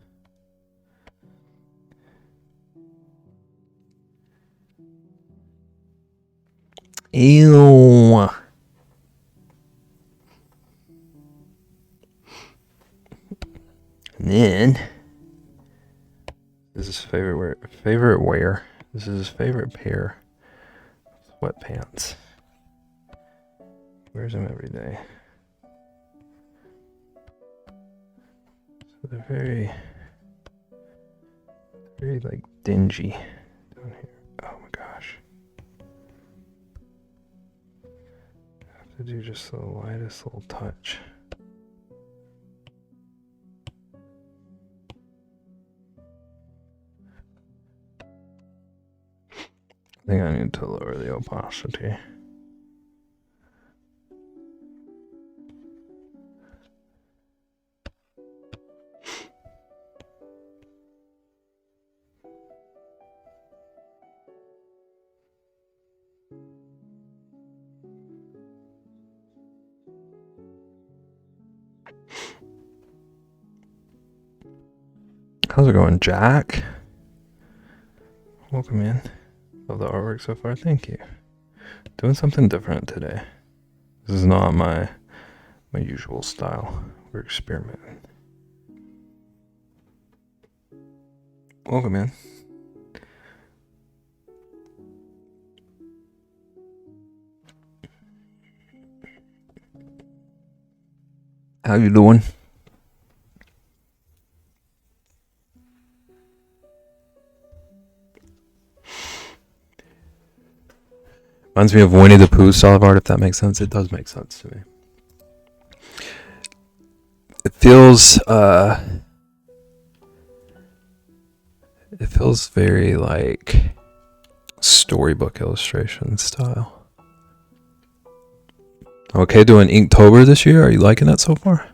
Speaker 2: Ew. And then this is his favorite wear. This is his favorite pair of sweatpants. Wears them every day. So they're very like dingy down here. Oh my gosh. I have to do just the lightest little touch. I think I need to lower the opacity. How's it going, Jack? Welcome in. Love the artwork so far. Thank you. Doing something different today. This is not my usual style. We're experimenting. Welcome in. How you doing? Reminds me of Winnie the Pooh style of art, if that makes sense. It does make sense to me. It feels very like storybook illustration style. Okay, doing Inktober this year. Are you liking it so far?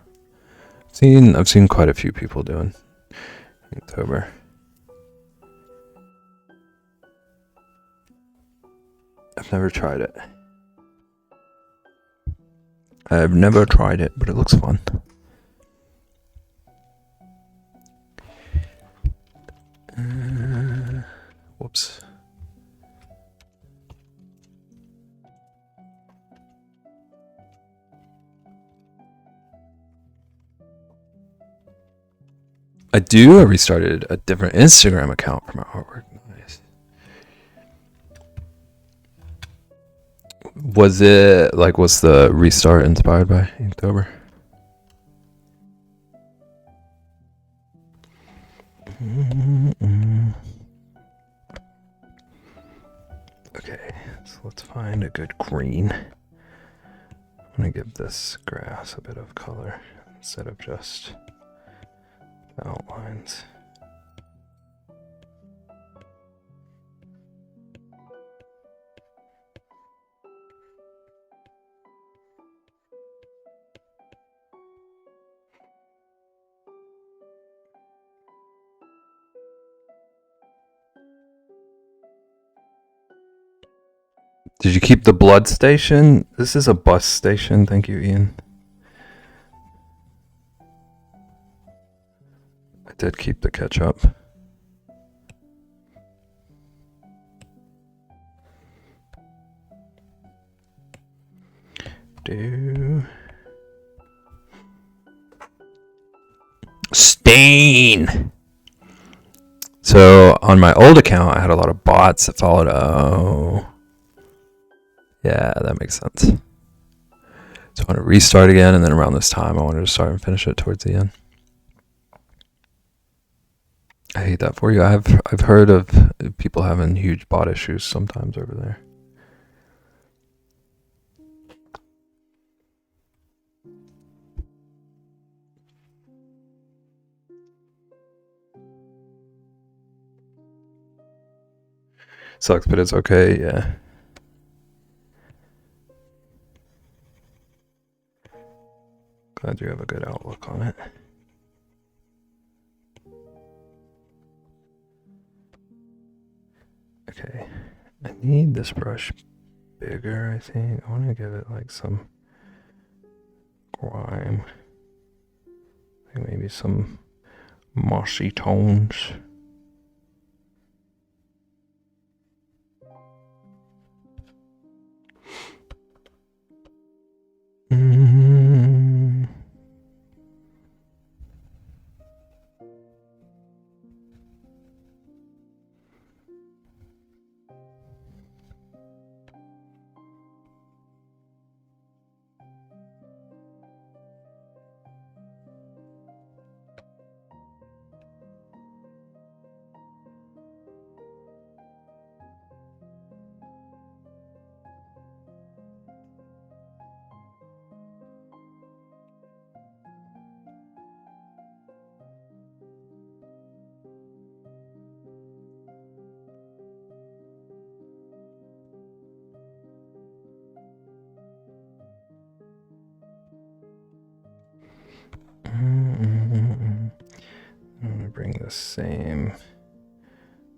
Speaker 2: I've seen quite a few people doing Inktober. I've never tried it. I've never tried it, but it looks fun. Whoops. I restarted a different Instagram account for my artwork. Nice. Was the restart inspired by Inktober? Okay, so let's find a good green. I'm gonna give this grass a bit of color instead of just outlines. Did you keep the blood station? This is a bus station. Thank you, Ian. I did keep the ketchup. Stain! So on my old account, I had a lot of bots that followed. Oh. Yeah, that makes sense. So I want to restart again, and then around this time, I wanted to start and finish it towards the end. I hate that for you. I've heard of people having huge bot issues sometimes over there. Sucks, but it's okay. Yeah. Glad you have a good outlook on it. Okay, I need this brush bigger, I think. I want to give it like some grime. Maybe some mossy tones. I'm gonna bring the same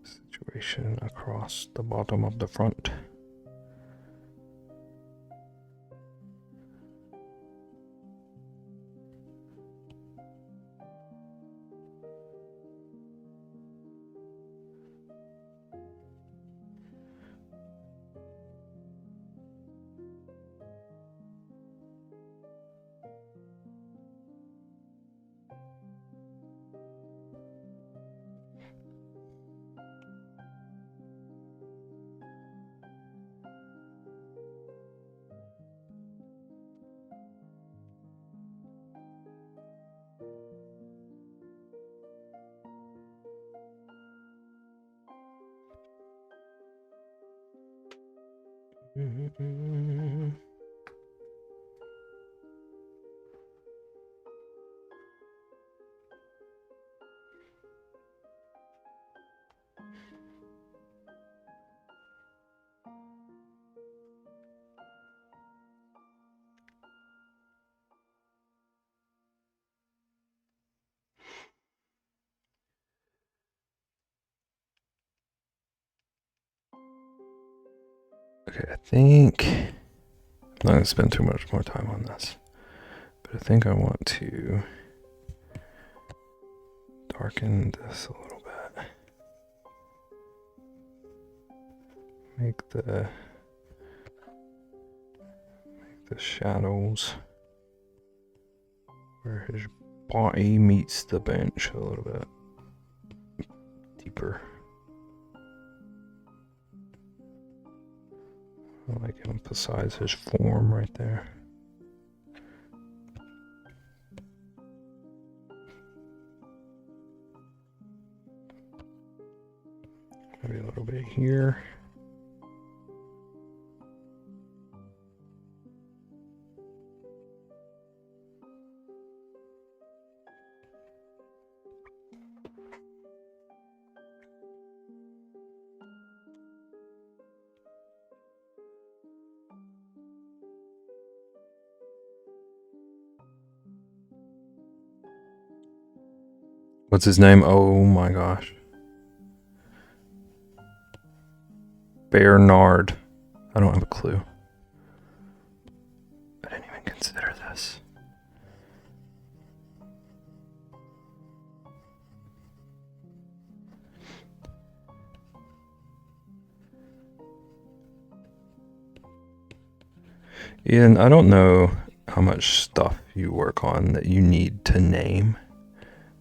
Speaker 2: situation across the bottom of the front. Okay, I think I'm not going to spend too much more time on this, but I think I want to darken this a little bit. Make the shadows where his body meets the bench a little bit deeper. I like to emphasize his form right there. Maybe a little bit here. What's his name? Oh my gosh. Bernard. I don't have a clue. I didn't even consider this. Ian, I don't know how much stuff you work on that you need to name,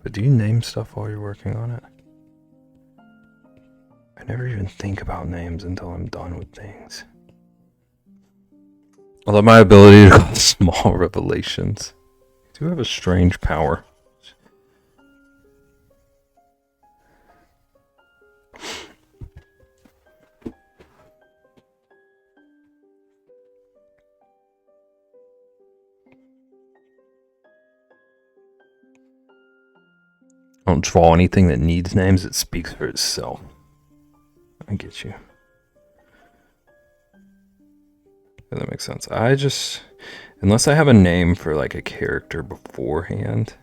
Speaker 2: but do you name stuff while you're working on it? I never even think about names until I'm done with things. Although my ability to cause small revelations. I do have a strange power. I don't draw anything that needs names, it speaks for itself. I get you. Yeah, that makes sense. I just, unless I have a name for like a character beforehand,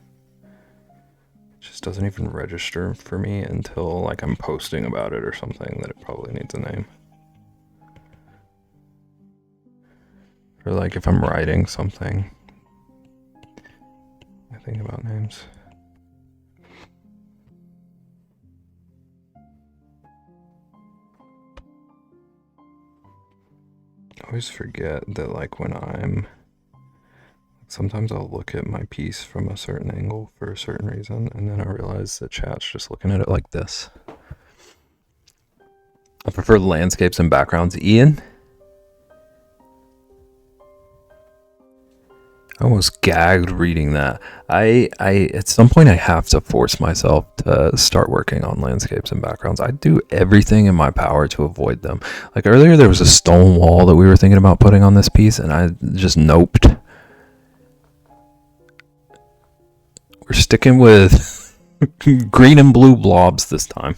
Speaker 2: it just doesn't even register for me until like I'm posting about it or something that it probably needs a name. Or like if I'm writing something, I think about names. always forget that, like, sometimes I'll look at my piece from a certain angle for a certain reason, and then I realize that chat's just looking at it like this. I prefer landscapes and backgrounds. Ian? I almost gagged reading that. I at some point I have to force myself to start working on landscapes and backgrounds. I do everything in my power to avoid them. Like earlier there was a stone wall that we were thinking about putting on this piece, and I just noped. We're sticking with green and blue blobs this time.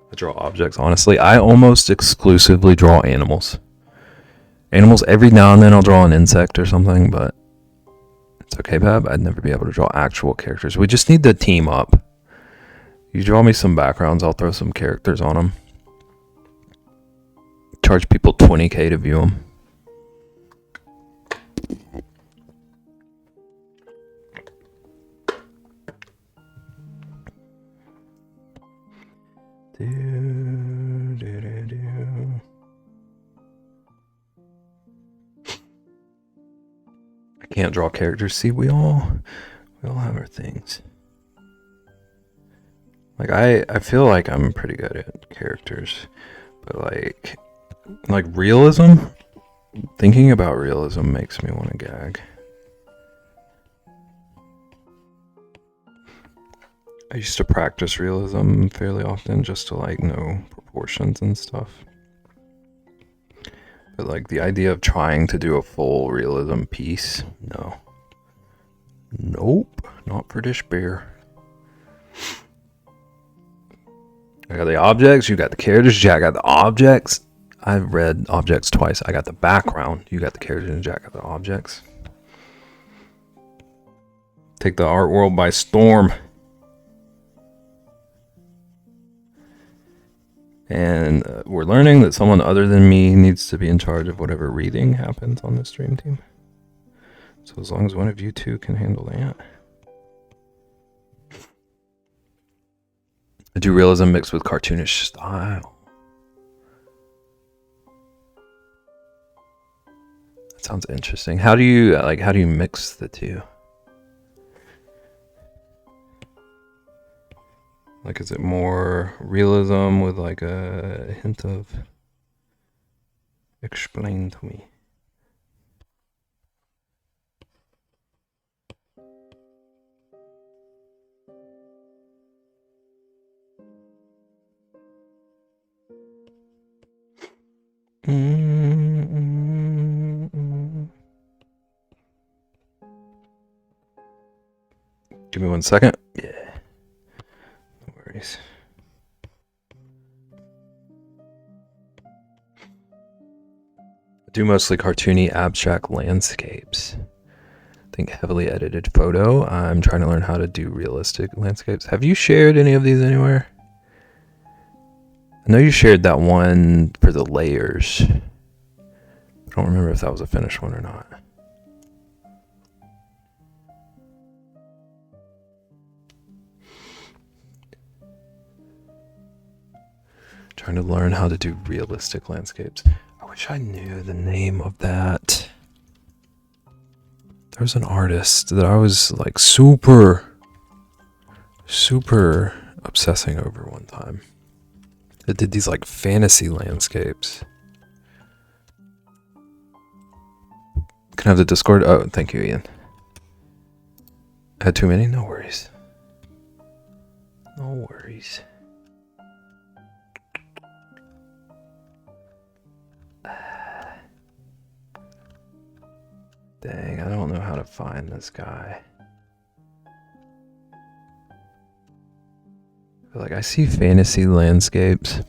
Speaker 2: I draw objects, honestly. I almost exclusively draw animals. Animals, every now and then I'll draw an insect or something, but it's okay, Bab. I'd never be able to draw actual characters. We just need to team up. You draw me some backgrounds, I'll throw some characters on them. Charge people $20K to view them. I can't draw characters. See, we all have our things. Like I feel like I'm pretty good at characters, but like realism, thinking about realism makes me want to gag. I used to practice realism fairly often just to like know proportions and stuff. But like the idea of trying to do a full realism piece, no. Nope, not for this bear. I got the objects, you got the characters, Jack got the objects. I've read objects twice. I got the background, you got the characters, and Jack got the objects. Take the art world by storm. And we're learning that someone other than me needs to be in charge of whatever reading happens on the stream team. So as long as one of you two can handle that. I do realism mixed with cartoonish style. That sounds interesting. How do you mix the two? Like, is it more realism with like a hint of explain to me? Give me 1 second. Yeah. No worries. I do mostly cartoony abstract landscapes. I think heavily edited photo. I'm trying to learn how to do realistic landscapes. Have you shared any of these anywhere? I know you shared that one for the layers. I don't remember if that was a finished one or not. Trying to learn how to do realistic landscapes. I wish I knew the name of that. There was an artist that I was like super obsessing over one time. That did these like fantasy landscapes. Can I have the Discord? Oh, thank you, Ian. Had too many? No worries. No worries. Dang, I don't know how to find this guy. I feel like I see fantasy landscapes.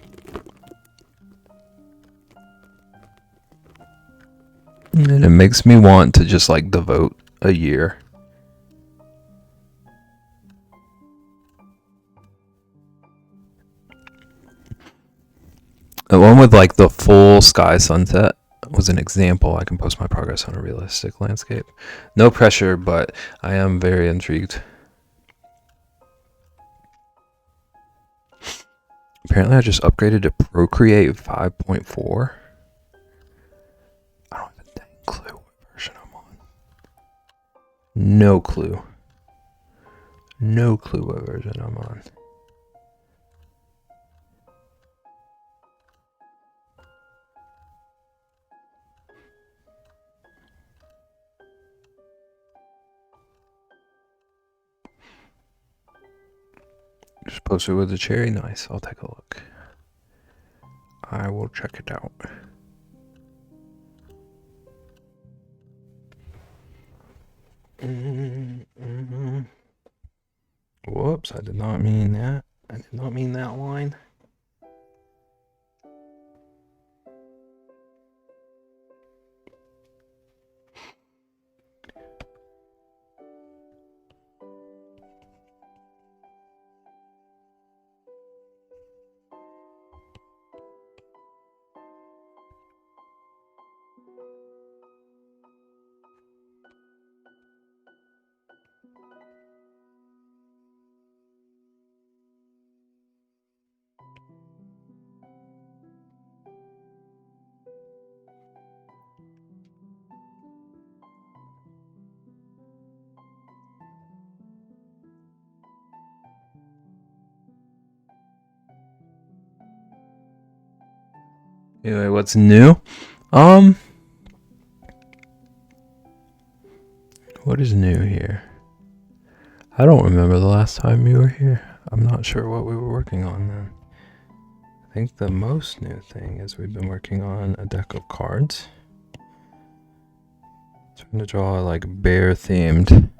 Speaker 2: And it makes me want to just like devote a year. The one with like the full sky sunset was an example. I can post my progress on a realistic landscape. No pressure, but I am very intrigued. Apparently I just upgraded to Procreate 5.4. I don't have a dang clue what version I'm on. No clue. No clue what version I'm on. Just posted with a cherry. Nice. I'll take a look. I will check it out. Whoops, I did not mean that. I did not mean that line. Anyway, what's new? What is new here? I don't remember the last time you were here. I'm not sure what we were working on then. I think the most new thing is we've been working on a deck of cards. Trying to draw like bear-themed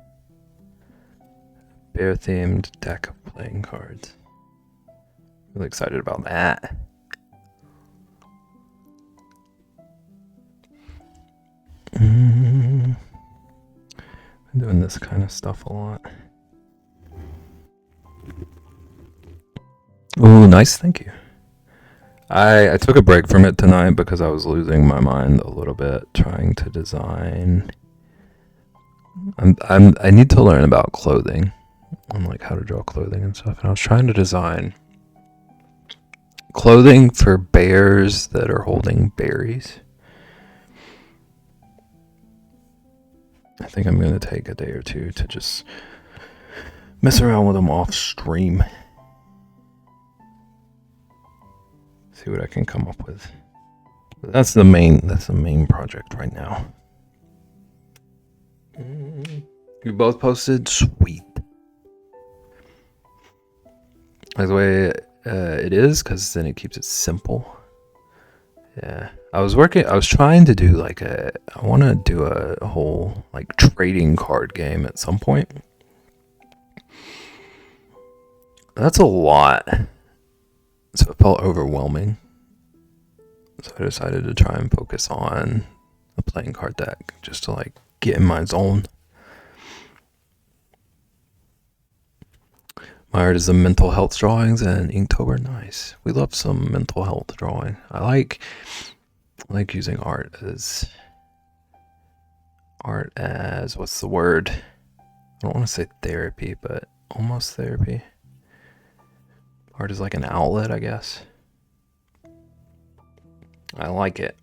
Speaker 2: deck of playing cards. Really excited about that. Been doing this kind of stuff a lot. Ooh, nice, thank you. I took a break from it tonight because I was losing my mind a little bit trying to design. I need to learn about clothing and like how to draw clothing and stuff. And I was trying to design clothing for bears that are holding berries. I think I'm going to take a day or two to just mess around with them off stream. See what I can come up with. That's the main project right now. You both posted? Sweet. By the way, it is, because then it keeps it simple. Yeah. I was trying to do I want to do a whole like trading card game at some point. That's a lot. So it felt overwhelming. So I decided to try and focus on a playing card deck just to like get in my zone. My art is the mental health drawings and Inktober. Nice. We love some mental health drawing. I like using art as what's the word? I don't want to say therapy, but almost therapy. Art is like an outlet, I guess. I like it.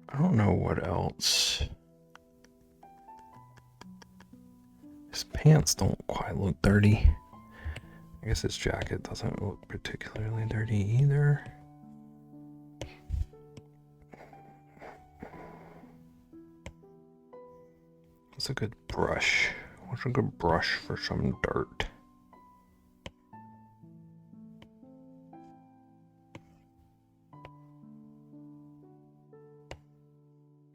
Speaker 2: I don't know what else. His pants don't quite look dirty. I guess his jacket doesn't look particularly dirty either. What's a good brush? What's a good brush for some dirt?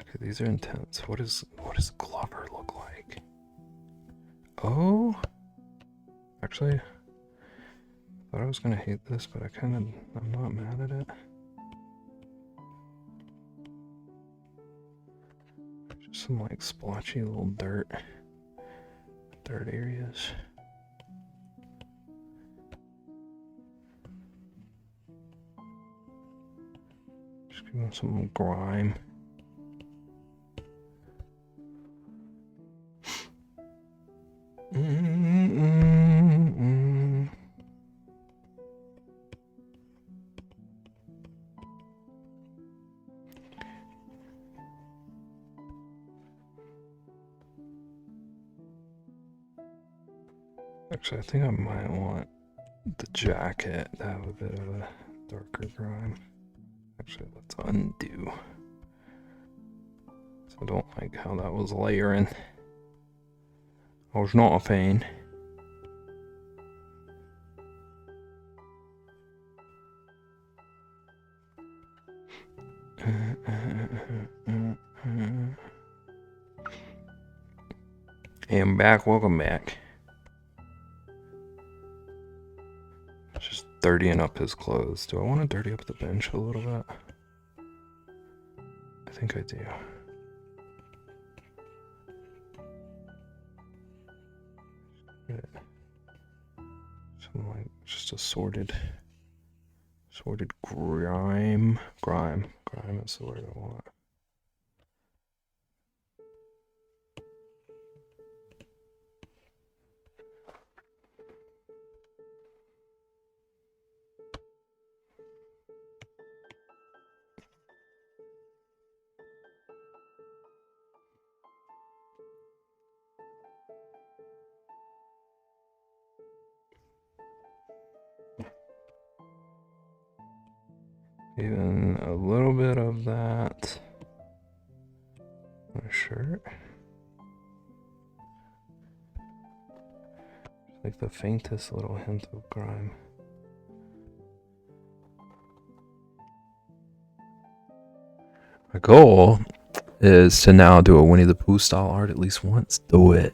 Speaker 2: Okay, these are intense. What does Glover look like? Oh, actually, I thought I was gonna hate this, but I'm not mad at it. Just some like splotchy little dirt areas. Just give him some grime. Actually, I think I might want the jacket to have a bit of a darker grime. Actually, let's undo. So I don't like how that was layering. I was not a fan. Hey, I'm back. Welcome back. Just dirtying up his clothes. Do I want to dirty up the bench a little bit? I think I do. Something like just a sorted grime. Grime is the word I want. Even a little bit of that on a shirt. Like the faintest little hint of grime. My goal is to now do a Winnie the Pooh style art at least once. Do it.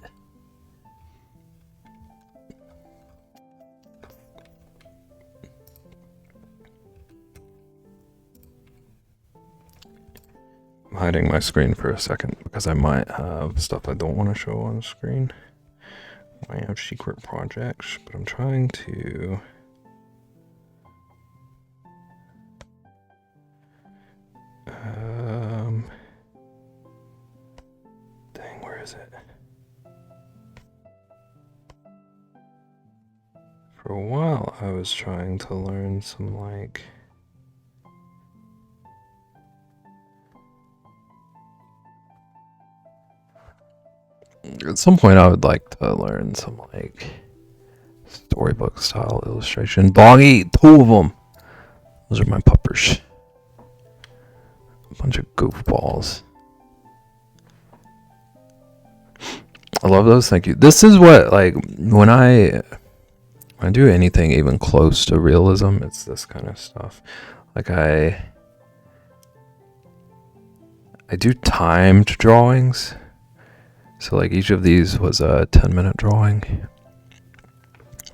Speaker 2: I'm hiding my screen for a second because I might have stuff I don't want to show on screen. I have secret projects, but I'm trying to dang, where is it? For a while I was trying to learn some like at some point I would like to learn some like storybook style illustration. Doggy, 2 of them. Those are my puppers. A bunch of goofballs. I love those. Thank you. This is what, like, when I do anything even close to realism, it's this kind of stuff. Like I do timed drawings. So like each of these was a 10-minute drawing.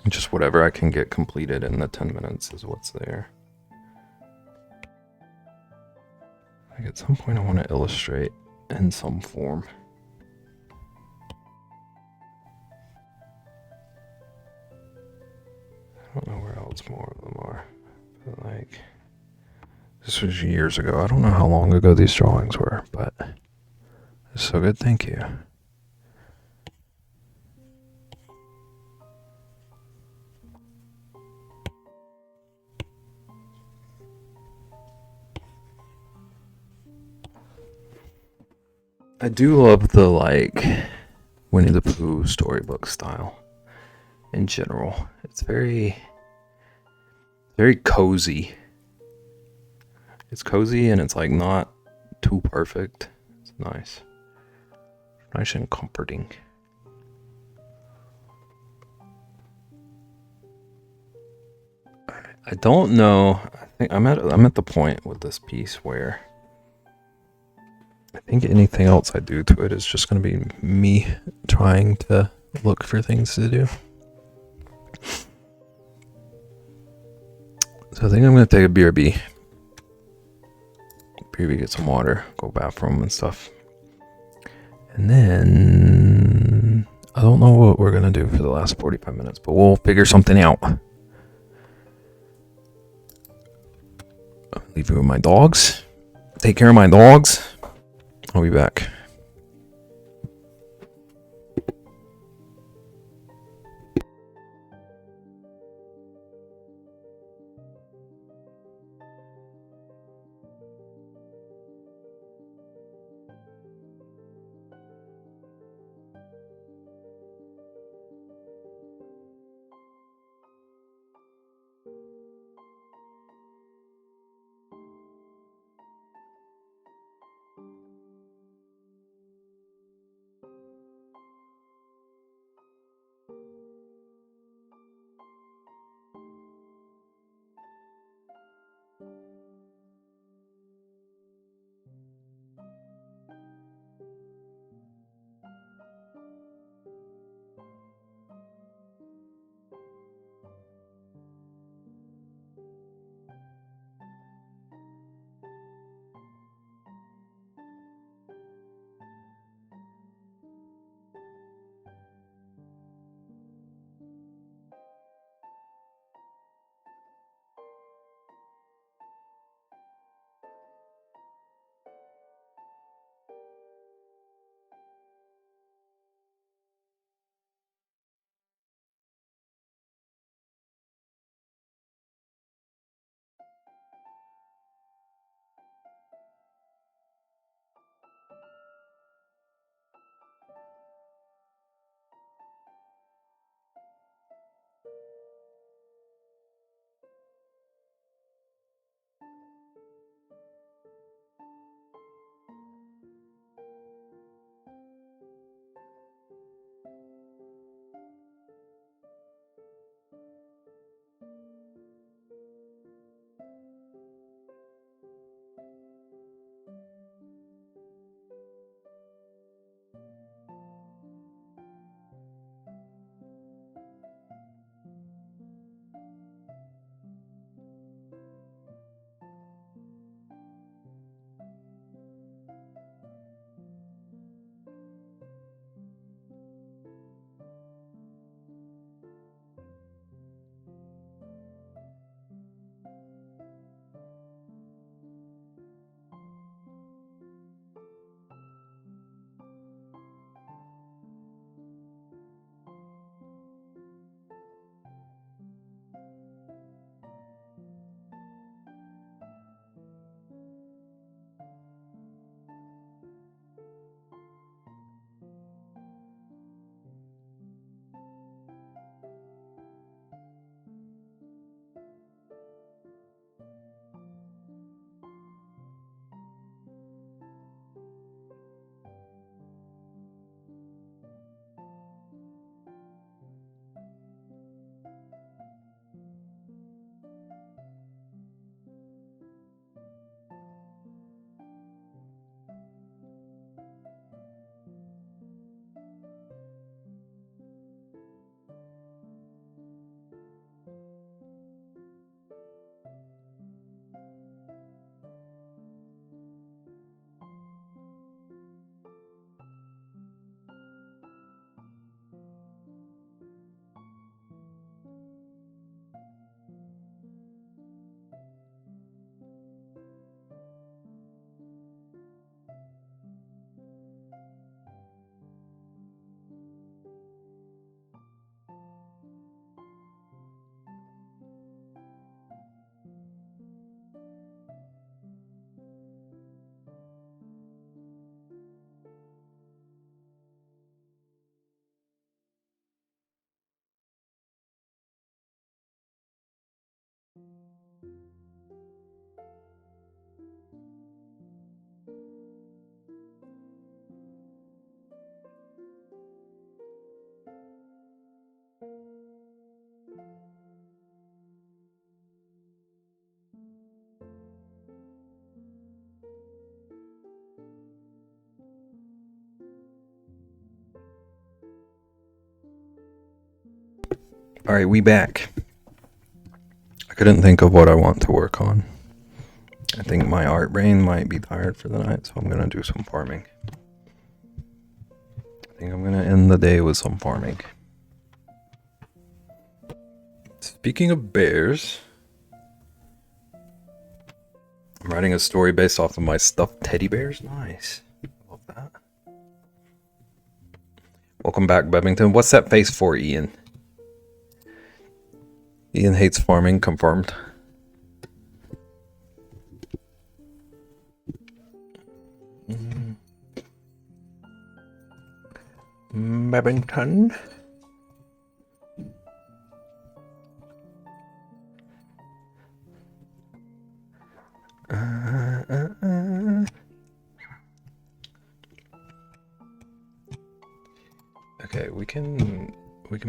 Speaker 2: Just whatever I can get completed in the 10 minutes is what's there. Like at some point I want to illustrate in some form. I don't know where else more of them are. But like, this was years ago. I don't know how long ago these drawings were, but it's so good. Thank you. I do love the like Winnie the Pooh storybook style in general. It's very cozy. It's cozy and it's like not too perfect. It's nice. Nice and comforting. I don't know. I think I'm at the point with this piece where I think anything else I do to it is just going to be me trying to look for things to do. So I think I'm going to take a BRB. BRB, get some water, go bathroom and stuff. And then I don't know what we're going to do for the last 45 minutes, but we'll figure something out. I'll leave you with my dogs. take care of my dogs. I'll be back. All right, we back. I couldn't think of what I want to work on. I think my art brain might be tired for the night, so I'm going to do some farming. I think I'm going to end the day with some farming. Speaking of bears, I'm writing a story based off of my stuffed teddy bears. Nice. Love that. Welcome back, Bevington. What's that face for, Ian? Ian hates farming, confirmed. Bevington. Okay, we can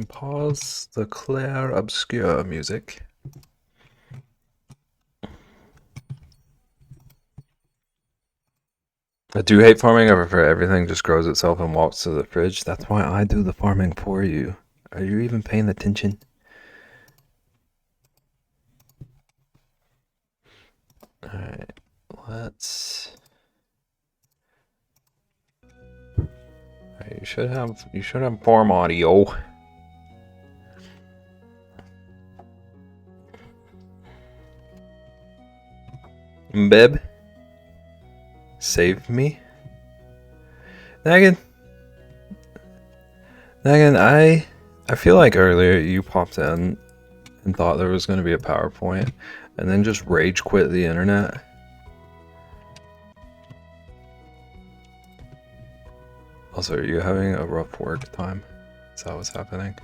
Speaker 2: pause the Claire Obscure music. I do hate farming. I prefer everything just grows itself and walks to the fridge. That's why I do the farming for you. Are you even paying attention? Alright, let's... You should have farm audio. Beb, save me. Nagan, I feel like earlier you popped in and thought there was going to be a PowerPoint, and then just rage quit the internet. Also, are you having a rough work time? Is that what's happening?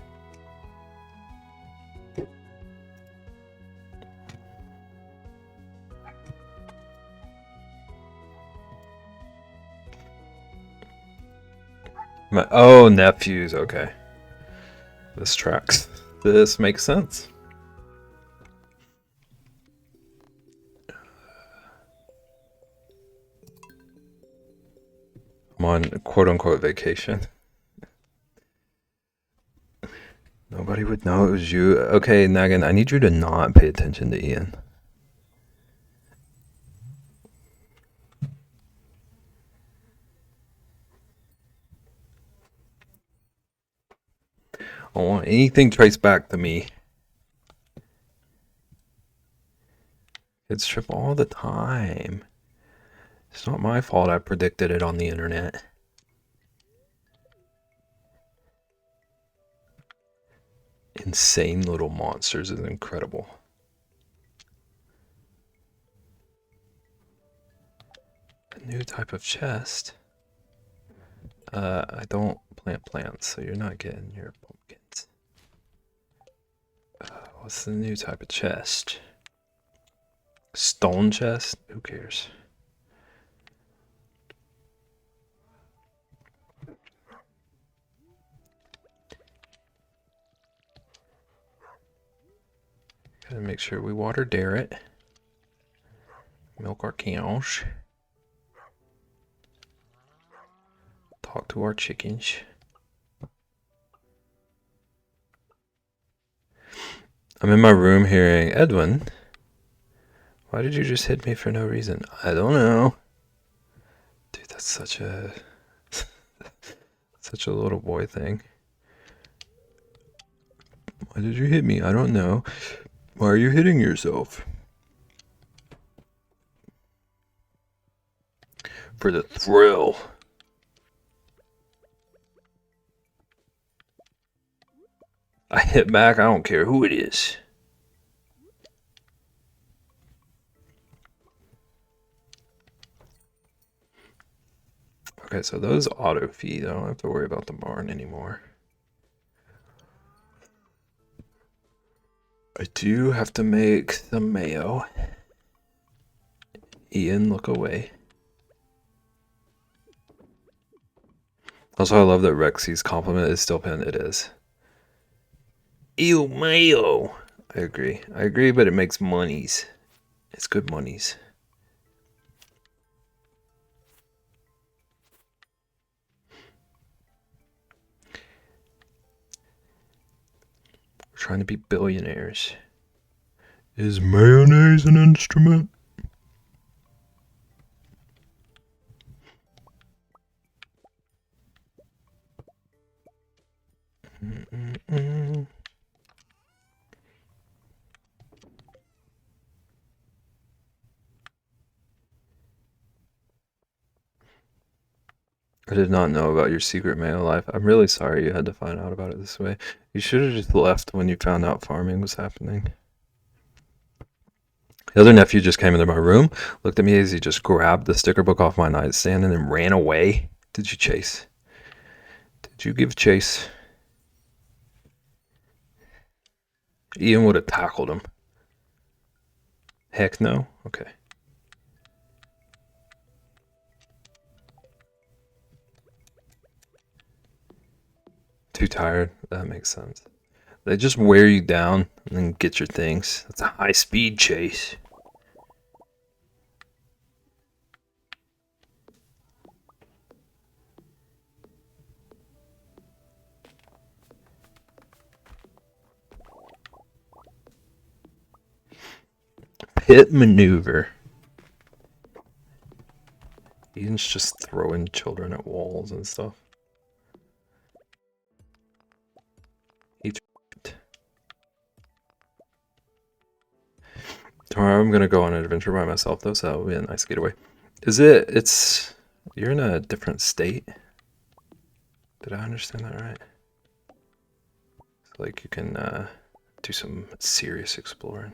Speaker 2: Oh, nephews, okay. This tracks. This makes sense. I'm on quote-unquote vacation. Nobody would know it was you. Okay, Nagan, I need you to not pay attention to Ian. I don't want anything traced back to me. Kids trip all the time. It's not my fault I predicted it on the internet. Insane Little Monsters is incredible. A new type of chest. I don't plant plants, so you're not getting your pumpkins. What's the new type of chest? Stone chest? Who cares? Gotta make sure we water Darrett. Milk our cows. Talk to our chickens. I'm in my room hearing, Edwin, why did you just hit me for no reason? I don't know. Dude, that's such a little boy thing. Why did you hit me? I don't know. Why are you hitting yourself? For the thrill. I hit back, I don't care who it is. Okay, so those auto feed. I don't have to worry about the barn anymore. I do have to make some mayo. Ian, look away. Also, I love that Rexy's compliment is still pinned. It is. Ew, mayo. I agree, but it makes monies. It's good monies. We're trying to be billionaires. Is mayonnaise an instrument? I did not know about your secret mail life. I'm really sorry you had to find out about it this way. You should have just left when you found out farming was happening. The other nephew just came into my room, looked at me as he just grabbed the sticker book off my nightstand and then ran away. Did you chase? Did you give chase? Ian would have tackled him. Heck no? Okay. Too tired? That makes sense. They just wear you down and then get your things. That's a high-speed chase. Pit maneuver. Ian's just throwing children at walls and stuff. Tomorrow I'm gonna go on an adventure by myself though, so that'll be a nice getaway. You're in a different state? Did I understand that right? So like you can do some serious exploring.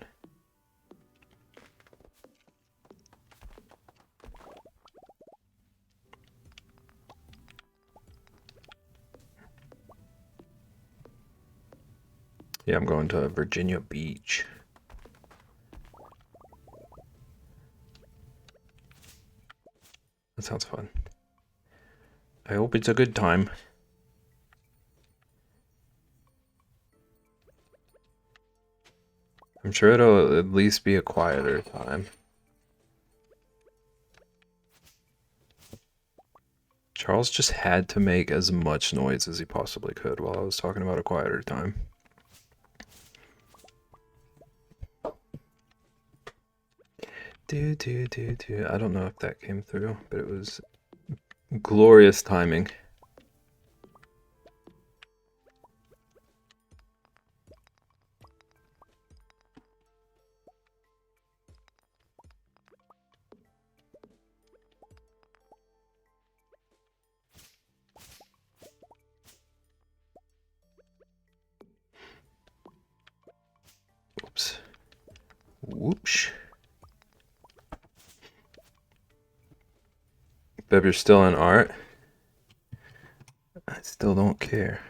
Speaker 2: Yeah, I'm going to Virginia Beach. That sounds fun. I hope it's a good time. I'm sure it'll at least be a quieter time. Charles just had to make as much noise as he possibly could while I was talking about a quieter time. I don't know if that came through, but it was glorious timing. Whoops. Whoops. Beb, you're still in art? I still don't care.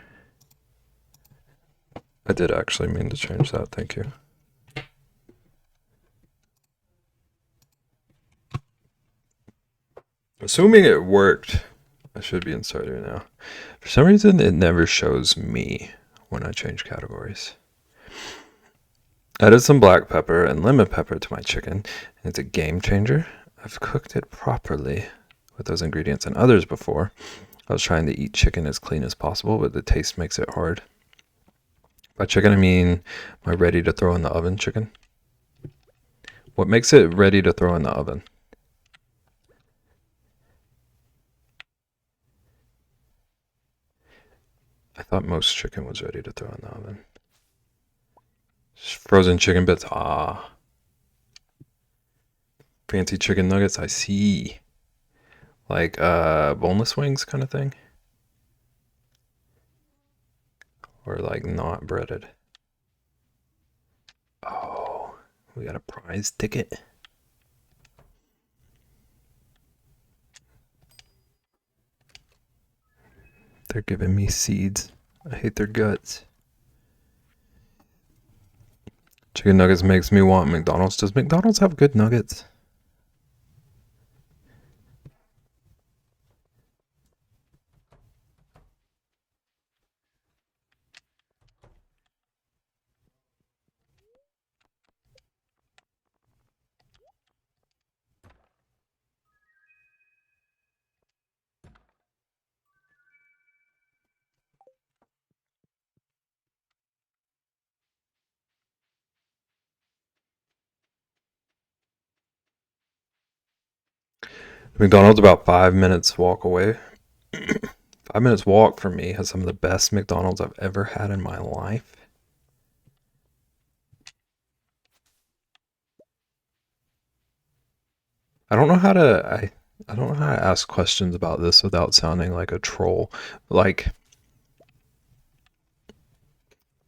Speaker 2: I did actually mean to change that, thank you. Assuming it worked, I should be in Starter now. For some reason, it never shows me when I change categories. I added some black pepper and lemon pepper to my chicken, and it's a game changer. I've cooked it properly with those ingredients and others before. I was trying to eat chicken as clean as possible, but the taste makes it hard. By chicken, I mean my ready to throw in the oven chicken. What makes it ready to throw in the oven? I thought most chicken was ready to throw in the oven. Just frozen chicken bits, ah. Fancy chicken nuggets, I see. Like boneless wings kind of thing? Or like not breaded? Oh, we got a prize ticket. They're giving me seeds. I hate their guts. Chicken nuggets makes me want McDonald's. Does McDonald's have good nuggets? McDonald's about 5 minutes walk away. 5 minutes walk from me has some of the best McDonald's I've ever had in my life. I don't know how to. I don't know how to ask questions about this without sounding like a troll. Like, are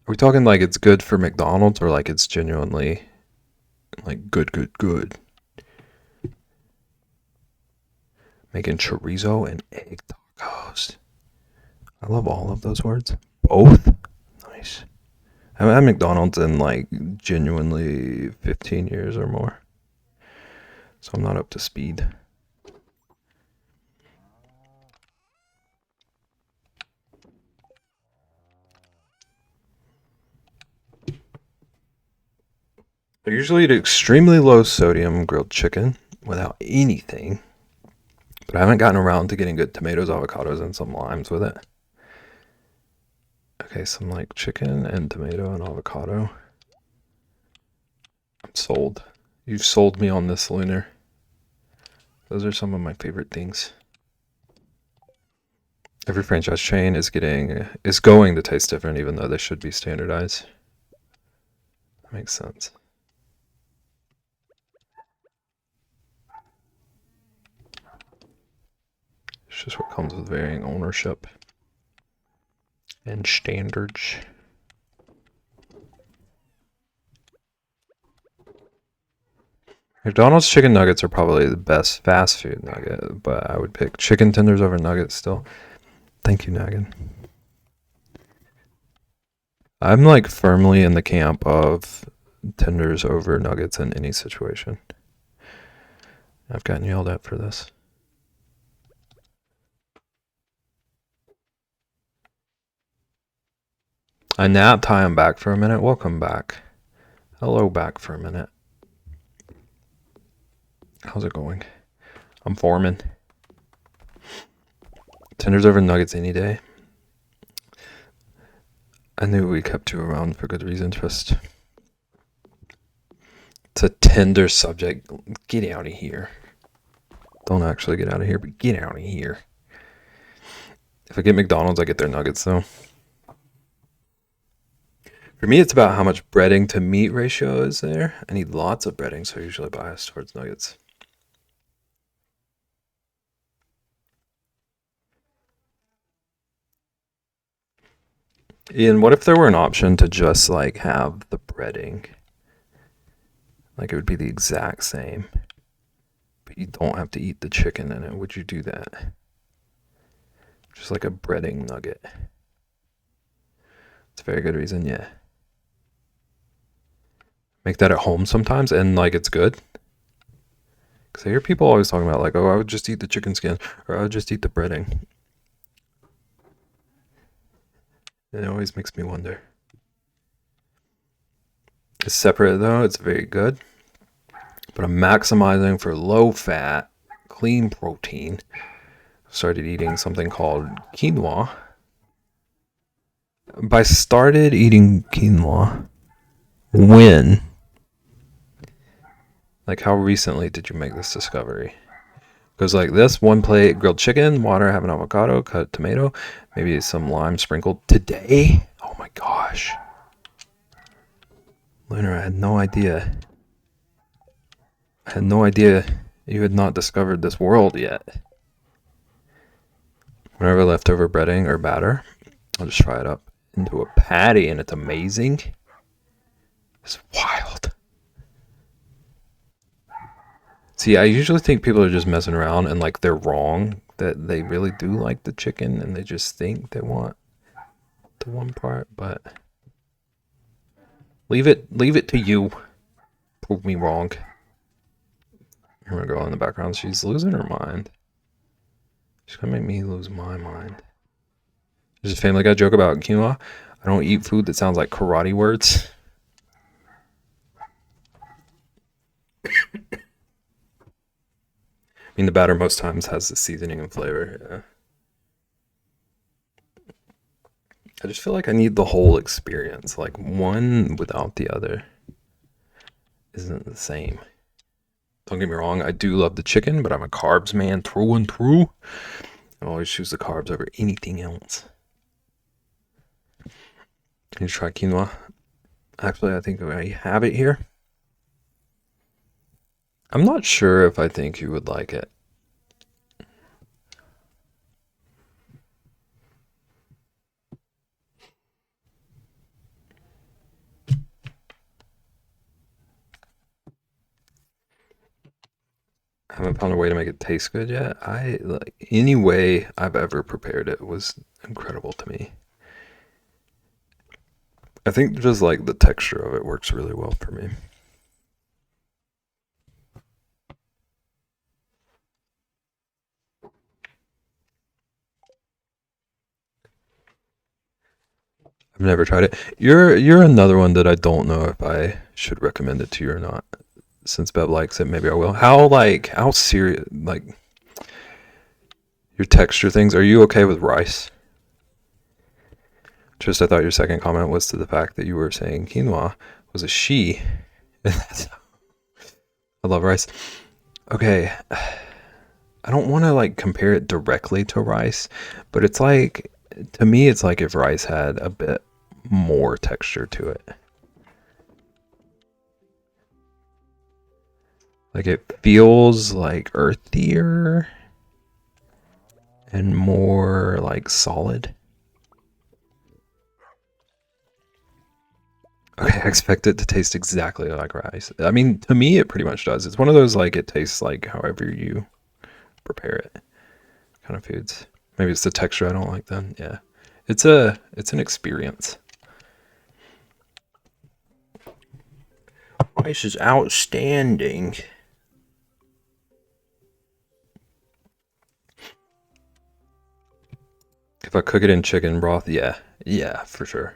Speaker 2: we talking like it's good for McDonald's or like it's genuinely like good? Making chorizo and egg tacos. I love all of those words. Both? Nice. I haven't had McDonald's in like genuinely 15 years or more. So I'm not up to speed. I usually eat extremely low sodium grilled chicken without anything. But I haven't gotten around to getting good tomatoes, avocados, and some limes with it. Okay, some like chicken and tomato and avocado. I'm sold. You've sold me on this, Lunar. Those are some of my favorite things. Every franchise chain is going to taste different, even though they should be standardized. That makes sense. It's just what comes with varying ownership and standards. McDonald's chicken nuggets are probably the best fast food nugget, but I would pick chicken tenders over nuggets still. Thank you, Nagan. I'm like firmly in the camp of tenders over nuggets in any situation. I've gotten yelled at for this. I napped. Hi, I'm back for a minute. Welcome back. Hello, back for a minute. How's it going? I'm forming. Tenders over nuggets any day. I knew we kept you around for good reason, Trist. It's a tender subject. Get out of here. Don't actually get out of here, but get out of here. If I get McDonald's, I get their nuggets, though. For me, it's about how much breading to meat ratio is there. I need lots of breading, so I usually bias towards nuggets. Ian, what if there were an option to just like have the breading? Like it would be the exact same, but you don't have to eat the chicken in it. Would you do that? Just like a breading nugget. It's a very good reason, yeah. Make that at home sometimes, and like it's good. Because I hear people always talking about like, oh, I would just eat the chicken skin, or I would just eat the breading. It always makes me wonder. It's separate though, it's very good. But I'm maximizing for low fat, clean protein. Started eating something called quinoa. By started eating quinoa, when? Like how recently did you make this discovery? Because like this, one plate grilled chicken, water, have an avocado, cut tomato, maybe some lime sprinkled today. Oh my gosh. Lunar, I had no idea. I had no idea you had not discovered this world yet. Whenever leftover breading or batter, I'll just fry it up into a patty and it's amazing. It's wild. See, I usually think people are just messing around and like they're wrong, that they really do like the chicken and they just think they want the one part, but leave it to you. Prove me wrong. Hear my girl in the background, she's losing her mind. She's gonna make me lose my mind. There's a Family Guy joke about quinoa. I don't eat food that sounds like karate words. I mean, the batter most times has the seasoning and flavor. Yeah. I just feel like I need the whole experience. Like one without the other isn't the same. Don't get me wrong, I do love the chicken, but I'm a carbs man through and through. I always choose the carbs over anything else. Can you try quinoa? Actually, I think I have it here. I'm not sure if I think you would like it. haven't found a way to make it taste good yet. Like any way I've ever prepared it was incredible to me. I think just like the texture of it works really well for me. I've never tried it. You're another one that I don't know if I should recommend it to you or not. Since Bev likes it, maybe I will. How serious like your texture things? Are you okay with rice? Just I thought your second comment was to the fact that you were saying quinoa was a she. I love rice. Okay. I don't want to like compare it directly to rice, but it's like to me it's like if rice had a bit more texture to it. Like it feels like earthier and more like solid. Okay, I expect it to taste exactly like rice. I mean, to me, it pretty much does. It's one of those like it tastes like however you prepare it kind of foods. Maybe it's the texture I don't like then. Yeah, it's an experience. Rice is outstanding. If I cook it in chicken broth, yeah, for sure.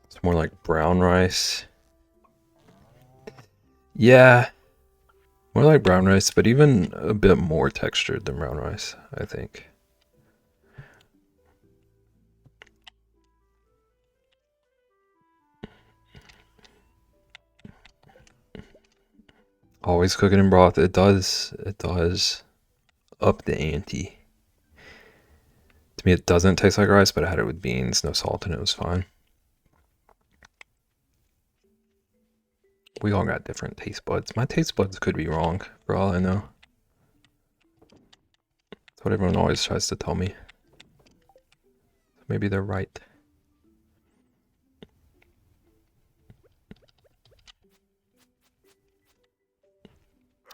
Speaker 2: It's more like brown rice. Yeah, more like brown rice, but even a bit more textured than brown rice, I think. Always cook it in broth. It does up the ante. To me, it doesn't taste like rice, but I had it with beans, no salt, and it was fine. We all got different taste buds. My taste buds could be wrong, for all I know. That's what everyone always tries to tell me. Maybe they're right.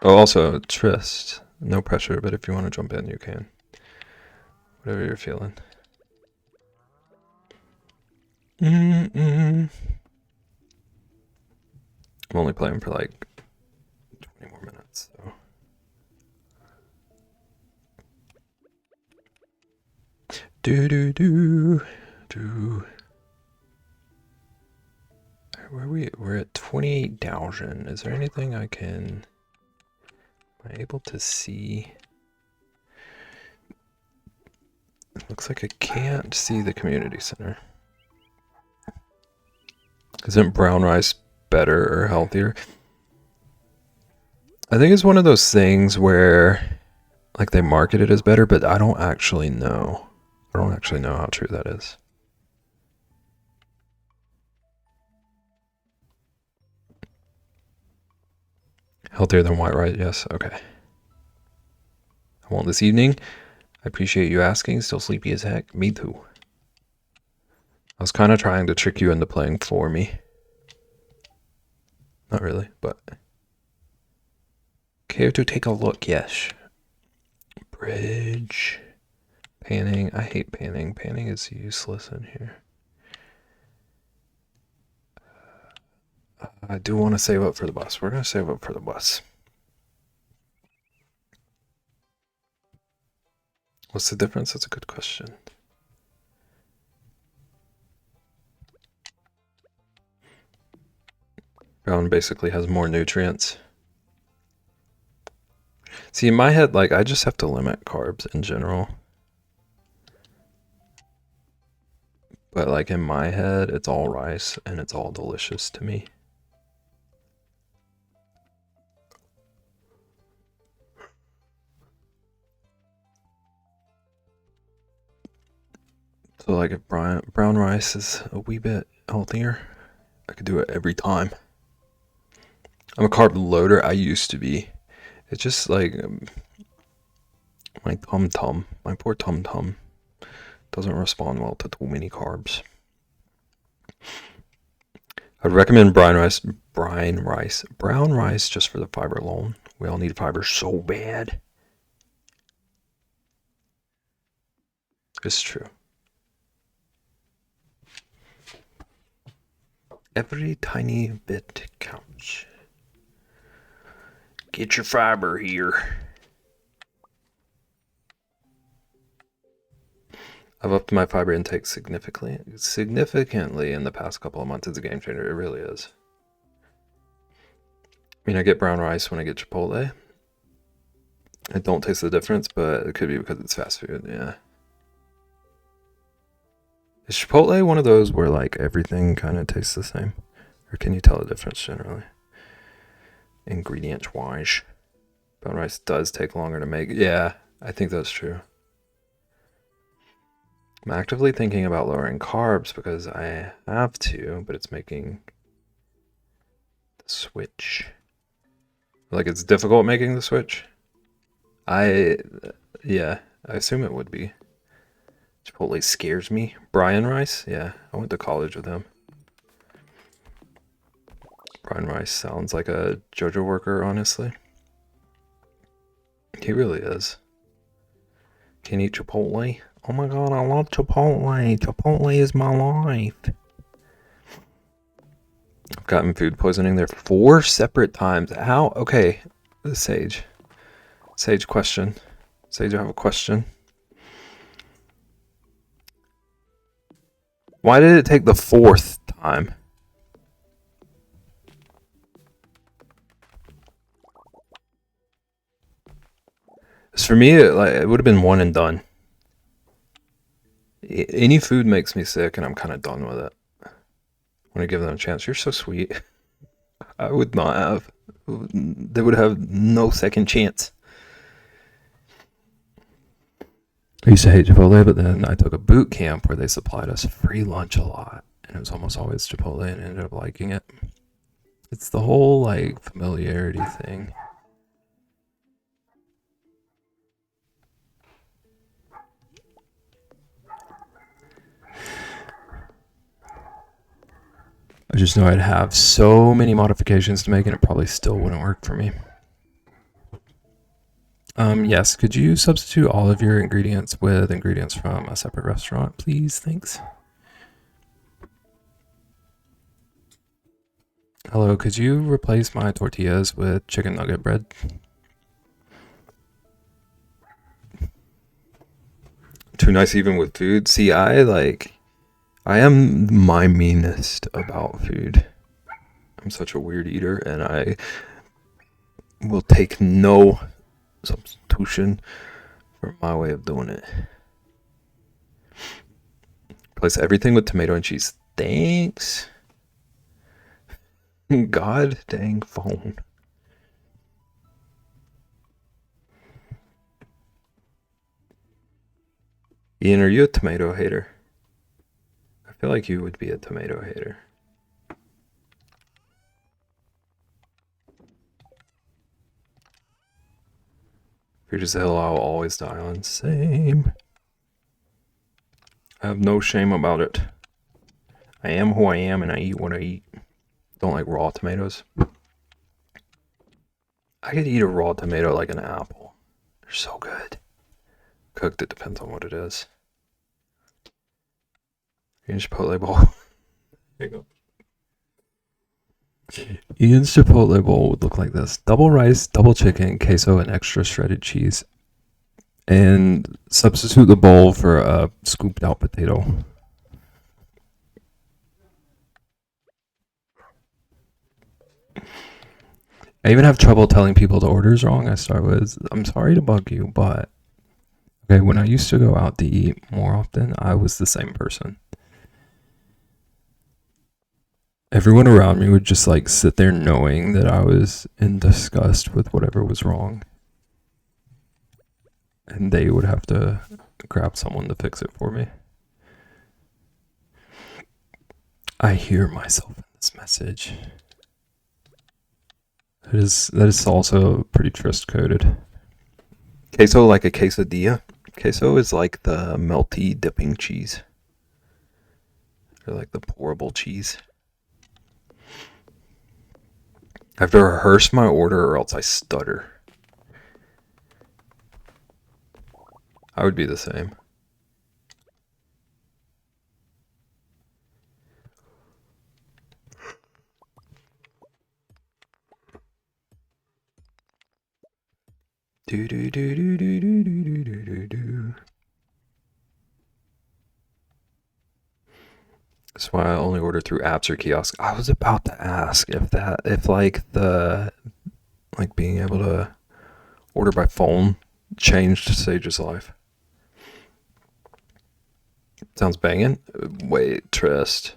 Speaker 2: Oh, also, Trist, no pressure, but if you want to jump in, you can. Whatever you're feeling. I'm only playing for like 20 more minutes, so. Do. Where are we? We're at 28,000. Is there anything I can... Am I able to see? It looks like I can't see the community center. Isn't brown rice better or healthier? I think it's one of those things where like they market it as better, but I don't actually know. I don't actually know how true that is. Healthier than white rice, yes, okay. I won't this evening. I appreciate you asking. Still sleepy as heck. Me too. I was kind of trying to trick you into playing for me. Not really, but... Care to take a look? Yes. Bridge. Panning. I hate panning. Panning is useless in here. I do want to save up for the bus. We're going to save up for the bus. What's the difference? That's a good question. Brown basically has more nutrients. See, in my head, like, I just have to limit carbs in general. But, like, in my head, it's all rice, and it's all delicious to me. So, like, if brown rice is a wee bit healthier, I could do it every time. I'm a carb loader. I used to be. It's just like my tum-tum, my poor tum-tum doesn't respond well to too many carbs. I'd recommend brown brine rice. Brown rice just for the fiber alone. We all need fiber so bad. It's true. Every tiny bit counts. Get your fiber here. I've upped my fiber intake significantly in the past couple of months. It's a game changer. It really is. I mean, I get brown rice when I get Chipotle. I don't taste the difference, but it could be because it's fast food. Yeah. Is Chipotle one of those where like everything kind of tastes the same? Or can you tell the difference generally? Ingredient wise. Brown rice does take longer to make. Yeah, I think that's true. I'm actively thinking about lowering carbs because I have to, but it's making the switch. Like it's difficult making the switch. Yeah, I assume it would be. Chipotle scares me. Brian Rice? Yeah, I went to college with him. Brian Rice sounds like a JoJo worker, honestly. He really is. Can you eat Chipotle? Oh my god, I love Chipotle. Chipotle is my life. I've gotten food poisoning there 4 separate times. How? Okay, Sage. Sage question. Sage, I have a question. Why did it take the 4th time? For me, it would have been one and done. Any food makes me sick, and I'm kind of done with it. I want to give them a chance. You're so sweet. I would not have. They would have no second chance. I used to hate Chipotle, but then I took a boot camp where they supplied us free lunch a lot, and it was almost always Chipotle, and I ended up liking it. It's the whole like familiarity thing. I just know I'd have so many modifications to make, and it probably still wouldn't work for me. Yes, could you substitute all of your ingredients with ingredients from a separate restaurant, please? Thanks. Hello, could you replace my tortillas with chicken nugget bread? Too nice even with food? See, I am my meanest about food. I'm such a weird eater, and I will take no substitution for my way of doing it. Replace everything with tomato and cheese. Thanks. God dang phone. Ian, are you a tomato hater? I feel like you would be a tomato hater. If you're just a hill, I'll always die on. Same. I have no shame about it. I am who I am, and I eat what I eat. Don't like raw tomatoes. I could eat a raw tomato like an apple. They're so good. Cooked, it depends on what it is. Ian's Chipotle bowl. There you go. Ian's Chipotle bowl would look like this: double rice, double chicken, queso, and extra shredded cheese. And substitute the bowl for a scooped out potato. I even have trouble telling people the orders wrong. I start with, I'm sorry to bug you, but... Okay, when I used to go out to eat more often, I was the same person. Everyone around me would just like sit there knowing that I was in disgust with whatever was wrong. And they would have to grab someone to fix it for me. I hear myself in this message. That is also pretty trust coded. Queso like a quesadilla. Queso is like the melty dipping cheese. Or like the pourable cheese. I have to rehearse my order or else I stutter. I would be the same. Do do do do do do do do do do. That's why I only order through apps or kiosks. I was about to ask if being able to order by phone changed Sage's life. Sounds banging. Wait, Trist.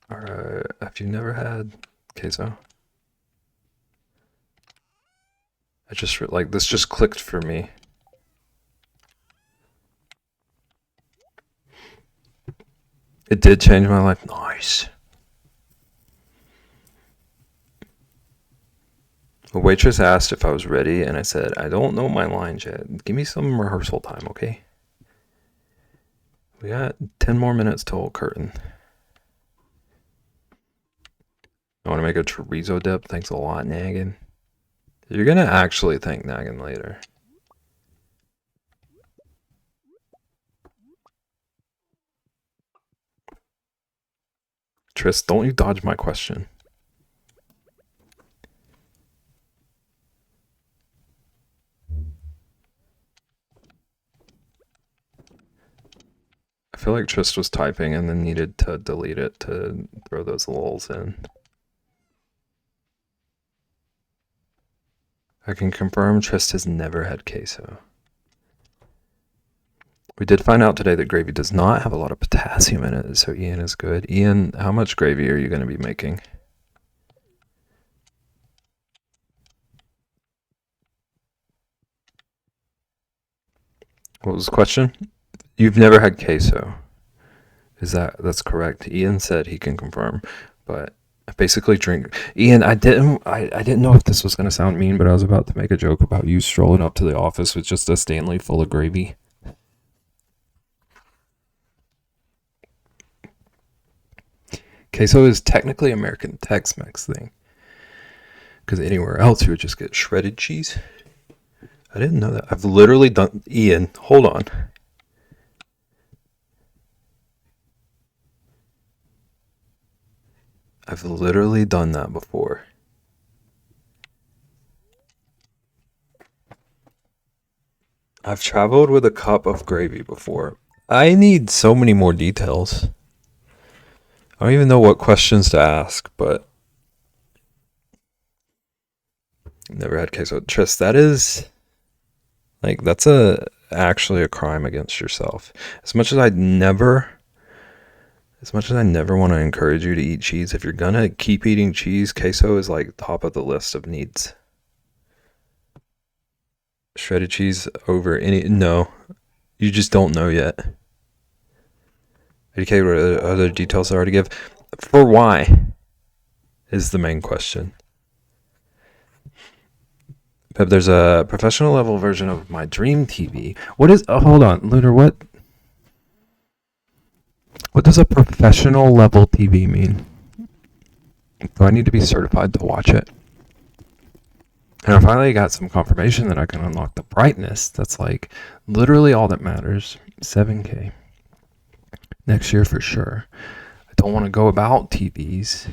Speaker 2: Alright, have you never had queso? I just this just clicked for me. It did change my life. Nice. A waitress asked if I was ready, and I said, I don't know my lines yet. Give me some rehearsal time, okay? We got 10 more minutes till curtain. I want to make a chorizo dip. Thanks a lot, Naggin. You're going to actually thank Naggin later. Tris, don't you dodge my question. I feel like Trist was typing and then needed to delete it to throw those lulls in. I can confirm Trist has never had queso. We did find out today that gravy does not have a lot of potassium in it, so Ian is good. Ian, how much gravy are you going to be making? What was the question? You've never had queso. That's correct. Ian said he can confirm, but I basically drink. Ian, I didn't know if this was going to sound mean, but I was about to make a joke about you strolling up to the office with just a Stanley full of gravy. Queso is technically American Tex-Mex thing, because anywhere else you would just get shredded cheese. I didn't know that. I've literally done. Ian, hold on. I've literally done that before. I've traveled with a cup of gravy before. I need so many more details. I don't even know what questions to ask, but never had queso. Tris, that is that's actually a crime against yourself. As much as I never want to encourage you to eat cheese, if you're gonna keep eating cheese, queso is top of the list of needs. Shredded cheese over no, you just don't know yet. Okay, what other details I already give? For why is the main question. But there's a professional level version of my dream TV. What is? Oh, hold on, Lunar. What does a professional level TV mean? Do I need to be certified to watch it? And I finally got some confirmation that I can unlock the brightness. That's literally all that matters. 7K. Next year for sure. I don't want to go on about TVs,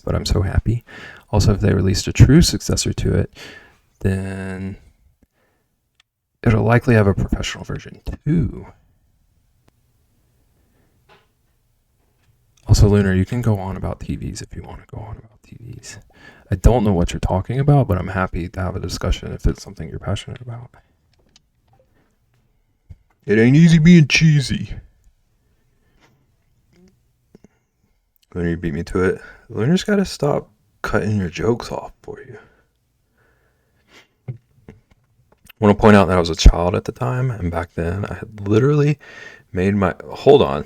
Speaker 2: but I'm so happy. Also, if they released a true successor to it, then it'll likely have a professional version too. Also, Lunar, you can go on about TVs if you want to go on about TVs. I don't know what you're talking about, but I'm happy to have a discussion if it's something you're passionate about. It ain't easy being cheesy. Lunar, you beat me to it. Lunar's got to stop cutting your jokes off for you. I want to point out that I was a child at the time, and back then I had literally made my... Hold on.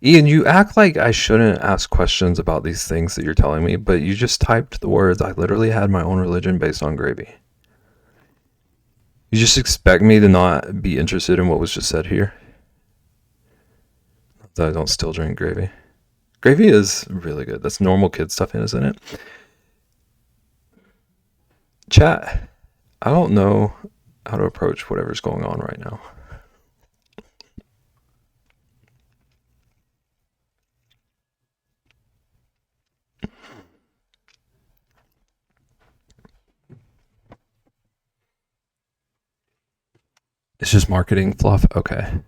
Speaker 2: Ian, you act like I shouldn't ask questions about these things that you're telling me, but you just typed the words, I literally had my own religion based on gravy. You just expect me to not be interested in what was just said here? I don't still drink gravy. Gravy is really good. That's normal kid stuff, isn't it? Chat, I don't know how to approach whatever's going on right now. It's just marketing fluff. Okay.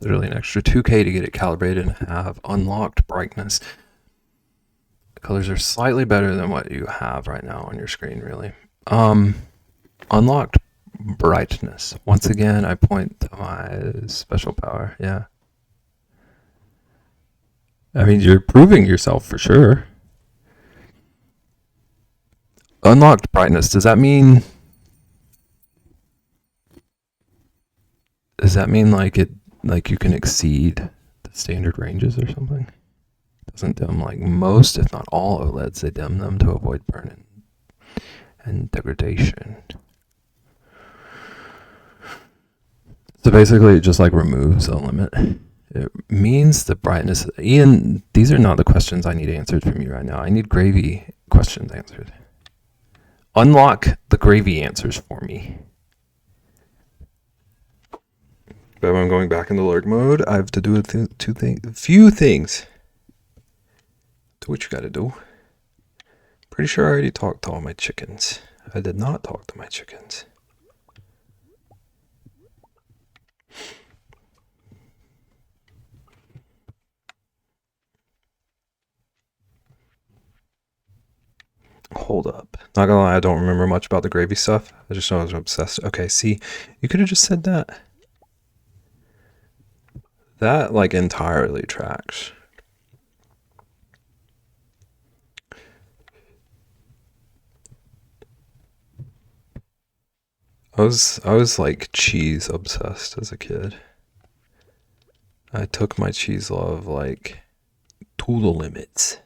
Speaker 2: Literally an extra 2K to get it calibrated and have unlocked brightness. The colors are slightly better than what you have right now on your screen, really. Unlocked brightness. Once again, I point to my special power. Yeah. I mean, you're proving yourself for sure. Unlocked brightness. Does that mean like you can exceed the standard ranges or something? It doesn't dim like most, if not all OLEDs. They dim them to avoid burn and degradation. So basically, it just like removes a limit. It means the brightness. Ian, these are not the questions I need answered from you right now. I need gravy questions answered. Unlock the gravy answers for me. But when I'm going back into lurk mode, I have to do a few things. Do what you gotta do. Pretty sure I already talked to all my chickens. I did not talk to my chickens. Hold up. Not gonna lie, I don't remember much about the gravy stuff. I just know I was obsessed. Okay, see, you could have just said that. That, like, entirely tracks. I was like cheese obsessed as a kid. I took my cheese love like to the limits.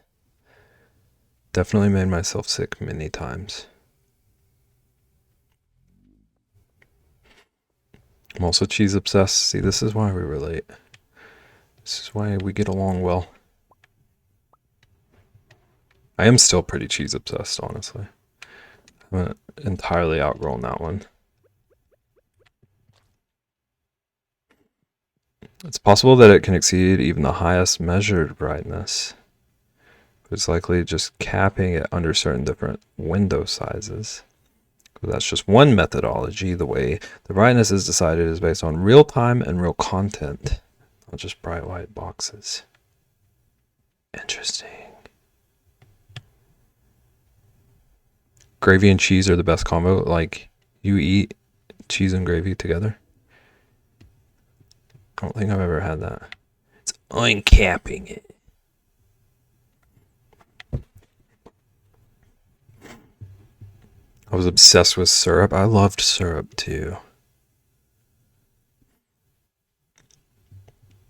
Speaker 2: Definitely made myself sick many times. I'm also cheese obsessed. See, this is why we relate. This is why we get along well. I am still pretty cheese obsessed, honestly. I haven't entirely outgrown that one. It's possible that it can exceed even the highest measured brightness. It's likely just capping it under certain different window sizes. But that's just one methodology. The way the brightness is decided is based on real time and real content, not just bright white boxes. Interesting. Gravy and cheese are the best combo. Like, you eat cheese and gravy together? I don't think I've ever had that. It's uncapping it. I was obsessed with syrup. I loved syrup too.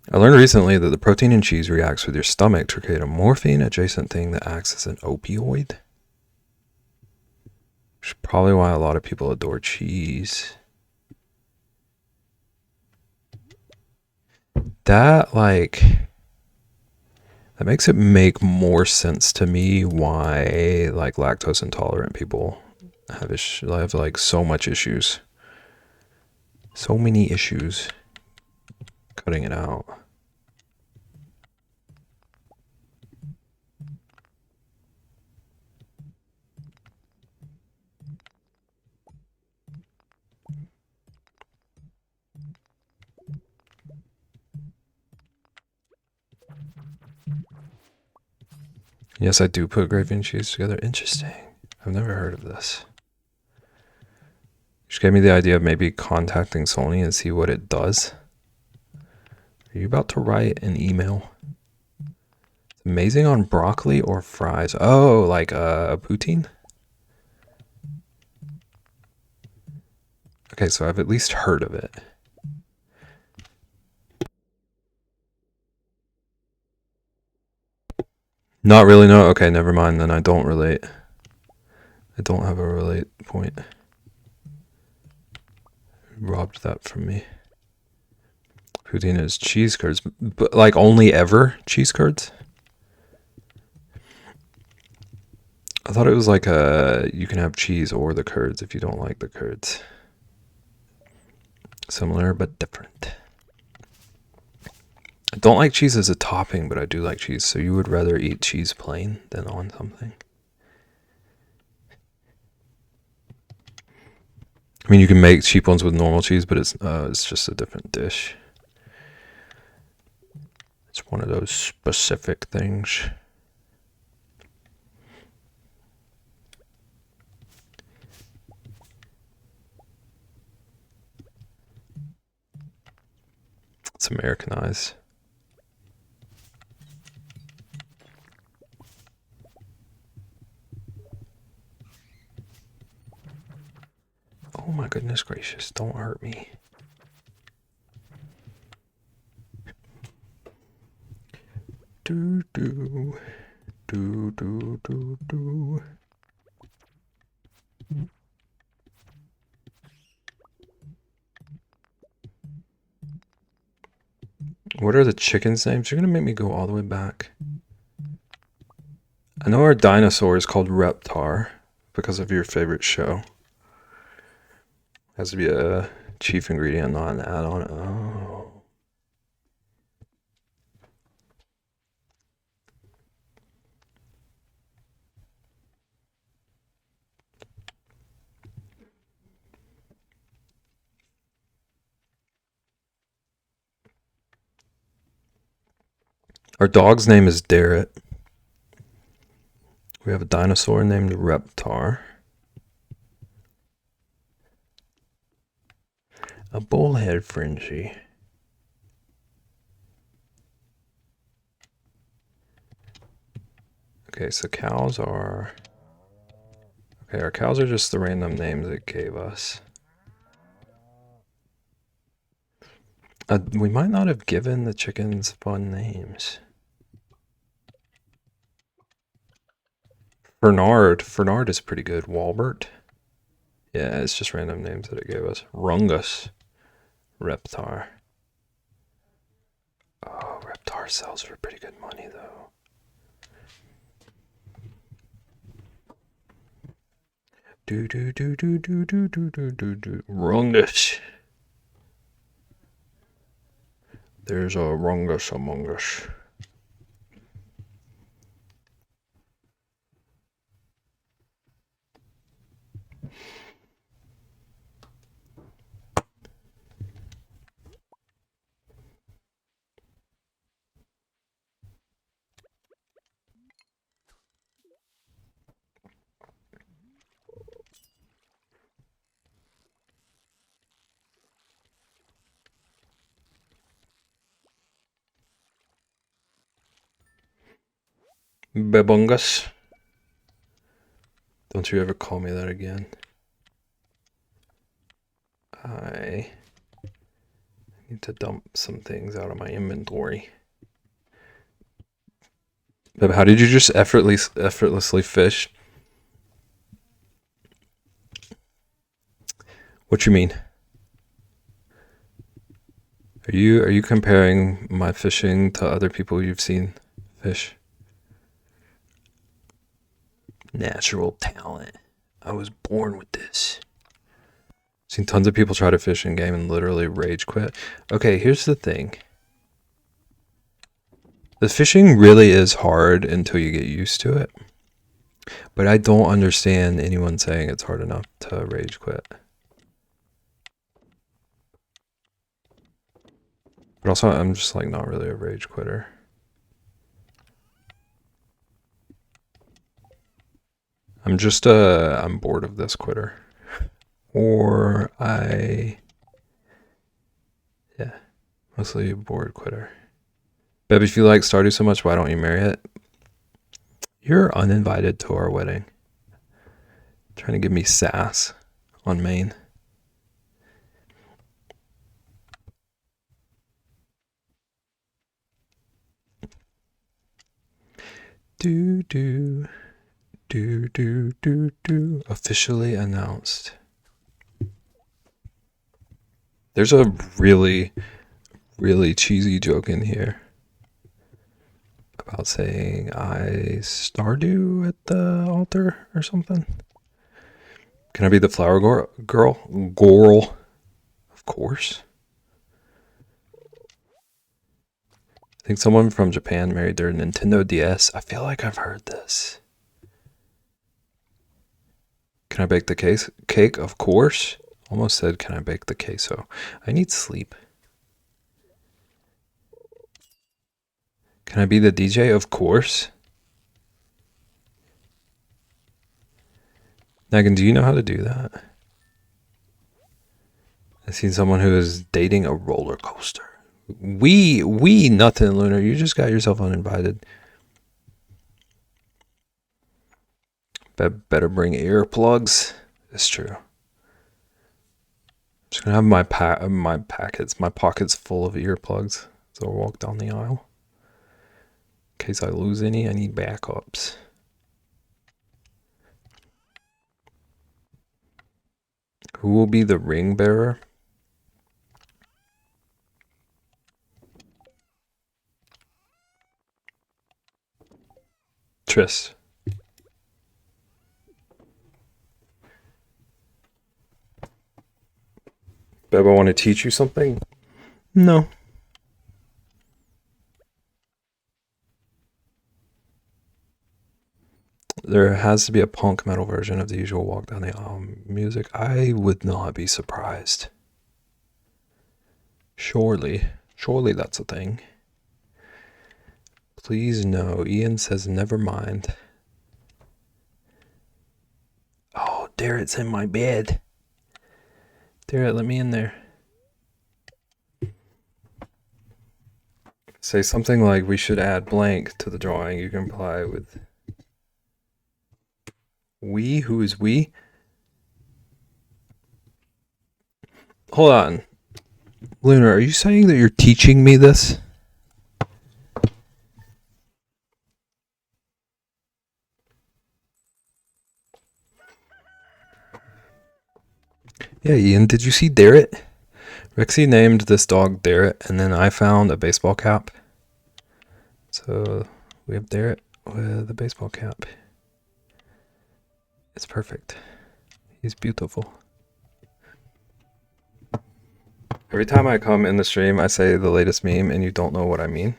Speaker 2: I learned recently that the protein in cheese reacts with your stomach to create a morphine-adjacent thing that acts as an opioid. Which is probably why a lot of people adore cheese. That makes it make more sense to me why like lactose intolerant people have like so much issues. So many issues cutting it out. Yes, I do put gravy and cheese together. Interesting. I've never heard of this. Just gave me the idea of maybe contacting Sony and see what it does. Are you about to write an email? It's amazing on broccoli or fries. Oh, like poutine? Okay, so I've at least heard of it. Not really, no. Okay, never mind. Then I don't relate. I don't have a relate point. Robbed that from me. Poutine is cheese curds, but like only ever cheese curds? I thought it was like you can have cheese or the curds if you don't like the curds. Similar but different. I don't like cheese as a topping, but I do like cheese. So you would rather eat cheese plain than on something? I mean, you can make cheap ones with normal cheese, but it's just a different dish. It's one of those specific things. It's Americanized. Oh my goodness gracious, don't hurt me. Do do do do do do. What are the chickens' names? You're gonna make me go all the way back. I know our dinosaur is called Reptar because of your favorite show. Has to be a chief ingredient, not an add-on. Oh. Our dog's name is Darrett. We have a dinosaur named Reptar. A bullhead frenzy. Okay, so cows are... Okay, our cows are just the random names it gave us. We might not have given the chickens fun names. Fernard is pretty good. Walbert. Yeah, it's just random names that it gave us. Rungus. Reptar. Oh, Reptar sells for pretty good money, though. Do do do do do do do do do do. Rungus. There's a Rungus among us. Bebungus. Don't you ever call me that again. I need to dump some things out of my inventory. Beb, how did you just effortlessly fish? What you mean? Are you comparing my fishing to other people you've seen fish? Natural talent. I was born with this. Seen tons of people try to fish in game and literally rage quit. Okay, here's the thing. The fishing really is hard until you get used to it. But I don't understand anyone saying it's hard enough to rage quit. But also, I'm just like not really a rage quitter. I'm bored of this quitter. Or yeah, mostly a bored quitter. Beb, if you like Stardew so much, why don't you marry it? You're uninvited to our wedding. Trying to give me sass on Maine. Do do do do do do. Officially announced. There's a really, really cheesy joke in here about saying I Stardew at the altar or something. Can I be the flower girl? Girl. Of course. I think someone from Japan married their Nintendo DS. I feel like I've heard this. Can I bake the cake? Of course. Almost said, can I bake the queso? I need sleep. Can I be the DJ? Of course. Megan, do you know how to do that? I seen someone who is dating a roller coaster. We nothing, Lunar. You just got yourself uninvited. Better bring earplugs. It's true. I'm just gonna have my pockets full of earplugs. So I'll walk down the aisle. In case I lose any, I need backups. Who will be the ring bearer? Tris. Beb, I want to teach you something? No. There has to be a punk metal version of the usual walk down the aisle music. I would not be surprised. Surely that's a thing. Please no. Ian says never mind. Oh, Darrett's in my bed. Darrett, let me in there. Say something like we should add blank to the drawing. You can reply with we. Who is we? Hold on. Lunar, are you saying that you're teaching me this? Yeah, Ian, did you see Darrett? Rexy named this dog Darrett, and then I found a baseball cap. So we have Darrett with a baseball cap. It's perfect. He's beautiful. Every time I come in the stream, I say the latest meme, and you don't know what I mean.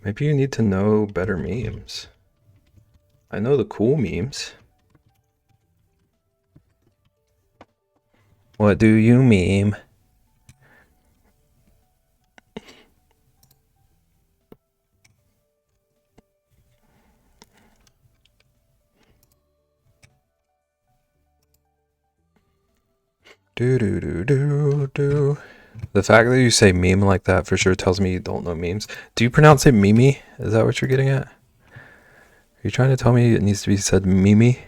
Speaker 2: Maybe you need to know better memes. I know the cool memes. What do you meme? Do. The fact that you say meme like that for sure tells me you don't know memes. Do you pronounce it Mimi? Is that what you're getting at? Are you trying to tell me it needs to be said Mimi?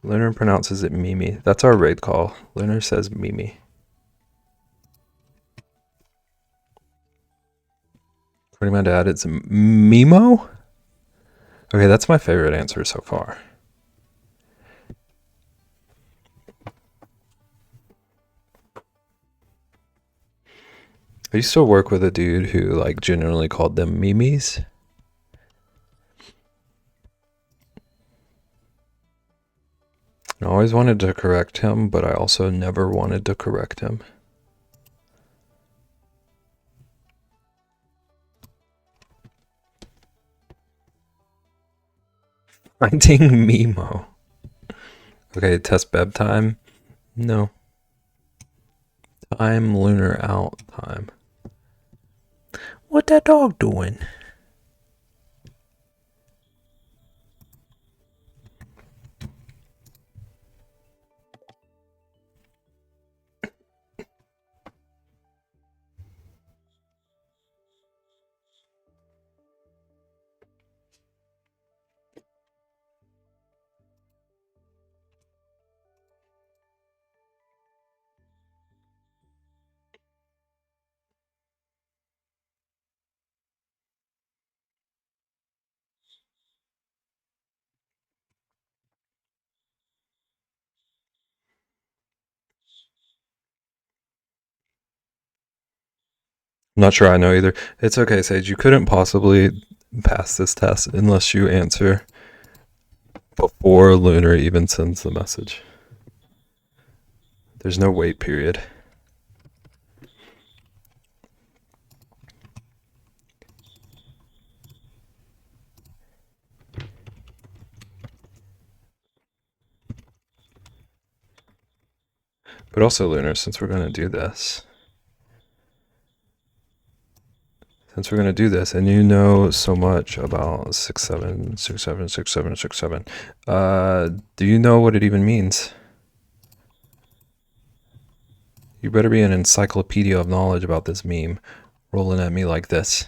Speaker 2: Lunar pronounces it Mimi. That's our raid call. Lunar says Mimi. According to my dad, it's Mimo? Okay, that's my favorite answer so far. I used to work with a dude who like generally called them Mimis. I always wanted to correct him, but I also never wanted to correct him. Finding Mimo. Okay, test Beb time. No. Time Lunar out time. What that dog doing? Not sure I know either. It's okay, Sage. You couldn't possibly pass this test unless you answer before Lunar even sends the message. There's no wait period. But also, Lunar, since we're going to do this, and you know so much about 6-7, 6-7, 6-7, 6-7, do you know what it even means? You better be an encyclopedia of knowledge about this meme, rolling at me like this.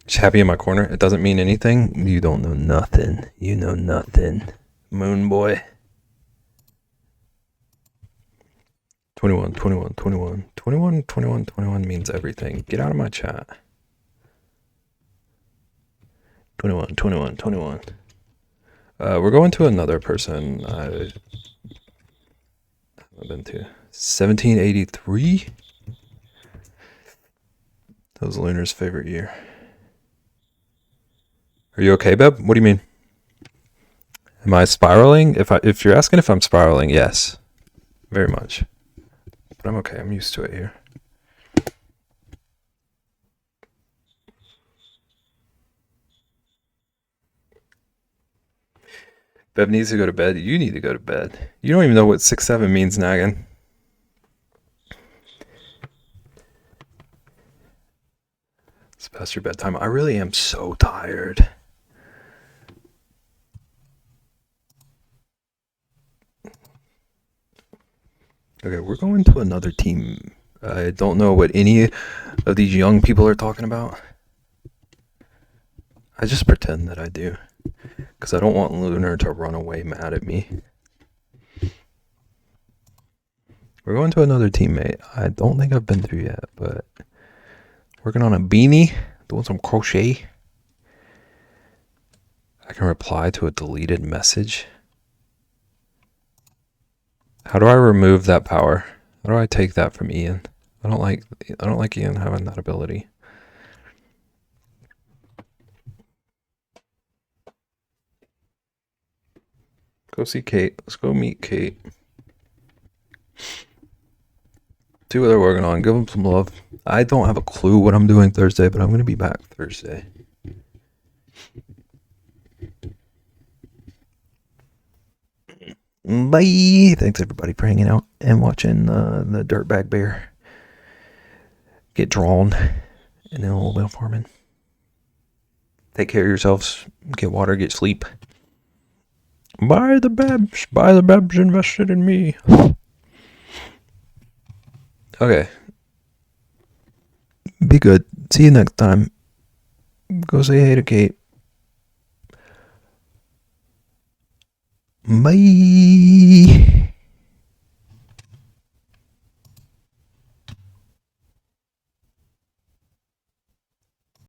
Speaker 2: Just happy in my corner. It doesn't mean anything. You don't know nothing. You know nothing. Moon boy. 21, 21, 21. 21, 21, 21 means everything. Get out of my chat. 21, 21, 21. We're going to another person I've been to. 1783? That was Lunar's favorite year. Are you okay, Beb? What do you mean? Am I spiraling? If you're asking if I'm spiraling, yes. Very much. But I'm okay. I'm used to it here. Bev needs to go to bed. You need to go to bed. You don't even know what 6-7 means, Naggin. It's past your bedtime. I really am so tired. Okay, we're going to another team. I don't know what any of these young people are talking about. I just pretend that I do. Because I don't want Lunar to run away mad at me. We're going to another teammate. I don't think I've been through yet, but working on a beanie, doing some crochet. I can reply to a deleted message. How do I remove that power? How do I take that from Ian? I don't like Ian having that ability. Go see Kate. Let's go meet Kate. See what they're working on. Give them some love. I don't have a clue what I'm doing Thursday, but I'm going to be back Thursday. Bye. Thanks everybody for hanging out and watching the Dirtbag Bear get drawn and then a little bit of farming. Take care of yourselves. Get water. Get sleep. Buy the Babs. Buy the Babs invested in me. Okay. Be good. See you next time. Go say hey to Kate. Bye.